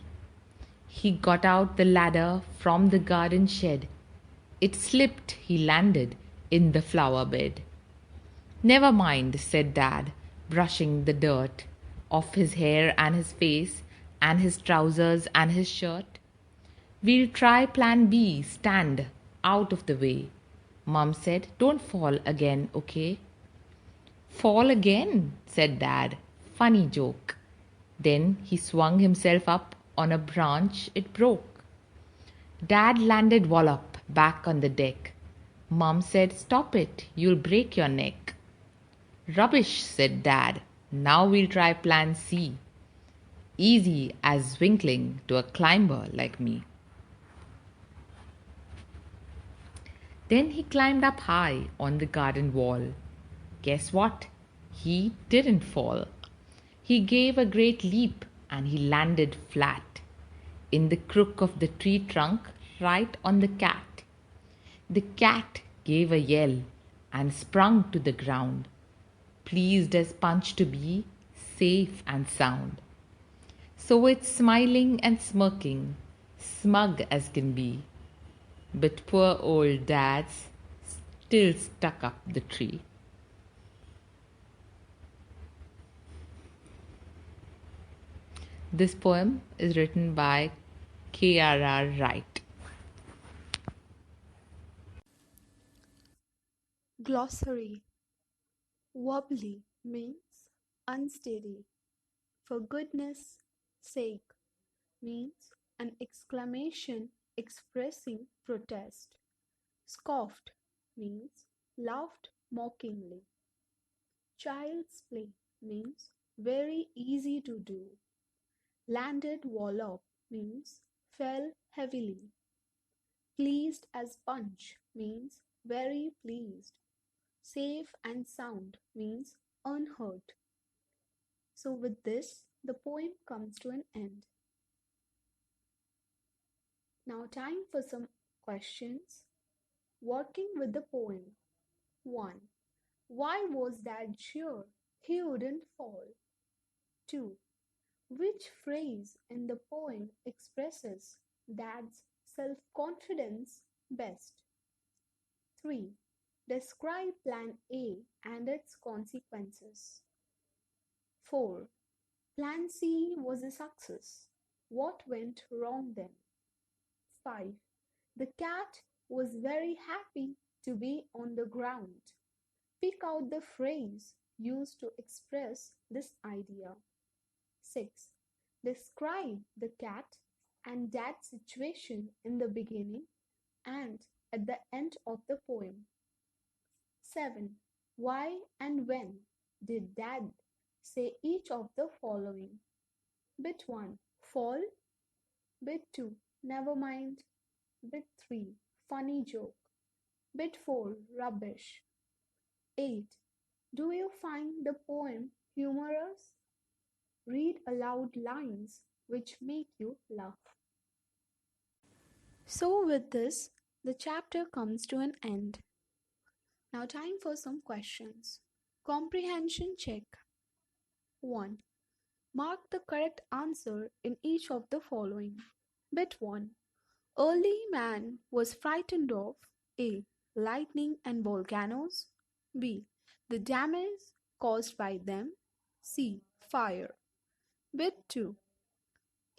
He got out the ladder from the garden shed. It slipped, he landed in the flower bed. Never mind, said Dad, brushing the dirt off his hair and his face and his trousers and his shirt. We'll try plan B, stand out of the way. Mum said, don't fall again, okay? Fall again, said Dad. Funny joke. Then he swung himself up on a branch, it broke. Dad landed wallop back on the deck. Mum said, stop it, you'll break your neck. Rubbish, said Dad. Now we'll try plan C. Easy as winkling to a climber like me. Then he climbed up high on the garden wall. Guess what? He didn't fall. He gave a great leap and he landed flat in the crook of the tree trunk right on the cat. The cat gave a yell and sprung to the ground, pleased as Punch to be safe and sound. So it's smiling and smirking, smug as can be. But poor old Dad's still stuck up the tree. This poem is written by K.R.R. Wright. Glossary. Wobbly means unsteady. For goodness sake means an exclamation expressing protest. Scoffed means laughed mockingly. Child's play means very easy to do. Landed wallop means fell heavily. Pleased as Punch means very pleased. Safe and sound means unhurt. So with this, the poem comes to an end. Now time for some questions. Working with the poem. 1. Why was Dad sure he wouldn't fall? 2. Which phrase in the poem expresses Dad's self-confidence best? 3. Describe Plan A and its consequences. 4. Plan C was a success. What went wrong then? 5. The cat was very happy to be on the ground. Pick out the phrase used to express this idea. 6. Describe the cat and Dad's situation in the beginning and at the end of the poem. 7. Why and when did Dad say each of the following? Bit 1. Fall. Bit 2. Never mind. Bit 3. Funny joke. Bit 4. Rubbish. 8. Do you find the poem humorous? Read aloud lines which make you laugh. So with this, the chapter comes to an end. Now time for some questions. Comprehension check. 1. Mark the correct answer in each of the following. Bit 1. Early man was frightened of A. Lightning and volcanoes. B. The damage caused by them. C. Fire. Bit 2.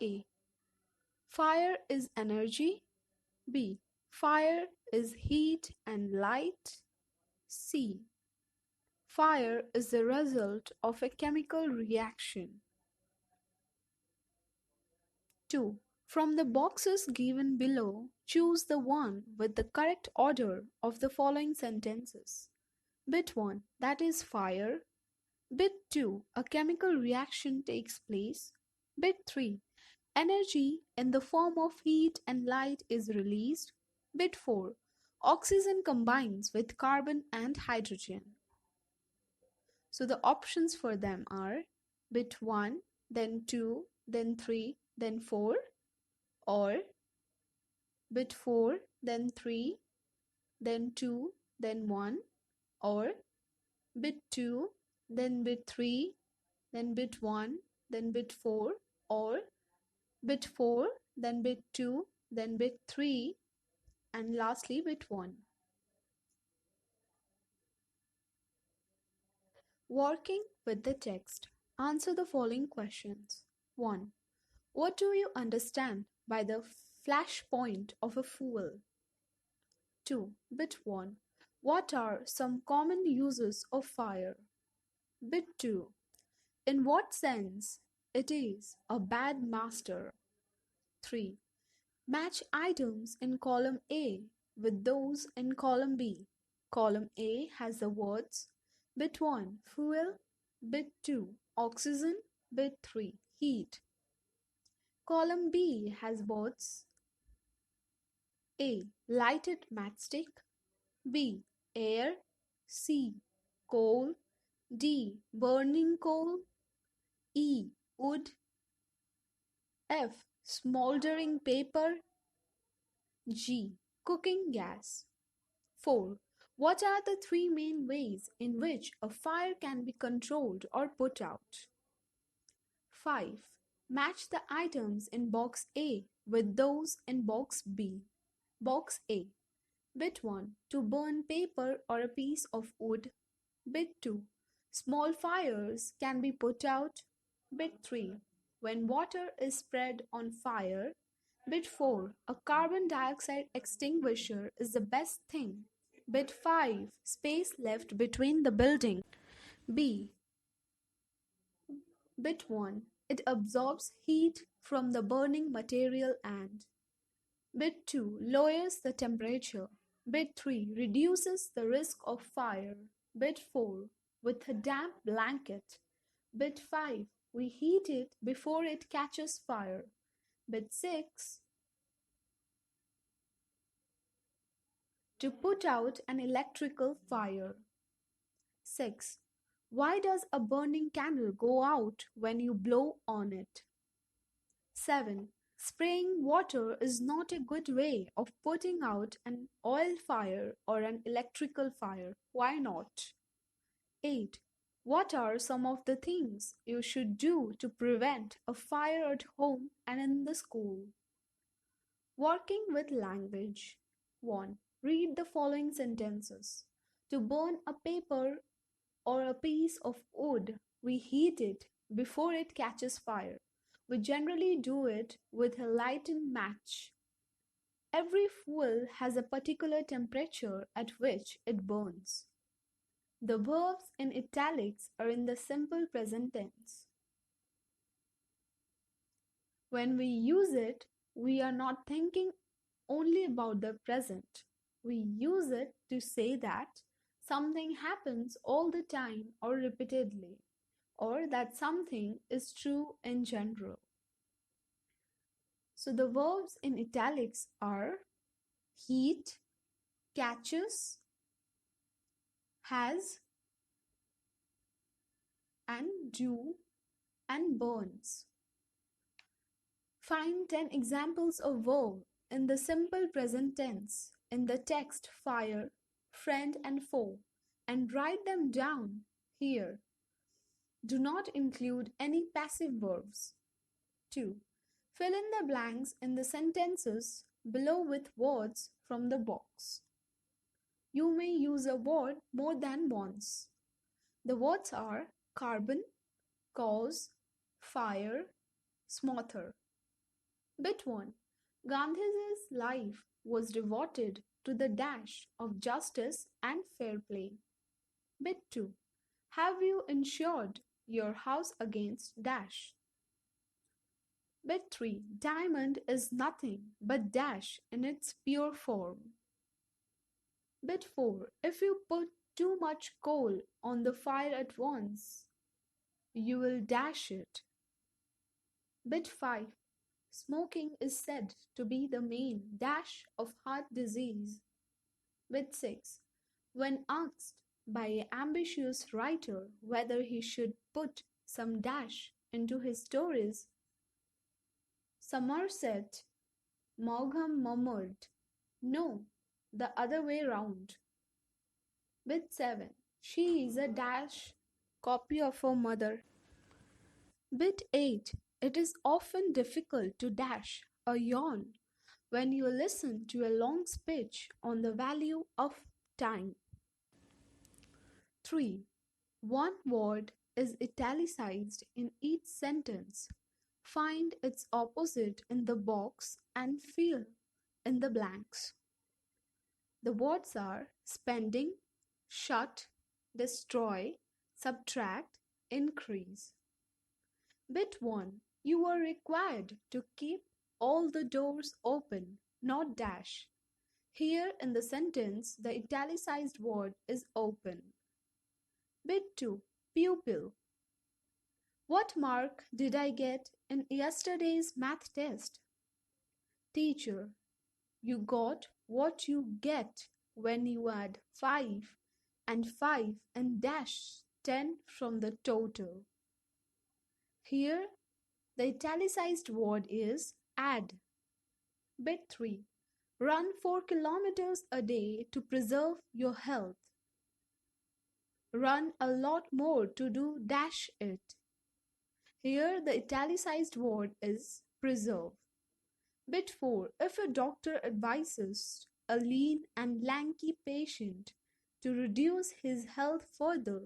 A. Fire is energy. B. Fire is heat and light. C. Fire is the result of a chemical reaction. 2. From the boxes given below, choose the one with the correct order of the following sentences. Bit 1, that is fire. Bit 2, a chemical reaction takes place. Bit 3, energy in the form of heat and light is released. Bit 4, oxygen combines with carbon and hydrogen. So the options for them are Bit 1, then 2, then 3, then 4, or bit 4, then 3, then 2, then 1, or bit 2, then bit 3, then bit 1, then bit 4, or bit 4, then bit 2, then bit 3, and lastly bit 1. Working with the text. Answer the following questions. 1. What do you understand by the flash point of a fuel? 2. Bit 1. What are some common uses of fire? Bit 2. In what sense it is a bad master? 3. Match items in column A with those in column B. Column A has the words bit 1 fuel, bit 2 oxygen, bit 3 heat. Column B has words A. Lighted matchstick, B. Air, C. Coal, D. Burning coal, E. Wood, F. Smoldering paper, G. Cooking gas. 4. What are the three main ways in which a fire can be controlled or put out? 5. Match the items in box A with those in box B. Box A. Bit 1. To burn paper or a piece of wood. Bit 2. Small fires can be put out. Bit 3. When water is spread on fire. Bit 4. A carbon dioxide extinguisher is the best thing. Bit 5. Space left between the building. B. Bit 1. It absorbs heat from the burning material and Bit 2. Lowers the temperature. Bit 3. Reduces the risk of fire. Bit 4. With a damp blanket. Bit 5. We heat it before it catches fire. Bit 6. To put out an electrical fire. 6. Why does a burning candle go out when you blow on it? 7. Spraying water is not a good way of putting out an oil fire or an electrical fire. Why not? 8. What are some of the things you should do to prevent a fire at home and in the school? Working with language. 1. Read the following sentences. To burn a paper or a piece of wood, we heat it before it catches fire. We generally do it with a lighted match. Every fuel has a particular temperature at which it burns. The verbs in italics are in the simple present tense. When we use it, we are not thinking only about the present. We use it to say that something happens all the time or repeatedly, or that something is true in general. So the verbs in italics are heat, catches, has, and do, and burns. Find 10 examples of verb in the simple present tense in the text fire, friend and foe and write them down here. Do not include any passive verbs. 2. Fill in the blanks in the sentences below with words from the box. You may use a word more than once. The words are carbon, cause, fire, smother. Bit 1. Gandhi's life was devoted to the dash of justice and fair play. Bit 2. Have you insured your house against dash? Bit 3. Diamond is nothing but dash in its pure form. Bit 4. If you put too much coal on the fire at once, you will dash it. Bit 5. Smoking is said to be the main dash of heart disease. Bit 6. When asked by an ambitious writer whether he should put some dash into his stories. Somerset Maugham murmured, "No, the other way round." Bit 7. She is a dash copy of her mother. Bit 8. It is often difficult to dash a yawn when you listen to a long speech on the value of time. 3. One word is italicized in each sentence. Find its opposite in the box and fill in the blanks. The words are spending, shut, destroy, subtract, increase. Bit 1. You are required to keep all the doors open, not dash. Here in the sentence, the italicized word is open. Bit 2. Pupil. What mark did I get in yesterday's math test? Teacher. You got what you get when you add 5 and dash 10 from the total. Here, the italicized word is add. Bit 3. Run 4 kilometers a day to preserve your health. Run a lot more to do dash it. Here, the italicized word is preserve. Bit 4. If a doctor advises a lean and lanky patient to reduce his health further,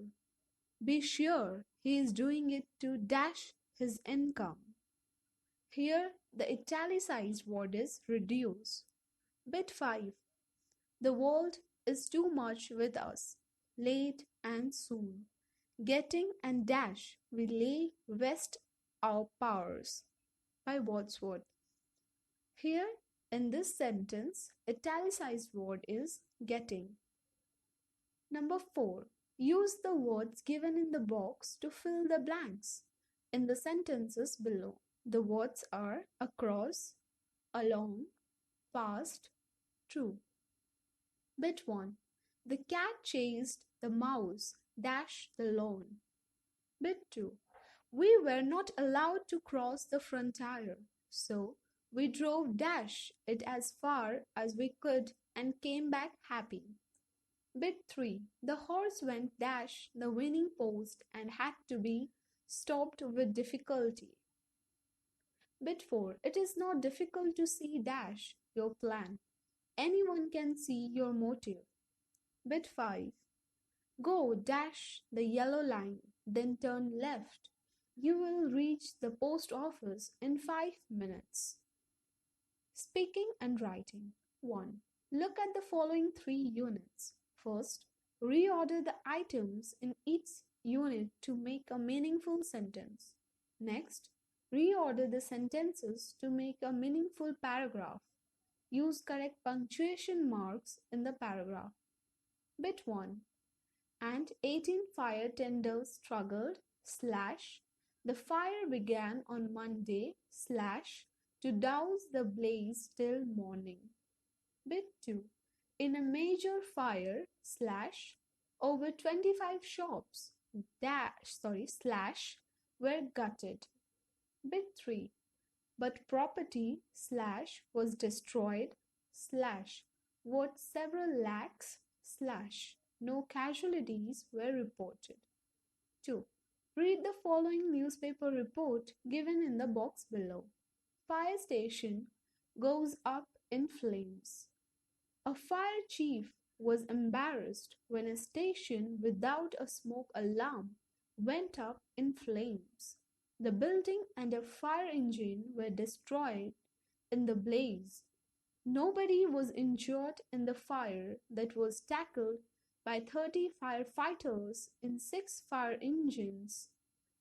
be sure he is doing it to dash his income. Here, the italicized word is reduce. Bit 5. The world is too much with us, late and soon. Getting and dash we lay waste our powers. By Wordsworth. Here, in this sentence, italicized word is getting. Number 4. Use the words given in the box to fill the blanks. In the sentences below, the words are across, along, past, true. Bit 1. The cat chased the mouse, dash the lawn. Bit 2. We were not allowed to cross the frontier, so we drove dash it as far as we could and came back happy. Bit 3. The horse went dash the winning post and had to be stopped with difficulty. Bit 4. It is not difficult to see dash your plan. Anyone can see your motive. Bit 5. Go dash the yellow line, then turn left. You will reach the post office in 5 minutes. Speaking and writing. 1. Look at the following 3 units. First, reorder the items in each unit to make a meaningful sentence. Next, reorder the sentences to make a meaningful paragraph. Use correct punctuation marks in the paragraph. Bit 1. And 18 fire tenders struggled, the fire began on Monday, to douse the blaze till morning. Bit 2. In a major fire, over 25 shops, were gutted. Bit 3. But property, was destroyed, worth several lakhs, no casualties were reported. 2. Read the following newspaper report given in the box below. Fire station goes up in flames. A fire chief was embarrassed when a station without a smoke alarm went up in flames. The building and a fire engine were destroyed in the blaze. Nobody was injured in the fire that was tackled by 30 firefighters in 6 fire engines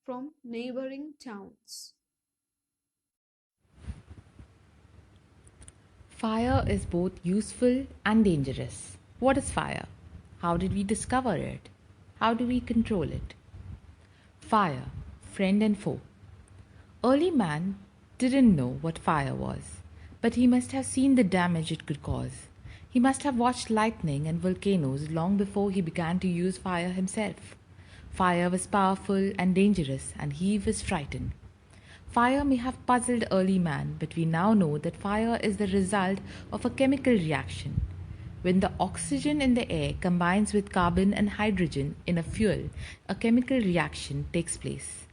from neighboring towns. Fire is both useful and dangerous. What is fire? How did we discover it? How do we control it? Fire, friend and foe. Early man didn't know what fire was, but he must have seen the damage it could cause. He must have watched lightning and volcanoes long before he began to use fire himself. Fire was powerful and dangerous, and he was frightened. Fire may have puzzled early man, but we now know that fire is the result of a chemical reaction. When the oxygen in the air combines with carbon and hydrogen in a fuel, a chemical reaction takes place.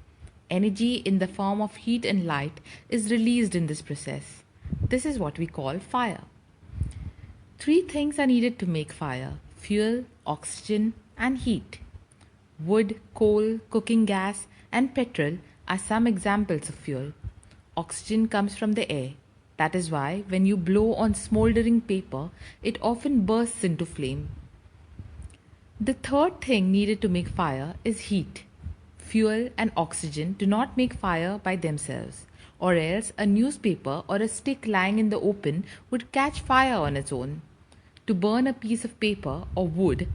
Energy in the form of heat and light is released in this process. This is what we call fire. 3 things are needed to make fire: fuel, oxygen, and heat. Wood, coal, cooking gas, and petrol are some examples of fuel. Oxygen comes from the air. That is why when you blow on smoldering paper, it often bursts into flame. The third thing needed to make fire is heat. Fuel and oxygen do not make fire by themselves, or else a newspaper or a stick lying in the open would catch fire on its own. To burn a piece of paper or wood,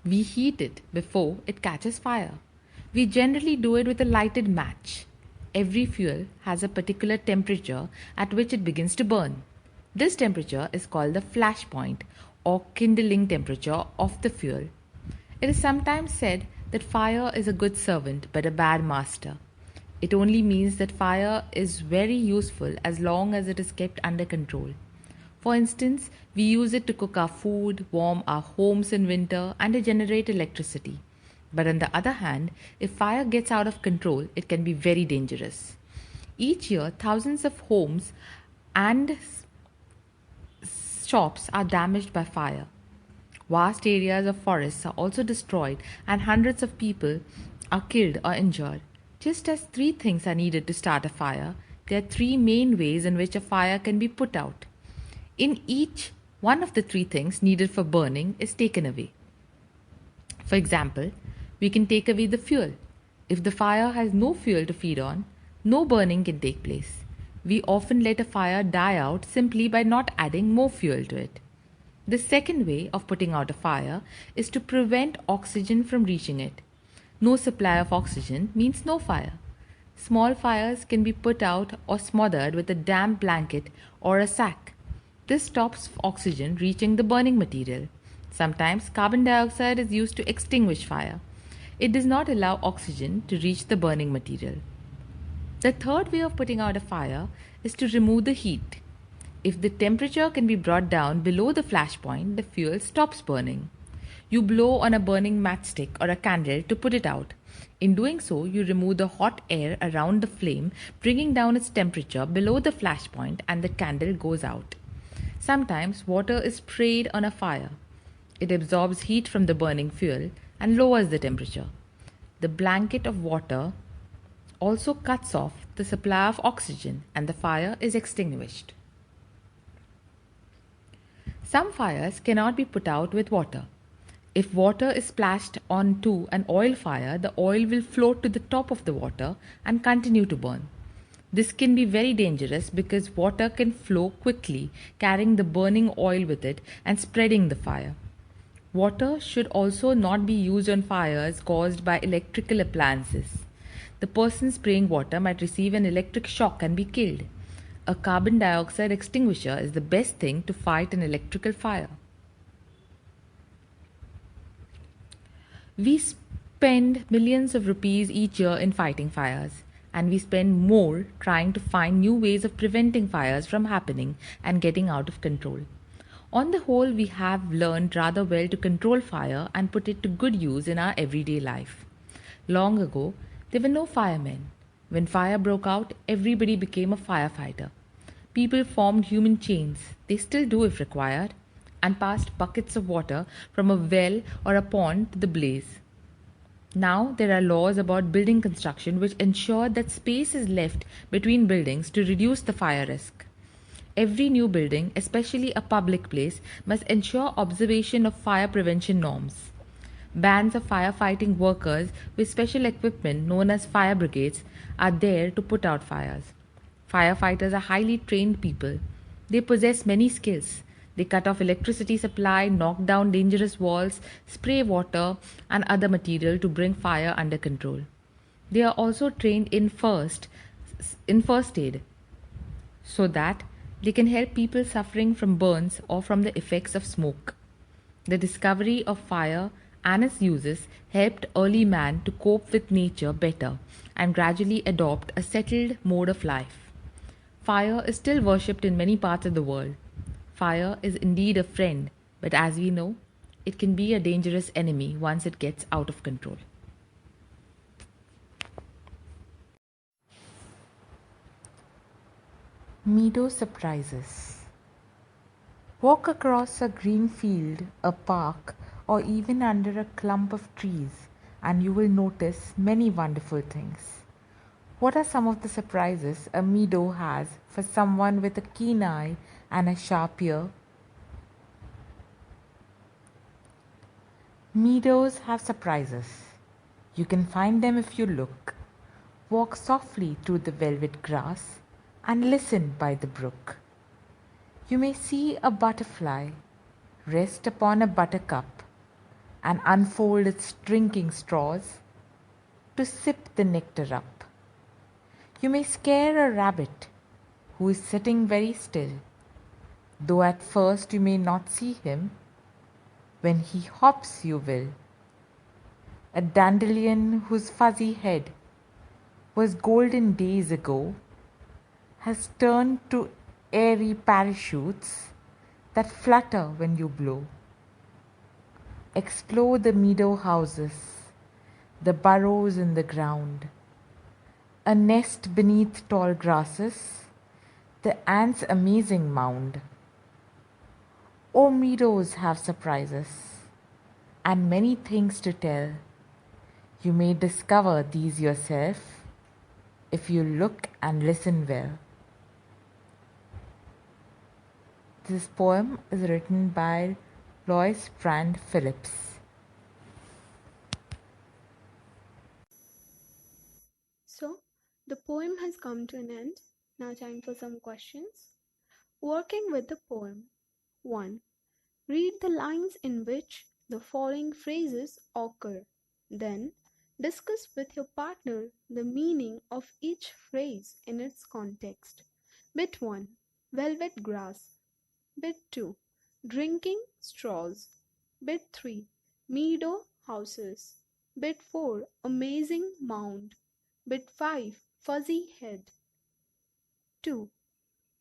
we heat it before it catches fire. We generally do it with a lighted match. Every fuel has a particular temperature at which it begins to burn. This temperature is called the flash point or kindling temperature of the fuel. It is sometimes said that fire is a good servant but a bad master. It only means that fire is very useful as long as it is kept under control. For instance, we use it to cook our food, warm our homes in winter, and to generate electricity. But on the other hand, if fire gets out of control, it can be very dangerous. Each year, thousands of homes and shops are damaged by fire. Vast areas of forests are also destroyed, and hundreds of people are killed or injured. Just as 3 things are needed to start a fire, there are 3 main ways in which a fire can be put out. In each, one of the 3 things needed for burning is taken away. For example, we can take away the fuel. If the fire has no fuel to feed on, no burning can take place. We often let a fire die out simply by not adding more fuel to it. The second way of putting out a fire is to prevent oxygen from reaching it. No supply of oxygen means no fire. Small fires can be put out or smothered with a damp blanket or a sack. This stops oxygen reaching the burning material. Sometimes carbon dioxide is used to extinguish fire. It does not allow oxygen to reach the burning material. The third way of putting out a fire is to remove the heat. If the temperature can be brought down below the flash point, the fuel stops burning. You blow on a burning matchstick or a candle to put it out. In doing so, you remove the hot air around the flame, bringing down its temperature below the flash point, and the candle goes out. Sometimes water is sprayed on a fire. It absorbs heat from the burning fuel and lowers the temperature. The blanket of water also cuts off the supply of oxygen, and the fire is extinguished. Some fires cannot be put out with water. If water is splashed onto an oil fire, the oil will float to the top of the water and continue to burn. This can be very dangerous because water can flow quickly, carrying the burning oil with it and spreading the fire. Water should also not be used on fires caused by electrical appliances. The person spraying water might receive an electric shock and be killed. A carbon dioxide extinguisher is the best thing to fight an electrical fire. We spend millions of rupees each year in fighting fires, and we spend more trying to find new ways of preventing fires from happening and getting out of control. On the whole, we have learned rather well to control fire and put it to good use in our everyday life. Long ago, there were no firemen. When fire broke out, everybody became a firefighter. People formed human chains, they still do if required, and passed buckets of water from a well or a pond to the blaze. Now there are laws about building construction which ensure that space is left between buildings to reduce the fire risk. Every new building, especially a public place, must ensure observation of fire prevention norms. Bands of firefighting workers with special equipment known as fire brigades are there to put out fires. Firefighters are highly trained people. They possess many skills. They cut off electricity supply, knock down dangerous walls, spray water and other material to bring fire under control. They are also trained in first aid so that they can help people suffering from burns or from the effects of smoke. The discovery of fire and its uses helped early man to cope with nature better and gradually adopt a settled mode of life. Fire is still worshipped in many parts of the world. Fire is indeed a friend, but as we know, it can be a dangerous enemy once it gets out of control. Meadow surprises. Walk across a green field, a park, or even under a clump of trees, and you will notice many wonderful things. What are some of the surprises a meadow has for someone with a keen eye and a sharp ear? Meadows have surprises. You can find them if you look. Walk softly through the velvet grass and listen by the brook. You may see a butterfly rest upon a buttercup and unfold its drinking straws to sip the nectar up. You may scare a rabbit who is sitting very still, though at first you may not see him. When he hops, you will. A dandelion whose fuzzy head was golden days ago has turned to airy parachutes that flutter when you blow. Explore the meadow houses, the burrows in the ground, a nest beneath tall grasses, the ant's amazing mound. Oh, meadows have surprises and many things to tell. You may discover these yourself if you look and listen well. This poem is written by Lois Brand Phillips. So, the poem has come to an end. Now, time for some questions. Working with the poem. 1. Read the lines in which the following phrases occur. Then, discuss with your partner the meaning of each phrase in its context. Bit 1. Velvet grass. Bit 2. Drinking straws. Bit 3. Meadow houses. Bit 4. Amazing mound. Bit 5. Fuzzy head. 2.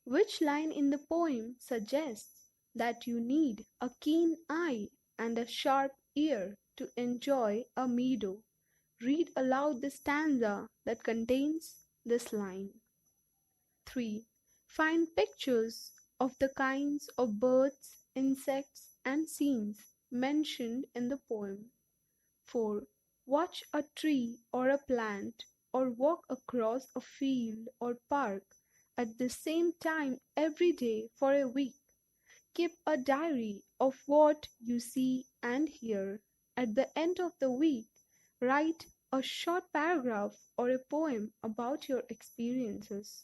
Which line in the poem suggests that you need a keen eye and a sharp ear to enjoy a meadow? Read aloud the stanza that contains this line. 3. Find pictures of the kinds of birds, insects, and scenes mentioned in the poem. 4. Watch a tree or a plant or walk across a field or park at the same time every day for a week. Keep a diary of what you see and hear. At the end of the week, write a short paragraph or a poem about your experiences.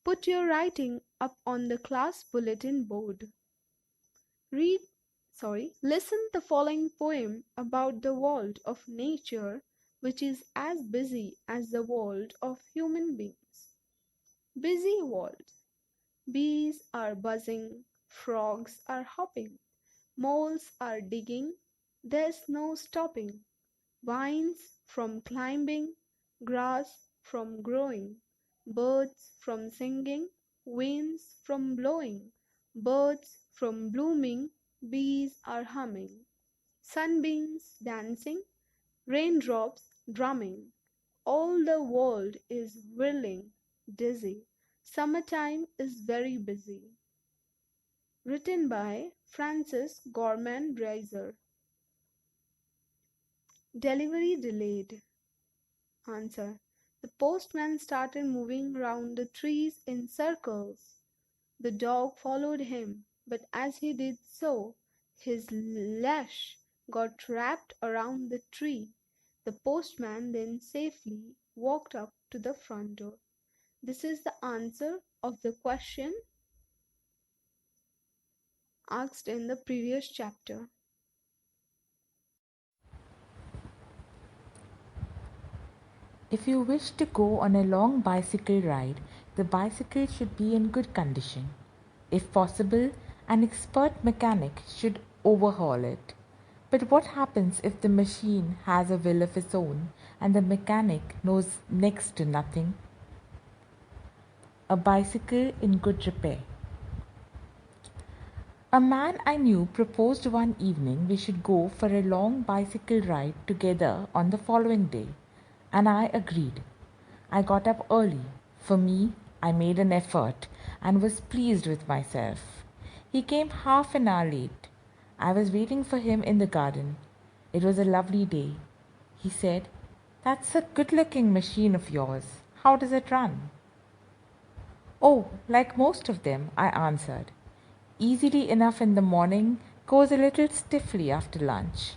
Put your writing up on the class bulletin board. Listen the following poem about the world of nature, which is as busy as the world of human beings. Busy world. Bees are buzzing, frogs are hopping, moles are digging, there's no stopping. Vines from climbing, grass from growing, birds from singing, winds from blowing, birds from blooming, bees are humming, sunbeams dancing, raindrops drumming. All the world is whirling, dizzy. Summertime is very busy. Written by Francis Gorman Reiser. Delivery delayed. Answer. The postman started moving round the trees in circles. The dog followed him, but as he did so, his leash got wrapped around the tree. The postman then safely walked up to the front door. This is the answer of the question asked in the previous chapter. If you wish to go on a long bicycle ride, the bicycle should be in good condition. If possible, an expert mechanic should overhaul it. But what happens if the machine has a will of its own and the mechanic knows next to nothing? A bicycle in good repair. A man I knew proposed one evening we should go for a long bicycle ride together on the following day, and I agreed. I got up early. For me, I made an effort and was pleased with myself. He came half an hour late. I was waiting for him in the garden. It was a lovely day. He said, "That's a good-looking machine of yours. How does it run?" "Oh, like most of them," I answered. "Easily enough in the morning, goes a little stiffly after lunch."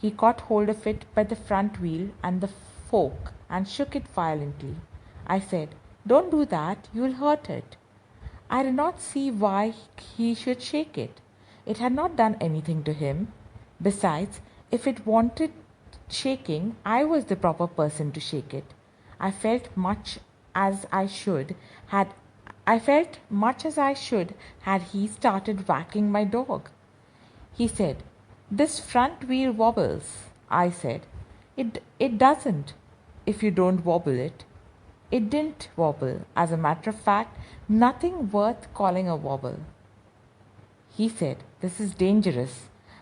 He caught hold of it by the front wheel and the fork and shook it violently. I said, "Don't do that, you'll hurt it." I did not see why he should shake it. It had not done anything to him. Besides, if it wanted shaking, I was the proper person to shake it. I felt much as I should had had he started whacking my dog. He said, "This front wheel wobbles." I said, It doesn't if you don't wobble it." It didn't wobble. As a matter of fact, nothing worth calling a wobble. He said, "This is dangerous.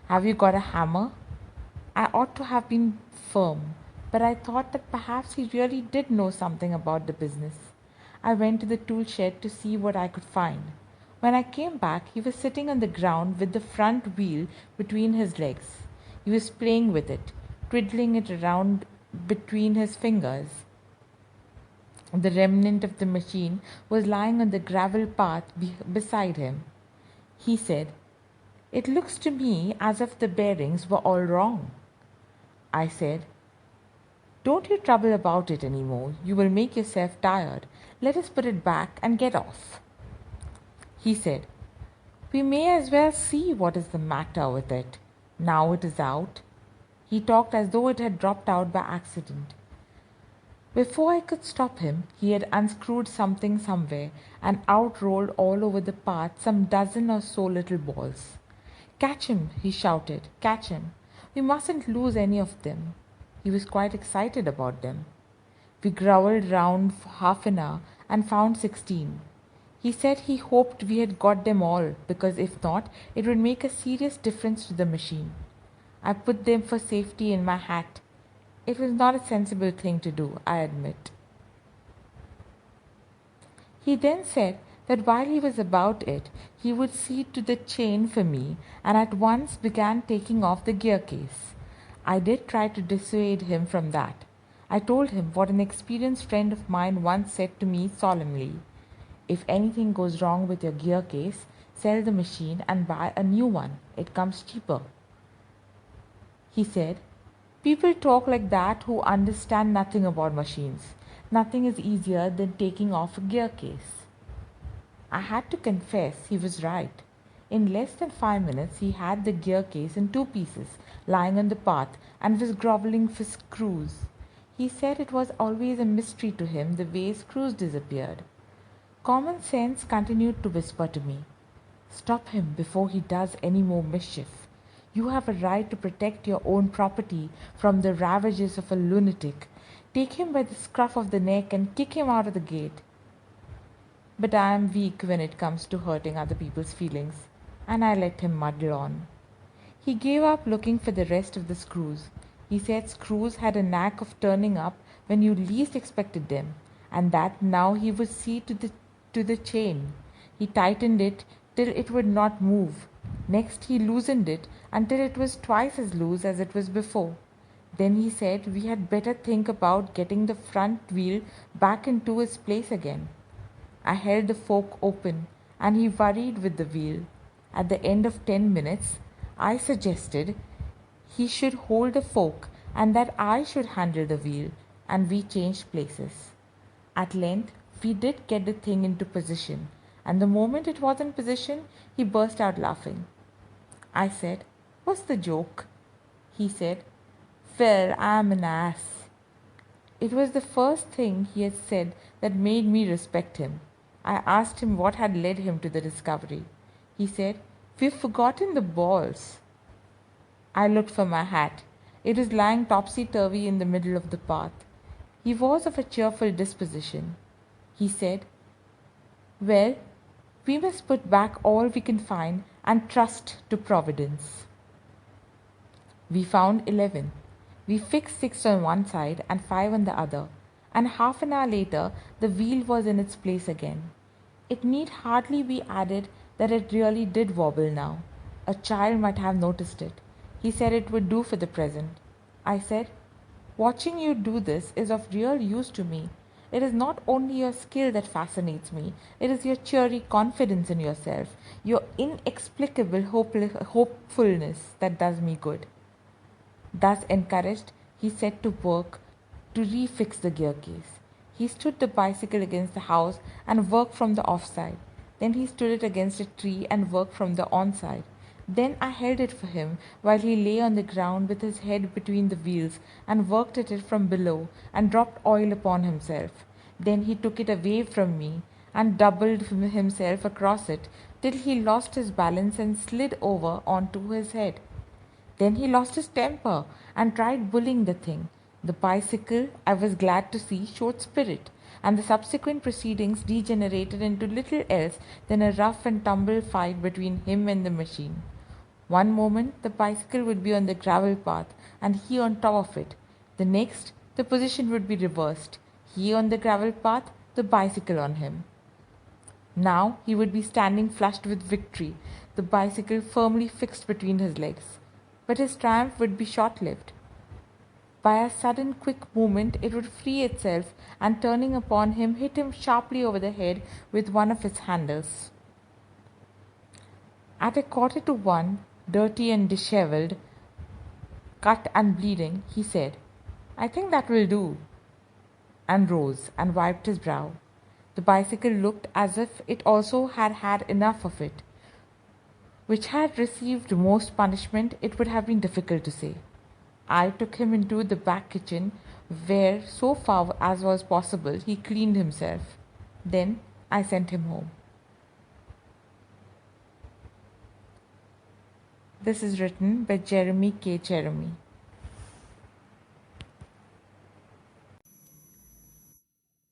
Have you got a hammer?" I ought to have been firm, but I thought that perhaps he really did know something about the business. I went to the tool shed to see what I could find. When I came back, he was sitting on the ground with the front wheel between his legs. He was playing with it, twiddling it around between his fingers. The remnant of the machine was lying on the gravel path beside him. He said, "It looks to me as if the bearings were all wrong." I said, "Don't you trouble about it any more. You will make yourself tired. Let us put it back and get off." He said, "We may as well see what is the matter with it. Now it is out." He talked as though it had dropped out by accident. Before I could stop him, he had unscrewed something somewhere, and out rolled all over the path some dozen or so little balls. "Catch him!" he shouted. "Catch him! We mustn't lose any of them." He was quite excited about them. We growled round for half an hour and found 16. He said he hoped we had got them all, because if not, it would make a serious difference to the machine. I put them for safety in my hat. It was not a sensible thing to do, I admit. He then said that while he was about it, he would see to the chain for me, and at once began taking off the gear case. I did try to dissuade him from that. I told him what an experienced friend of mine once said to me solemnly: "If anything goes wrong with your gear case, sell the machine and buy a new one. It comes cheaper." He said, "People talk like that who understand nothing about machines. Nothing is easier than taking off a gear case." I had to confess he was right. In less than 5 minutes he had the gear case in 2 pieces, lying on the path, and was grovelling for screws. He said it was always a mystery to him the way screws disappeared. Common sense continued to whisper to me, "Stop him before he does any more mischief. You have a right to protect your own property from the ravages of a lunatic. Take him by the scruff of the neck and kick him out of the gate." But I am weak when it comes to hurting other people's feelings, and I let him muddle on. He gave up looking for the rest of the screws. He said screws had a knack of turning up when you least expected them, and that now he would see to the chain. He tightened it till it would not move. Next he loosened it until it was twice as loose as it was before. Then he said we had better think about getting the front wheel back into its place again. I held the fork open, and he worried with the wheel. At the end of 10 minutes, I suggested he should hold the fork and that I should handle the wheel, and we changed places. At length, we did get the thing into position, and the moment it was in position, he burst out laughing. I said, "What's the joke?" He said, "Well, I'm an ass." It was the first thing he had said that made me respect him. I asked him what had led him to the discovery. He said, "We've forgotten the balls." I looked for my hat. It was lying topsy-turvy in the middle of the path. He was of a cheerful disposition. He said, "Well, we must put back all we can find and trust to Providence." We found 11. We fixed 6 on one side and 5 on the other, and half an hour later the wheel was in its place again. It need hardly be added that it really did wobble now. A child might have noticed it. He said it would do for the present. I said, "Watching you do this is of real use to me. It is not only your skill that fascinates me, it is your cheery confidence in yourself, your inexplicable hopefulness that does me good." Thus encouraged, he set to work to refix the gear case. He stood the bicycle against the house and worked from the off side. Then he stood it against a tree and worked from the on side. Then I held it for him while he lay on the ground with his head between the wheels and worked at it from below and dropped oil upon himself. Then he took it away from me and doubled himself across it till he lost his balance and slid over onto his head. Then he lost his temper and tried bullying the thing. The bicycle, I was glad to see, showed spirit, and the subsequent proceedings degenerated into little else than a rough and tumble fight between him and the machine. One moment the bicycle would be on the gravel path and he on top of it. The next, the position would be reversed. He on the gravel path, the bicycle on him. Now he would be standing flushed with victory, the bicycle firmly fixed between his legs. But his triumph would be short lived. By a sudden quick movement it would free itself and turning upon him hit him sharply over the head with one of its handles. At 1:45, dirty and dishevelled, cut and bleeding, he said, "I think that will do," and rose and wiped his brow. The bicycle looked as if it also had had enough of it. Which had received most punishment, it would have been difficult to say. I took him into the back kitchen, where, so far as was possible, he cleaned himself. Then I sent him home. This is written by Jeremy K. Jeremy.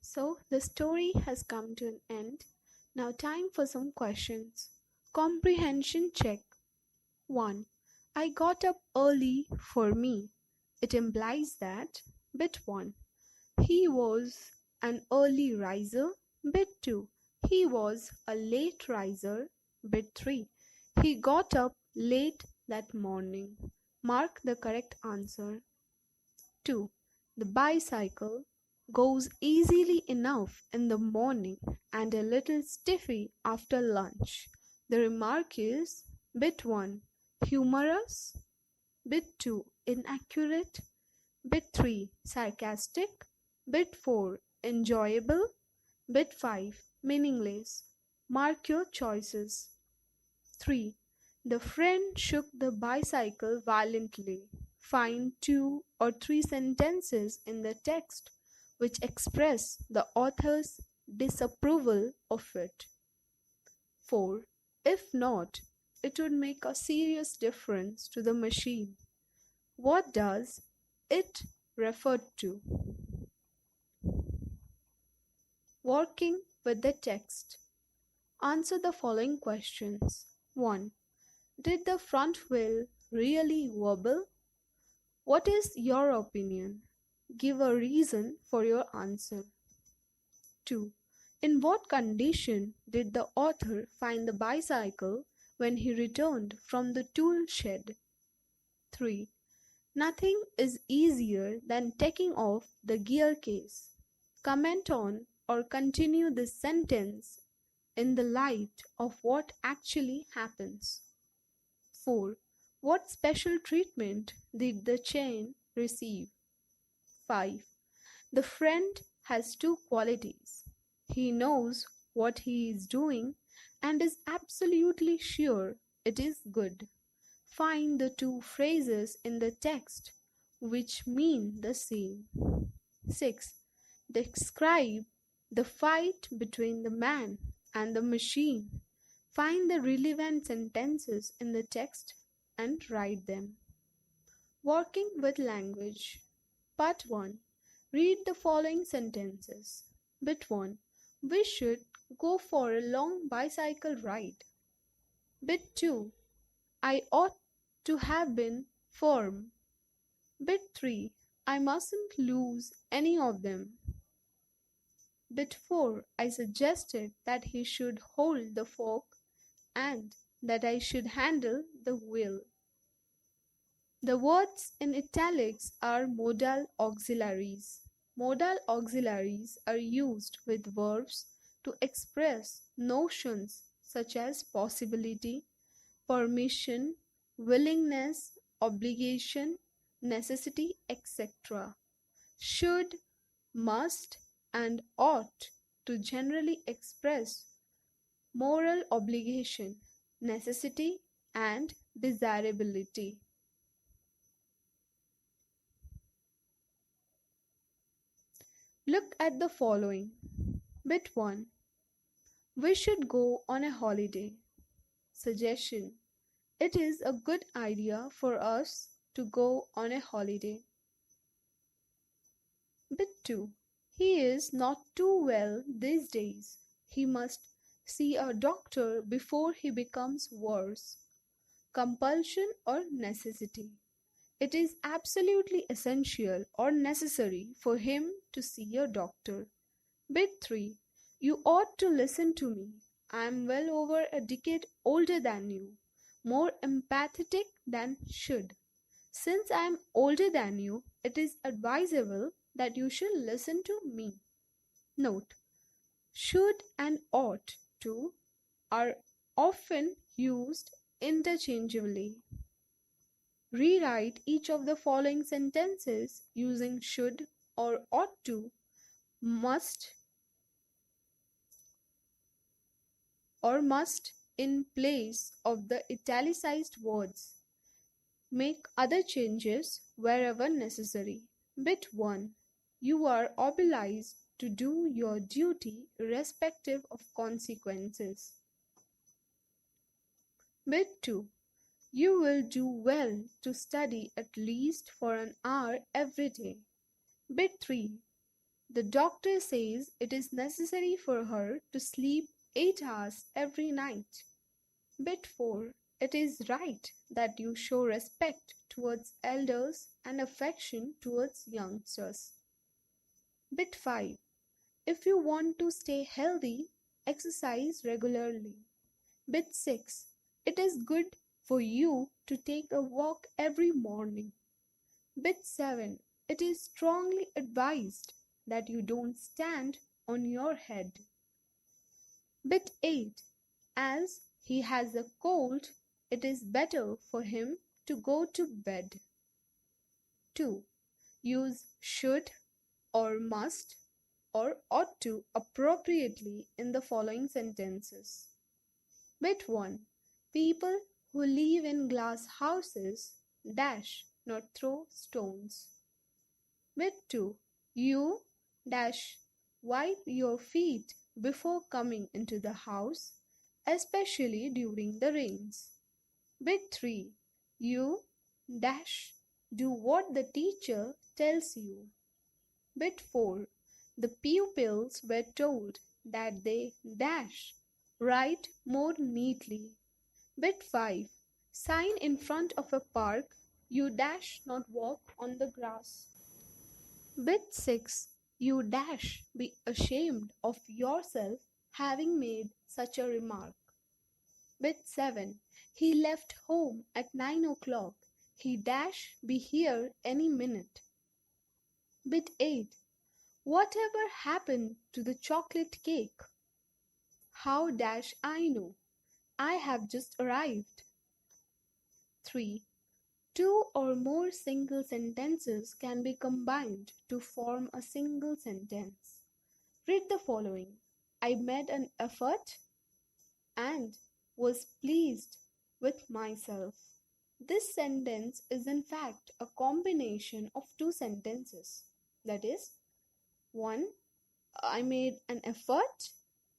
So the story has come to an end. Now time for some questions. Comprehension check. 1. I got up early for me. It implies that bit 1. He was an early riser. Bit 2. He was a late riser. Bit 3. He got up late that morning. Mark the correct answer. 2. The bicycle goes easily enough in the morning and a little stiffy after lunch. The remark is bit 1 humorous, bit 2 inaccurate, bit 3 sarcastic, bit 4 enjoyable, bit 5 meaningless. Mark your choices. 3. The friend shook the bicycle violently. Find 2 or 3 sentences in the text which express the author's disapproval of it. 4. If not, it would make a serious difference to the machine. What does it refer to? Working with the text. Answer the following questions. 1. Did the front wheel really wobble? What is your opinion? Give a reason for your answer. 2. In what condition did the author find the bicycle when he returned from the tool shed? 3. Nothing is easier than taking off the gear case. Comment on or continue this sentence in the light of what actually happens. 4. What special treatment did the chain receive? 5. The friend has 2 qualities. He knows what he is doing and is absolutely sure it is good. Find the 2 phrases in the text which mean the same. 6. Describe the fight between the man and the machine. Find the relevant sentences in the text and write them. Working with language. Part 1. Read the following sentences. Bit 1. We should go for a long bicycle ride. Bit 2. I ought to have been firm. Bit 3. I mustn't lose any of them. Bit 4. I suggested that he should hold the fork and that I should handle the wheel. The words in italics are modal auxiliaries. Modal auxiliaries are used with verbs to express notions such as possibility, permission, willingness, obligation, necessity, etc. Should, must, and ought to generally express moral obligation, necessity, and desirability. Look at the following. Bit 1. We should go on a holiday. Suggestion. It is a good idea for us to go on a holiday. Bit 2. He is not too well these days. He must see a doctor before he becomes worse. Compulsion or necessity. It is absolutely essential or necessary for him to see a doctor. Bit 3. You ought to listen to me. I am well over a decade older than you, more empathetic than should. Since I am older than you, it is advisable that you should listen to me. Note: should and ought to are often used interchangeably. Rewrite each of the following sentences using should or ought to, must or must in place of the italicized words. Make other changes wherever necessary. Bit 1. You are obliged to do your duty irrespective of consequences. Bit 2. You will do well to study at least for an hour every day. Bit 3. The doctor says it is necessary for her to sleep 8 hours every night. Bit 4. It is right that you show respect towards elders and affection towards youngsters. Bit 5. If you want to stay healthy, exercise regularly. Bit 6. It is good for you to take a walk every morning. Bit 7. It is strongly advised that you don't stand on your head. Bit 8. As he has a cold, it is better for him to go to bed. 2. Use should or must or ought to appropriately in the following sentences. Bit 1. People who live in glass houses dash not throw stones. Bit 2. You dash wipe your feet before coming into the house, especially during the rains. Bit 3. You dash do what the teacher tells you. Bit 4. The pupils were told that they dash write more neatly. Bit 5. Sign in front of a park, you dash not walk on the grass. Bit 6. You dash be ashamed of yourself having made such a remark. Bit 7. He left home at 9 o'clock. He dash be here any minute. Bit 8. Whatever happened to the chocolate cake? How dash I know? I have just arrived. 3. Two or more single sentences can be combined to form a single sentence. Read the following. I made an effort and was pleased with myself. This sentence is in fact a combination of two sentences. That is, 1. I made an effort.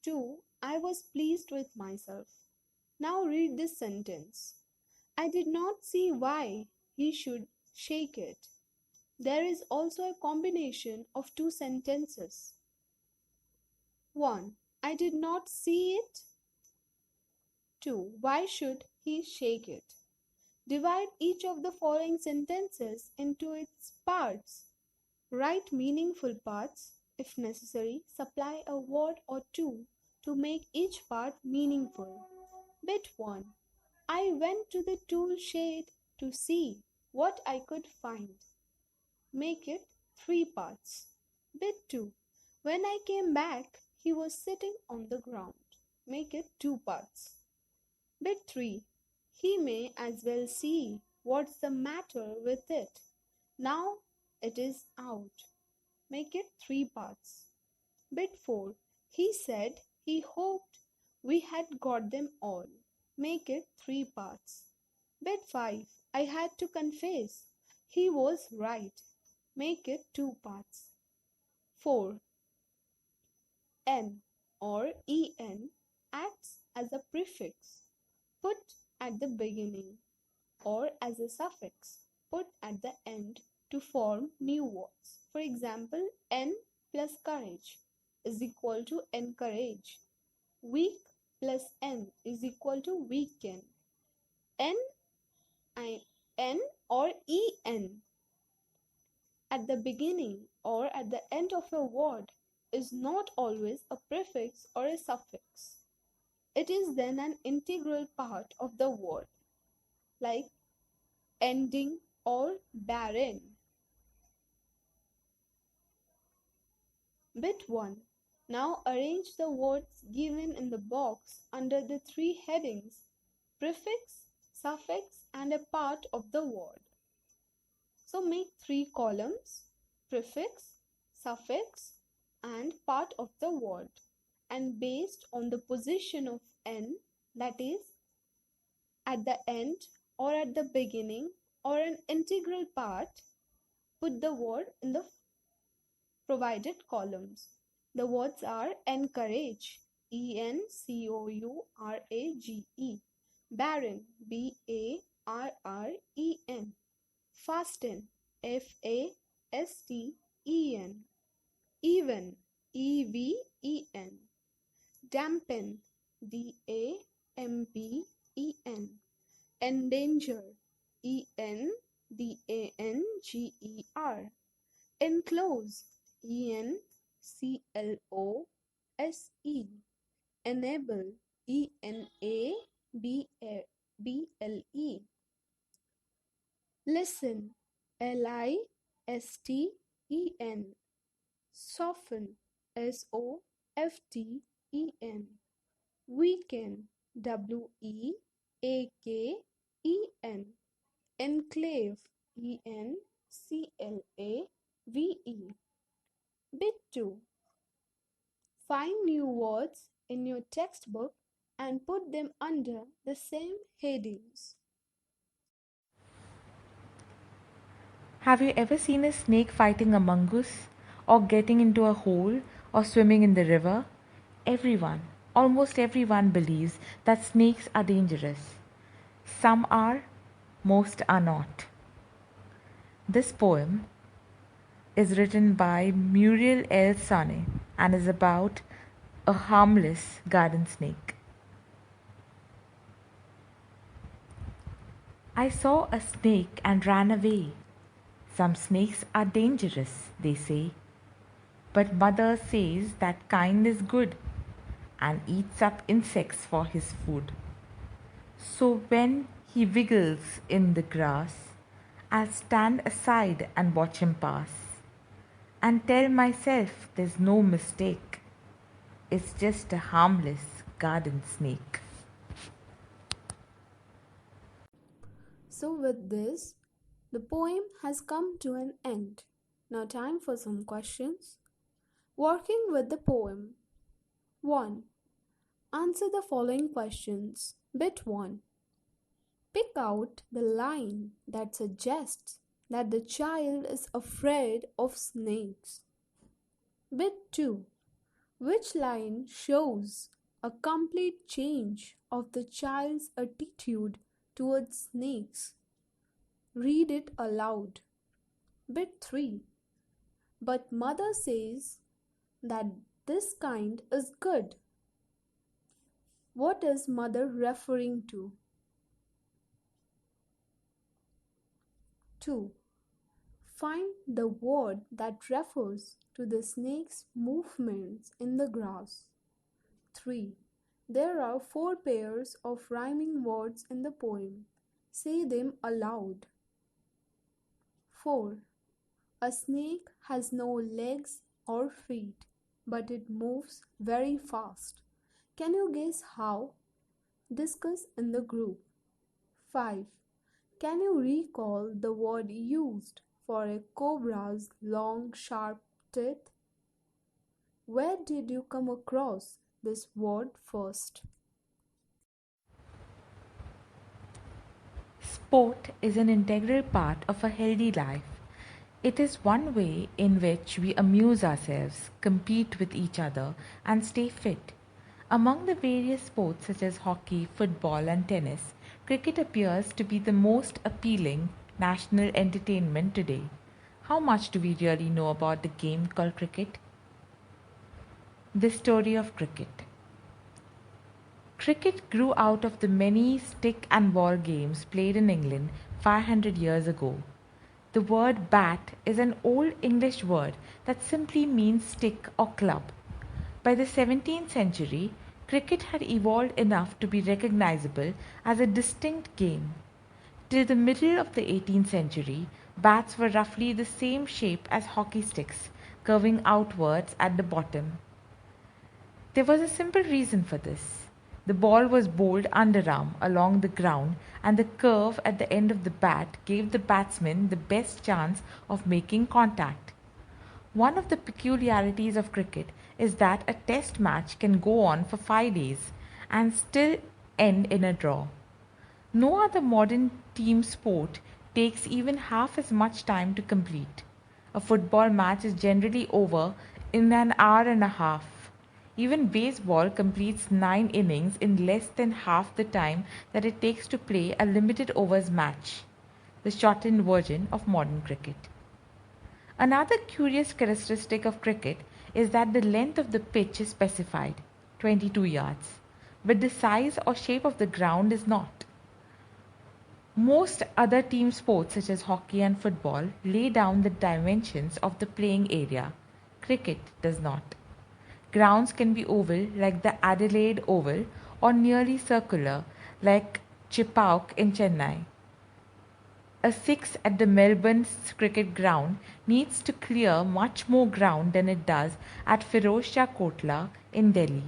2. I was pleased with myself. Now read this sentence. I did not see why he should shake it. There is also a combination of two sentences. 1. I did not see it. 2. Why should he shake it? Divide each of the following sentences into its parts. Write meaningful parts. If necessary, supply a word or two to make each part meaningful. Bit 1. I went to the tool shed to see what I could find. Make it 3 parts. Bit 2. When I came back, he was sitting on the ground. Make it 2 parts. Bit 3. He may as well see what's the matter with it. Now it is out. Make it 3 parts. Bit 4. He said he hoped we had got them all. Make it 3 parts. Bit 5. I had to confess. He was right. Make it 2 parts. 4. N or EN acts as a prefix put at the beginning or as a suffix put at the end to form new words. For example, N plus courage is equal to encourage. Weak plus N is equal to weaken. N or EN at the beginning or at the end of a word is not always a prefix or a suffix. It is then an integral part of the word, like ending or barren. Bit 1. Now arrange the words given in the box under the 3 headings: prefix, suffix, and a part of the word. So make 3 columns: prefix, suffix, and part of the word. And based on the position of N, that is, at the end or at the beginning or an integral part, put the word in the provided columns. The words are encourage, ENCOURAGE, barren, BARREN, fasten, FASTEN, even, EVEN, dampen, DAMPEN, endanger, ENDANGER, enclose, ENCLOSE, enable, ENABLE, listen, LISTEN, soften, SOFTEN, weaken, WEAKEN, enclave, ENCLAVE. Bit 2. Find new words in your textbook and put them under the same headings. Have you ever seen a snake fighting a mongoose, or getting into a hole, or swimming in the river? Everyone, almost everyone, believes that snakes are dangerous. Some are, most are not. This poem is written by Muriel L. Sane and is about a harmless garden snake. I saw a snake and ran away. Some snakes are dangerous, they say. But mother says that kind is good and eats up insects for his food. So when he wiggles in the grass, I'll stand aside and watch him pass and tell myself there's no mistake. It's just a harmless garden snake. So with this, the poem has come to an end. Now time for some questions. Working with the poem. 1. Answer the following questions. Bit 1. Pick out the line that suggests that the child is afraid of snakes. Bit 2. Which line shows a complete change of the child's attitude towards snakes? Read it aloud. Bit 3. But mother says that this kind is good. What is mother referring to? 2. Find the word that refers to the snake's movements in the grass. 3. There are 4 pairs of rhyming words in the poem. Say them aloud. 4. A snake has no legs or feet, but it moves very fast. Can you guess how? Discuss in the group. 5. Can you recall the word used for a cobra's long sharp teeth? Where did you come across this word first? Sport is an integral part of a healthy life. It is one way in which we amuse ourselves, compete with each other, and stay fit. Among the various sports such as hockey, football, and tennis, cricket appears to be the most appealing national entertainment today. How much do we really know about the game called cricket? The story of cricket. Cricket grew out of the many stick and ball games played in England 500 years ago. The word bat is an Old English word that simply means stick or club. By the 17th century, cricket had evolved enough to be recognizable as a distinct game. Till the middle of the 18th century, bats were roughly the same shape as hockey sticks, curving outwards at the bottom. There was a simple reason for this. The ball was bowled underarm along the ground, and the curve at the end of the bat gave the batsman the best chance of making contact. One of the peculiarities of cricket is that a test match can go on for 5 days and still end in a draw. No other modern team sport takes even half as much time to complete. A football match is generally over in an hour and a half. Even baseball completes 9 innings in less than half the time that it takes to play a limited overs match, the shortened version of modern cricket. Another curious characteristic of cricket is that the length of the pitch is specified, 22 yards, but the size or shape of the ground is not. Most other team sports such as hockey and football lay down the dimensions of the playing area. Cricket does not. Grounds can be oval like the Adelaide Oval or nearly circular like Chepauk in Chennai. A 6 at the Melbourne cricket ground needs to clear much more ground than it does at Firozshah Kotla in Delhi.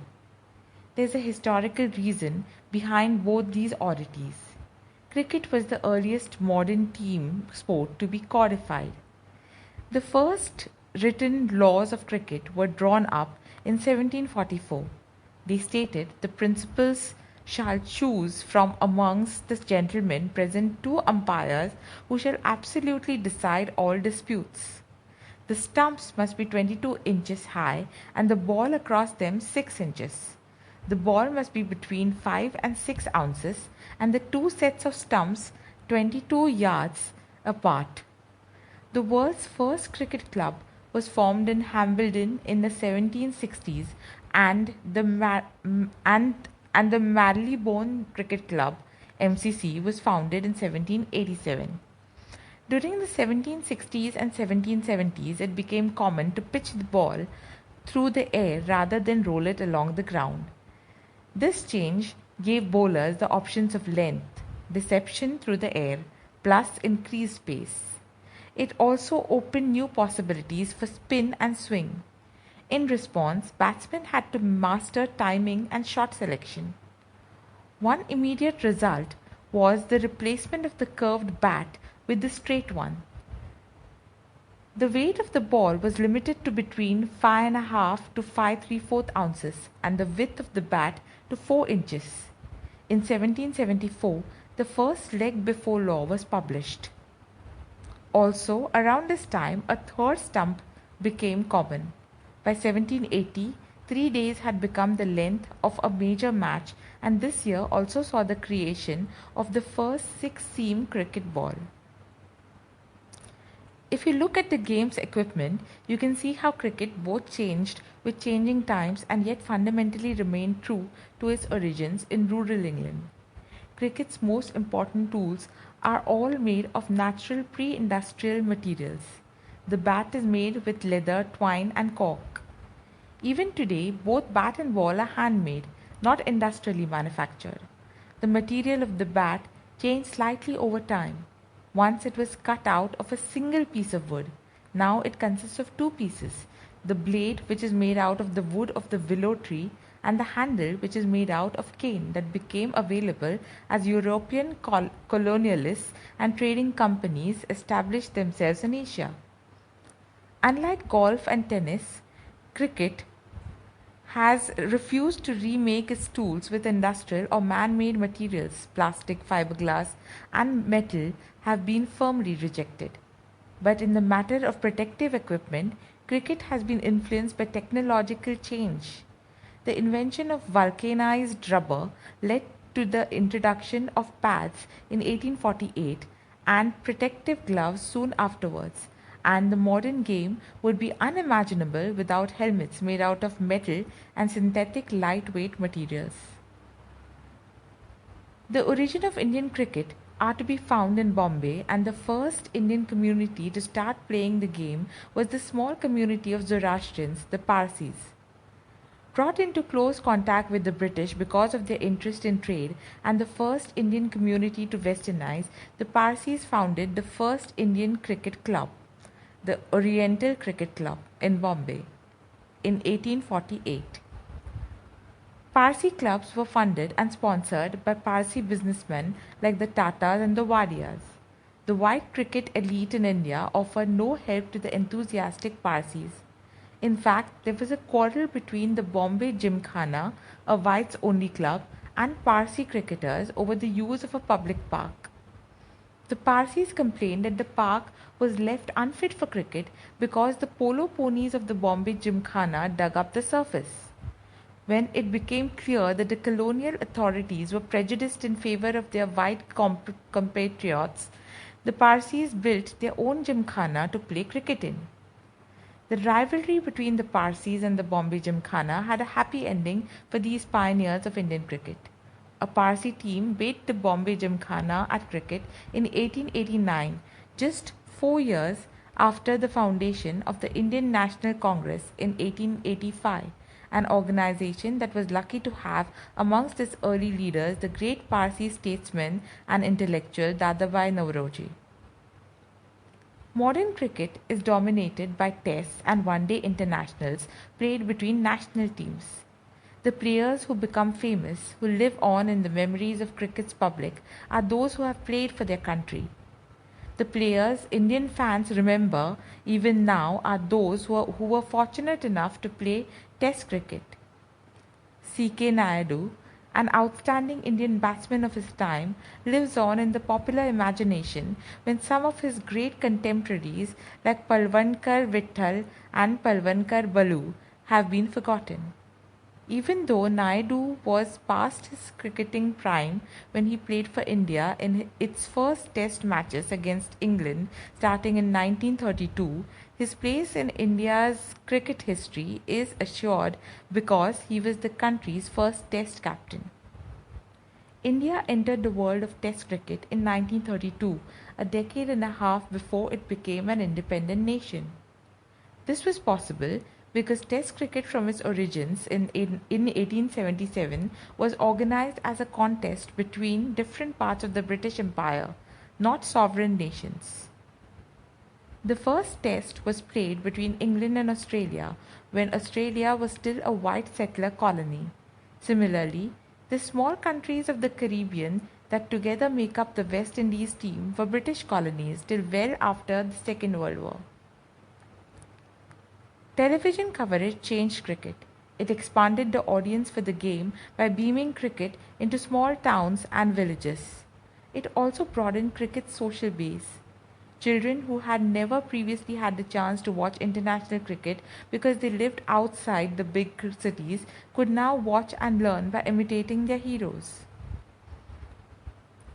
There is a historical reason behind both these oddities. Cricket was the earliest modern team sport to be codified. The first written laws of cricket were drawn up in 1744. They stated the principals shall choose from amongst the gentlemen present 2 umpires who shall absolutely decide all disputes. The stumps must be 22 inches high and the ball across them 6 inches. The ball must be between 5 and 6 ounces and the 2 sets of stumps 22 yards apart. The world's first cricket club was formed in Hambledon in the 1760s and the Marylebone Cricket Club (MCC) was founded in 1787. During the 1760s and 1770s, it became common to pitch the ball through the air rather than roll it along the ground. This change gave bowlers the options of length, deception through the air, plus increased pace. It also opened new possibilities for spin and swing. In response, batsmen had to master timing and shot selection. One immediate result was the replacement of the curved bat with the straight one. The weight of the ball was limited to between 5.5 to 5.75 ounces and the width of the bat to 4 inches. In 1774, the first leg before law was published. Also, around this time, a third stump became common. By 1780, 3 days had become the length of a major match, and this year also saw the creation of the first 6-seam cricket ball. If you look at the game's equipment, you can see how cricket both changed with changing times and yet fundamentally remained true to its origins in rural England. Cricket's most important tools are all made of natural pre-industrial materials. The bat is made with leather, twine and cork. Even today, both bat and ball are handmade, not industrially manufactured. The material of the bat changed slightly over time. Once it was cut out of a single piece of wood. Now it consists of two pieces, the blade, which is made out of the wood of the willow tree, and the handle, which is made out of cane, that became available as European colonialists and trading companies established themselves in Asia. Unlike golf and tennis, cricket has refused to remake its tools with industrial or man-made materials. Plastic, fiberglass and metal have been firmly rejected. But in the matter of protective equipment, cricket has been influenced by technological change. The invention of vulcanized rubber led to the introduction of pads in 1848 and protective gloves soon afterwards, and the modern game would be unimaginable without helmets made out of metal and synthetic lightweight materials. The origin of Indian cricket are to be found in Bombay, and the first Indian community to start playing the game was the small community of Zoroastrians, the Parsis. Brought into close contact with the British because of their interest in trade and the first Indian community to westernize, the Parsis founded the first Indian cricket club, the Oriental Cricket Club in Bombay, in 1848. Parsi clubs were funded and sponsored by Parsi businessmen like the Tatas and the Wadias. The white cricket elite in India offered no help to the enthusiastic Parsis. In fact, there was a quarrel between the Bombay Gymkhana, a whites-only club, and Parsi cricketers over the use of a public park. The Parsis complained that the park was left unfit for cricket because the polo ponies of the Bombay Gymkhana dug up the surface. When it became clear that the colonial authorities were prejudiced in favor of their white compatriots, the Parsis built their own Gymkhana to play cricket in. The rivalry between the Parsis and the Bombay Gymkhana had a happy ending for these pioneers of Indian cricket. A Parsi team beat the Bombay Gymkhana at cricket in 1889, just 4 years after the foundation of the Indian National Congress in 1885, an organization that was lucky to have amongst its early leaders the great Parsi statesman and intellectual Dadabhai Naoroji. Modern cricket is dominated by tests and one-day internationals played between national teams. The players who become famous, who live on in the memories of cricket's public, are those who have played for their country. The players Indian fans remember even now are those who were fortunate enough to play Test cricket. C.K. Naidu, an outstanding Indian batsman of his time, lives on in the popular imagination when some of his great contemporaries like Palwankar Vitthal and Palwankar Balu have been forgotten. Even though Naidu was past his cricketing prime when he played for India in its first test matches against England starting in 1932, his place in India's cricket history is assured because he was the country's first test captain. India entered the world of test cricket in 1932, a decade and a half before it became an independent nation. This was possible because Test cricket from its origins in 1877 was organized as a contest between different parts of the British Empire, not sovereign nations. The first Test was played between England and Australia when Australia was still a white settler colony. Similarly, the small countries of the Caribbean that together make up the West Indies team were British colonies till well after the Second World War. Television coverage changed cricket. It expanded the audience for the game by beaming cricket into small towns and villages. It also broadened cricket's social base. Children who had never previously had the chance to watch international cricket because they lived outside the big cities could now watch and learn by imitating their heroes.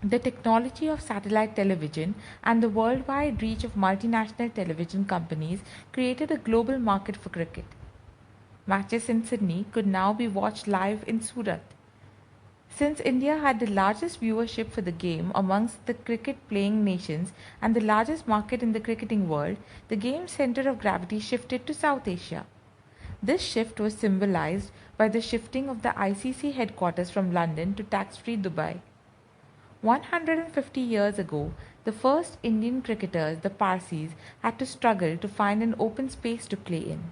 The technology of satellite television and the worldwide reach of multinational television companies created a global market for cricket. Matches in Sydney could now be watched live in Surat. Since India had the largest viewership for the game amongst the cricket playing nations and the largest market in the cricketing world, the game's center of gravity shifted to South Asia. This shift was symbolized by the shifting of the ICC headquarters from London to tax-free Dubai. 150 years ago, the first Indian cricketers, the Parsis, had to struggle to find an open space to play in.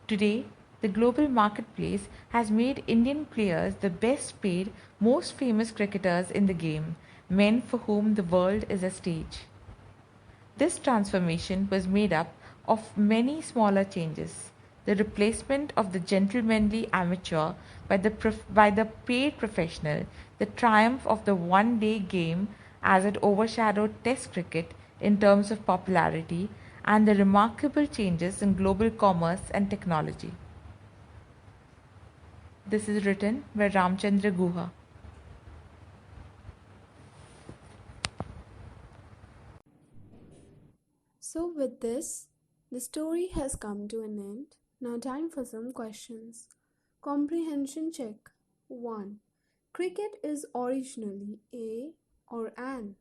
Today, the global marketplace has made Indian players the best paid, most famous cricketers in the game, men for whom the world is a stage. This transformation was made up of many smaller changes. The replacement of the gentlemanly amateur by the paid professional, the triumph of the one day game as it overshadowed Test cricket in terms of popularity, and the remarkable changes in global commerce and technology. This is written by Ramchandra Guha. So, with this, the story has come to an end. Now, time for some questions. Comprehension check 1. Cricket is originally a or an?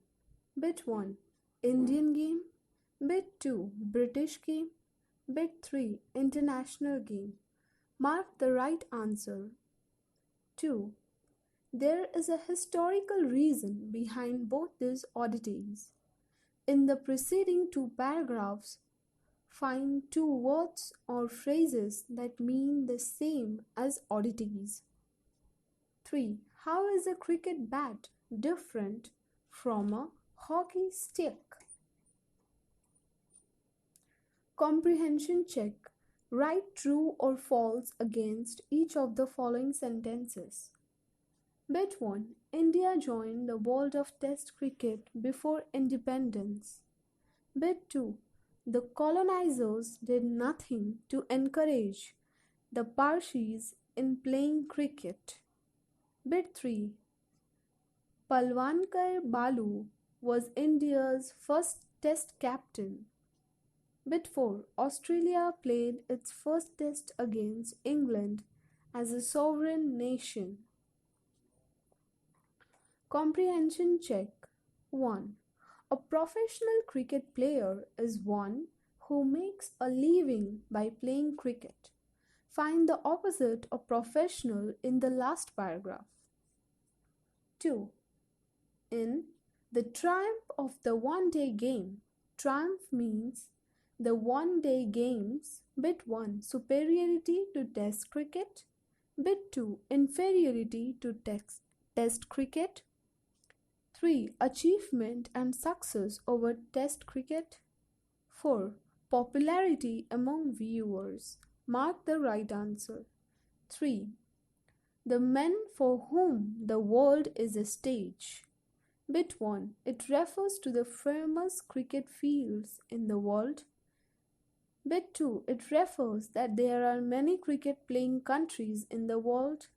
Bit 1. Indian game. Bit 2. British game. Bit 3. International game. Mark the right answer. 2. There is a historical reason behind both these oddities. In the preceding two paragraphs, find two words or phrases that mean the same as oddities. 3. How is a cricket bat different from a hockey stick? Comprehension check. Write true or false against each of the following sentences. Bit 1. India joined the world of Test cricket before independence. Bit 2. The colonizers did nothing to encourage the Parsis in playing cricket. Bit 3. Palwankar Balu was India's first Test captain. Bit 4. Australia played its first Test against England as a sovereign nation. Comprehension check 1. A professional cricket player is one who makes a living by playing cricket. Find the opposite of professional in the last paragraph. 2. In the triumph of the one-day game, triumph means the one-day games. Bit 1. Superiority to Test cricket. Bit 2. Inferiority to Test cricket. 3. Achievement and success over Test cricket. 4. Popularity among viewers. Mark the right answer. 3. The men for whom the world is a stage. Bit 1. It refers to the famous cricket fields in the world. Bit 2. It refers that there are many cricket playing countries in the world.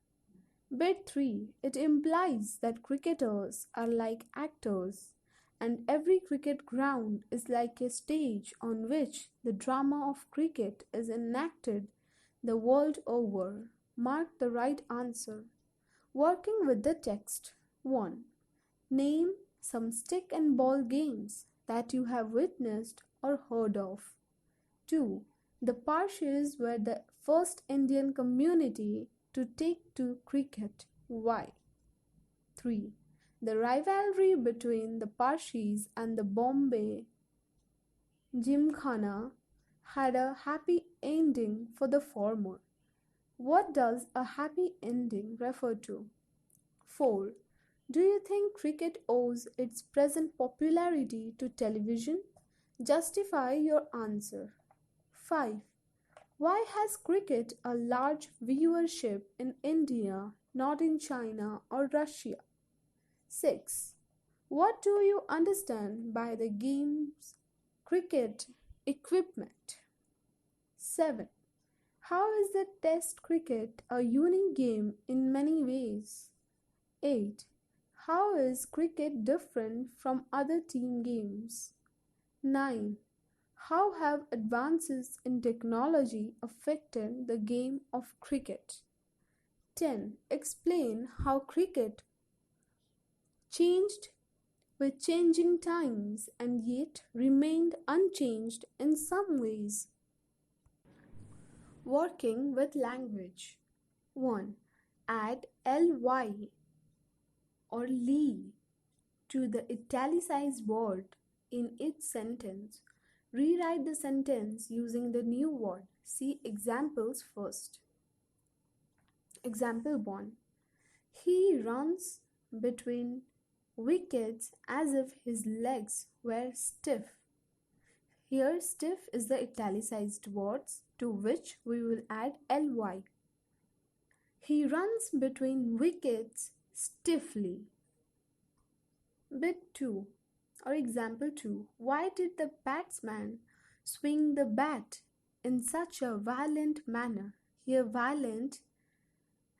Bit 3. It implies that cricketers are like actors, and every cricket ground is like a stage on which the drama of cricket is enacted the world over. Mark the right answer. Working with the text. 1. Name some stick and ball games that you have witnessed or heard of. 2. The Parsis were the first Indian community to take to cricket. Why? 3. The rivalry between the Parsis and the Bombay Gymkhana had a happy ending for the former. What does a happy ending refer to? 4. Do you think cricket owes its present popularity to television? Justify your answer. 5. Why has cricket a large viewership in India, not in China or Russia? 6. What do you understand by the game's cricket equipment? 7. How is the Test cricket a unique game in many ways? 8. How is cricket different from other team games? 9. How have advances in technology affected the game of cricket? 10. Explain how cricket changed with changing times and yet remained unchanged in some ways. Working with language. 1. Add ly or lee to the italicized word in each sentence. Rewrite the sentence using the new word. See examples first. Example 1. He runs between wickets as if his legs were stiff. Here stiff is the italicized words to which we will add ly. He runs between wickets stiffly. Bit 2 or example 2. Why did the batsman swing the bat in such a violent manner? Here violent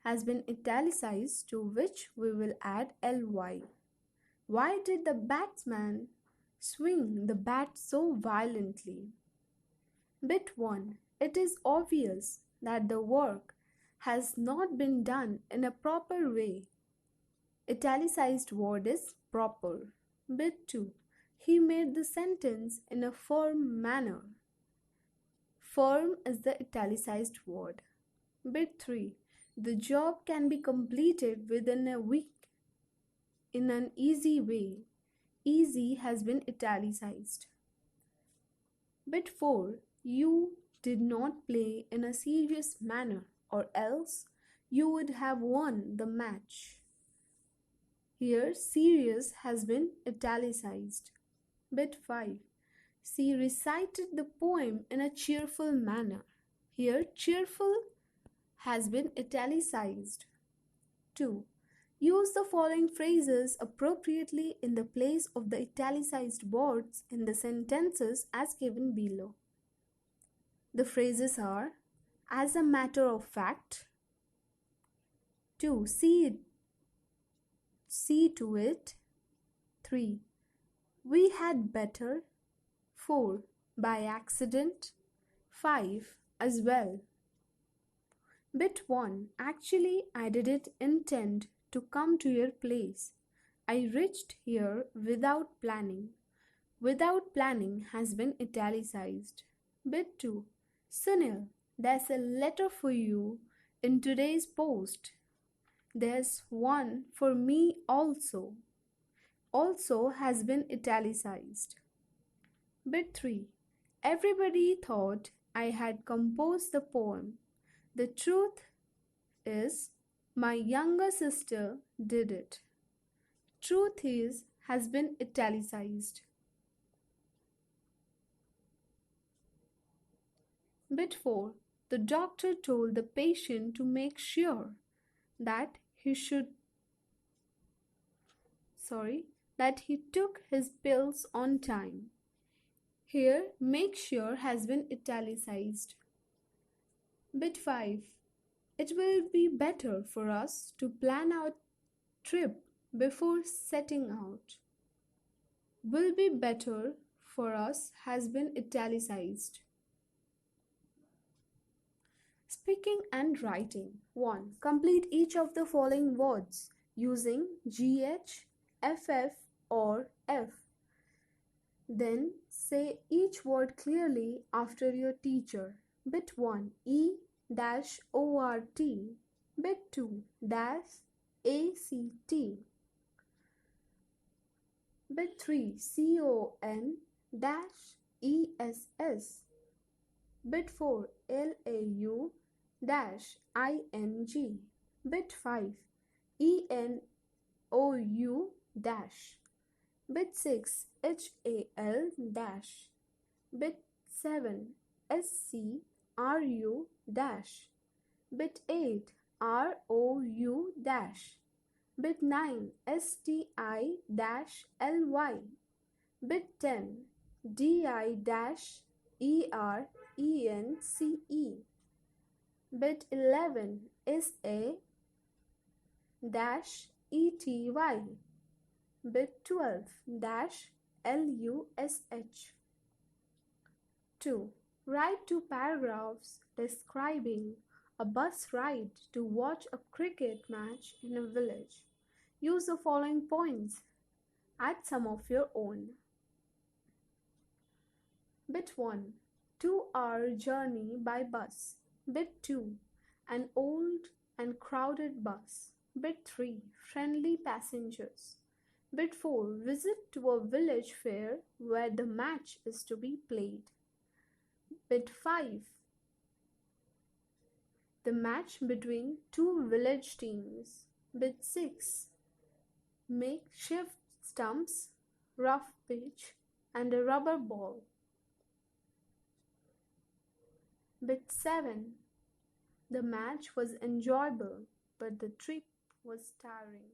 has been italicized to which we will add ly. Why did the batsman swing the bat so violently? Bit 1. It is obvious that the work has not been done in a proper way. Italicized word is proper. Bit 2. He made the sentence in a firm manner. Firm is the italicized word. Bit 3. The job can be completed within a week in an easy way. Easy has been italicized. Bit 4. You did not play in a serious manner, or else you would have won the match. Here serious has been italicized. Bit 5. She recited the poem in a cheerful manner. Here cheerful has been italicized. 2. Use the following phrases appropriately in the place of the italicized words in the sentences as given below. The phrases are, as a matter of fact. 2. See to it. 3. We had better. 4. By accident. 5. As well. Bit 1. Actually, I didn't intend to come to your place. I reached here without planning. Without planning has been italicized. Bit 2. Sunil, there's a letter for you in today's post. There's one for me also. Also has been italicized. Bit 3. Everybody thought I had composed the poem. The truth is, my younger sister did it. Truth is has been italicized. Bit 4. The doctor told the patient to make sure that he took his pills on time. Here, make sure has been italicized. Bit 5. It will be better for us to plan our trip before setting out. Will be better for us has been italicized. Speaking and writing. 1. Complete each of the following words using GH, FF or F. Then say each word clearly after your teacher. Bit 1. E-ORT. Bit 2. ACT. Bit 3. CON-ESS. Bit 4. LAU-ING. Bit 5. ENOU-. Bit 6. HAL-. Bit 7. SCRU-. Bit 8. ROU-. Bit 9. STI-LY. Bit 10. DI-ERENCE. Bit 11. SA-ETY. Bit 12 dash LUSH. 2. Write 2 paragraphs describing a bus ride to watch a cricket match in a village. Use the following points. Add some of your own. Bit 1. 2-hour journey by bus. Bit 2. An old and crowded bus. Bit 3. Friendly passengers. Bit 4. Visit to a village fair where the match is to be played. Bit 5. The match between 2 village teams. Bit 6. Makeshift stumps, rough pitch, and a rubber ball. Bit 7. The match was enjoyable, but the trip was tiring.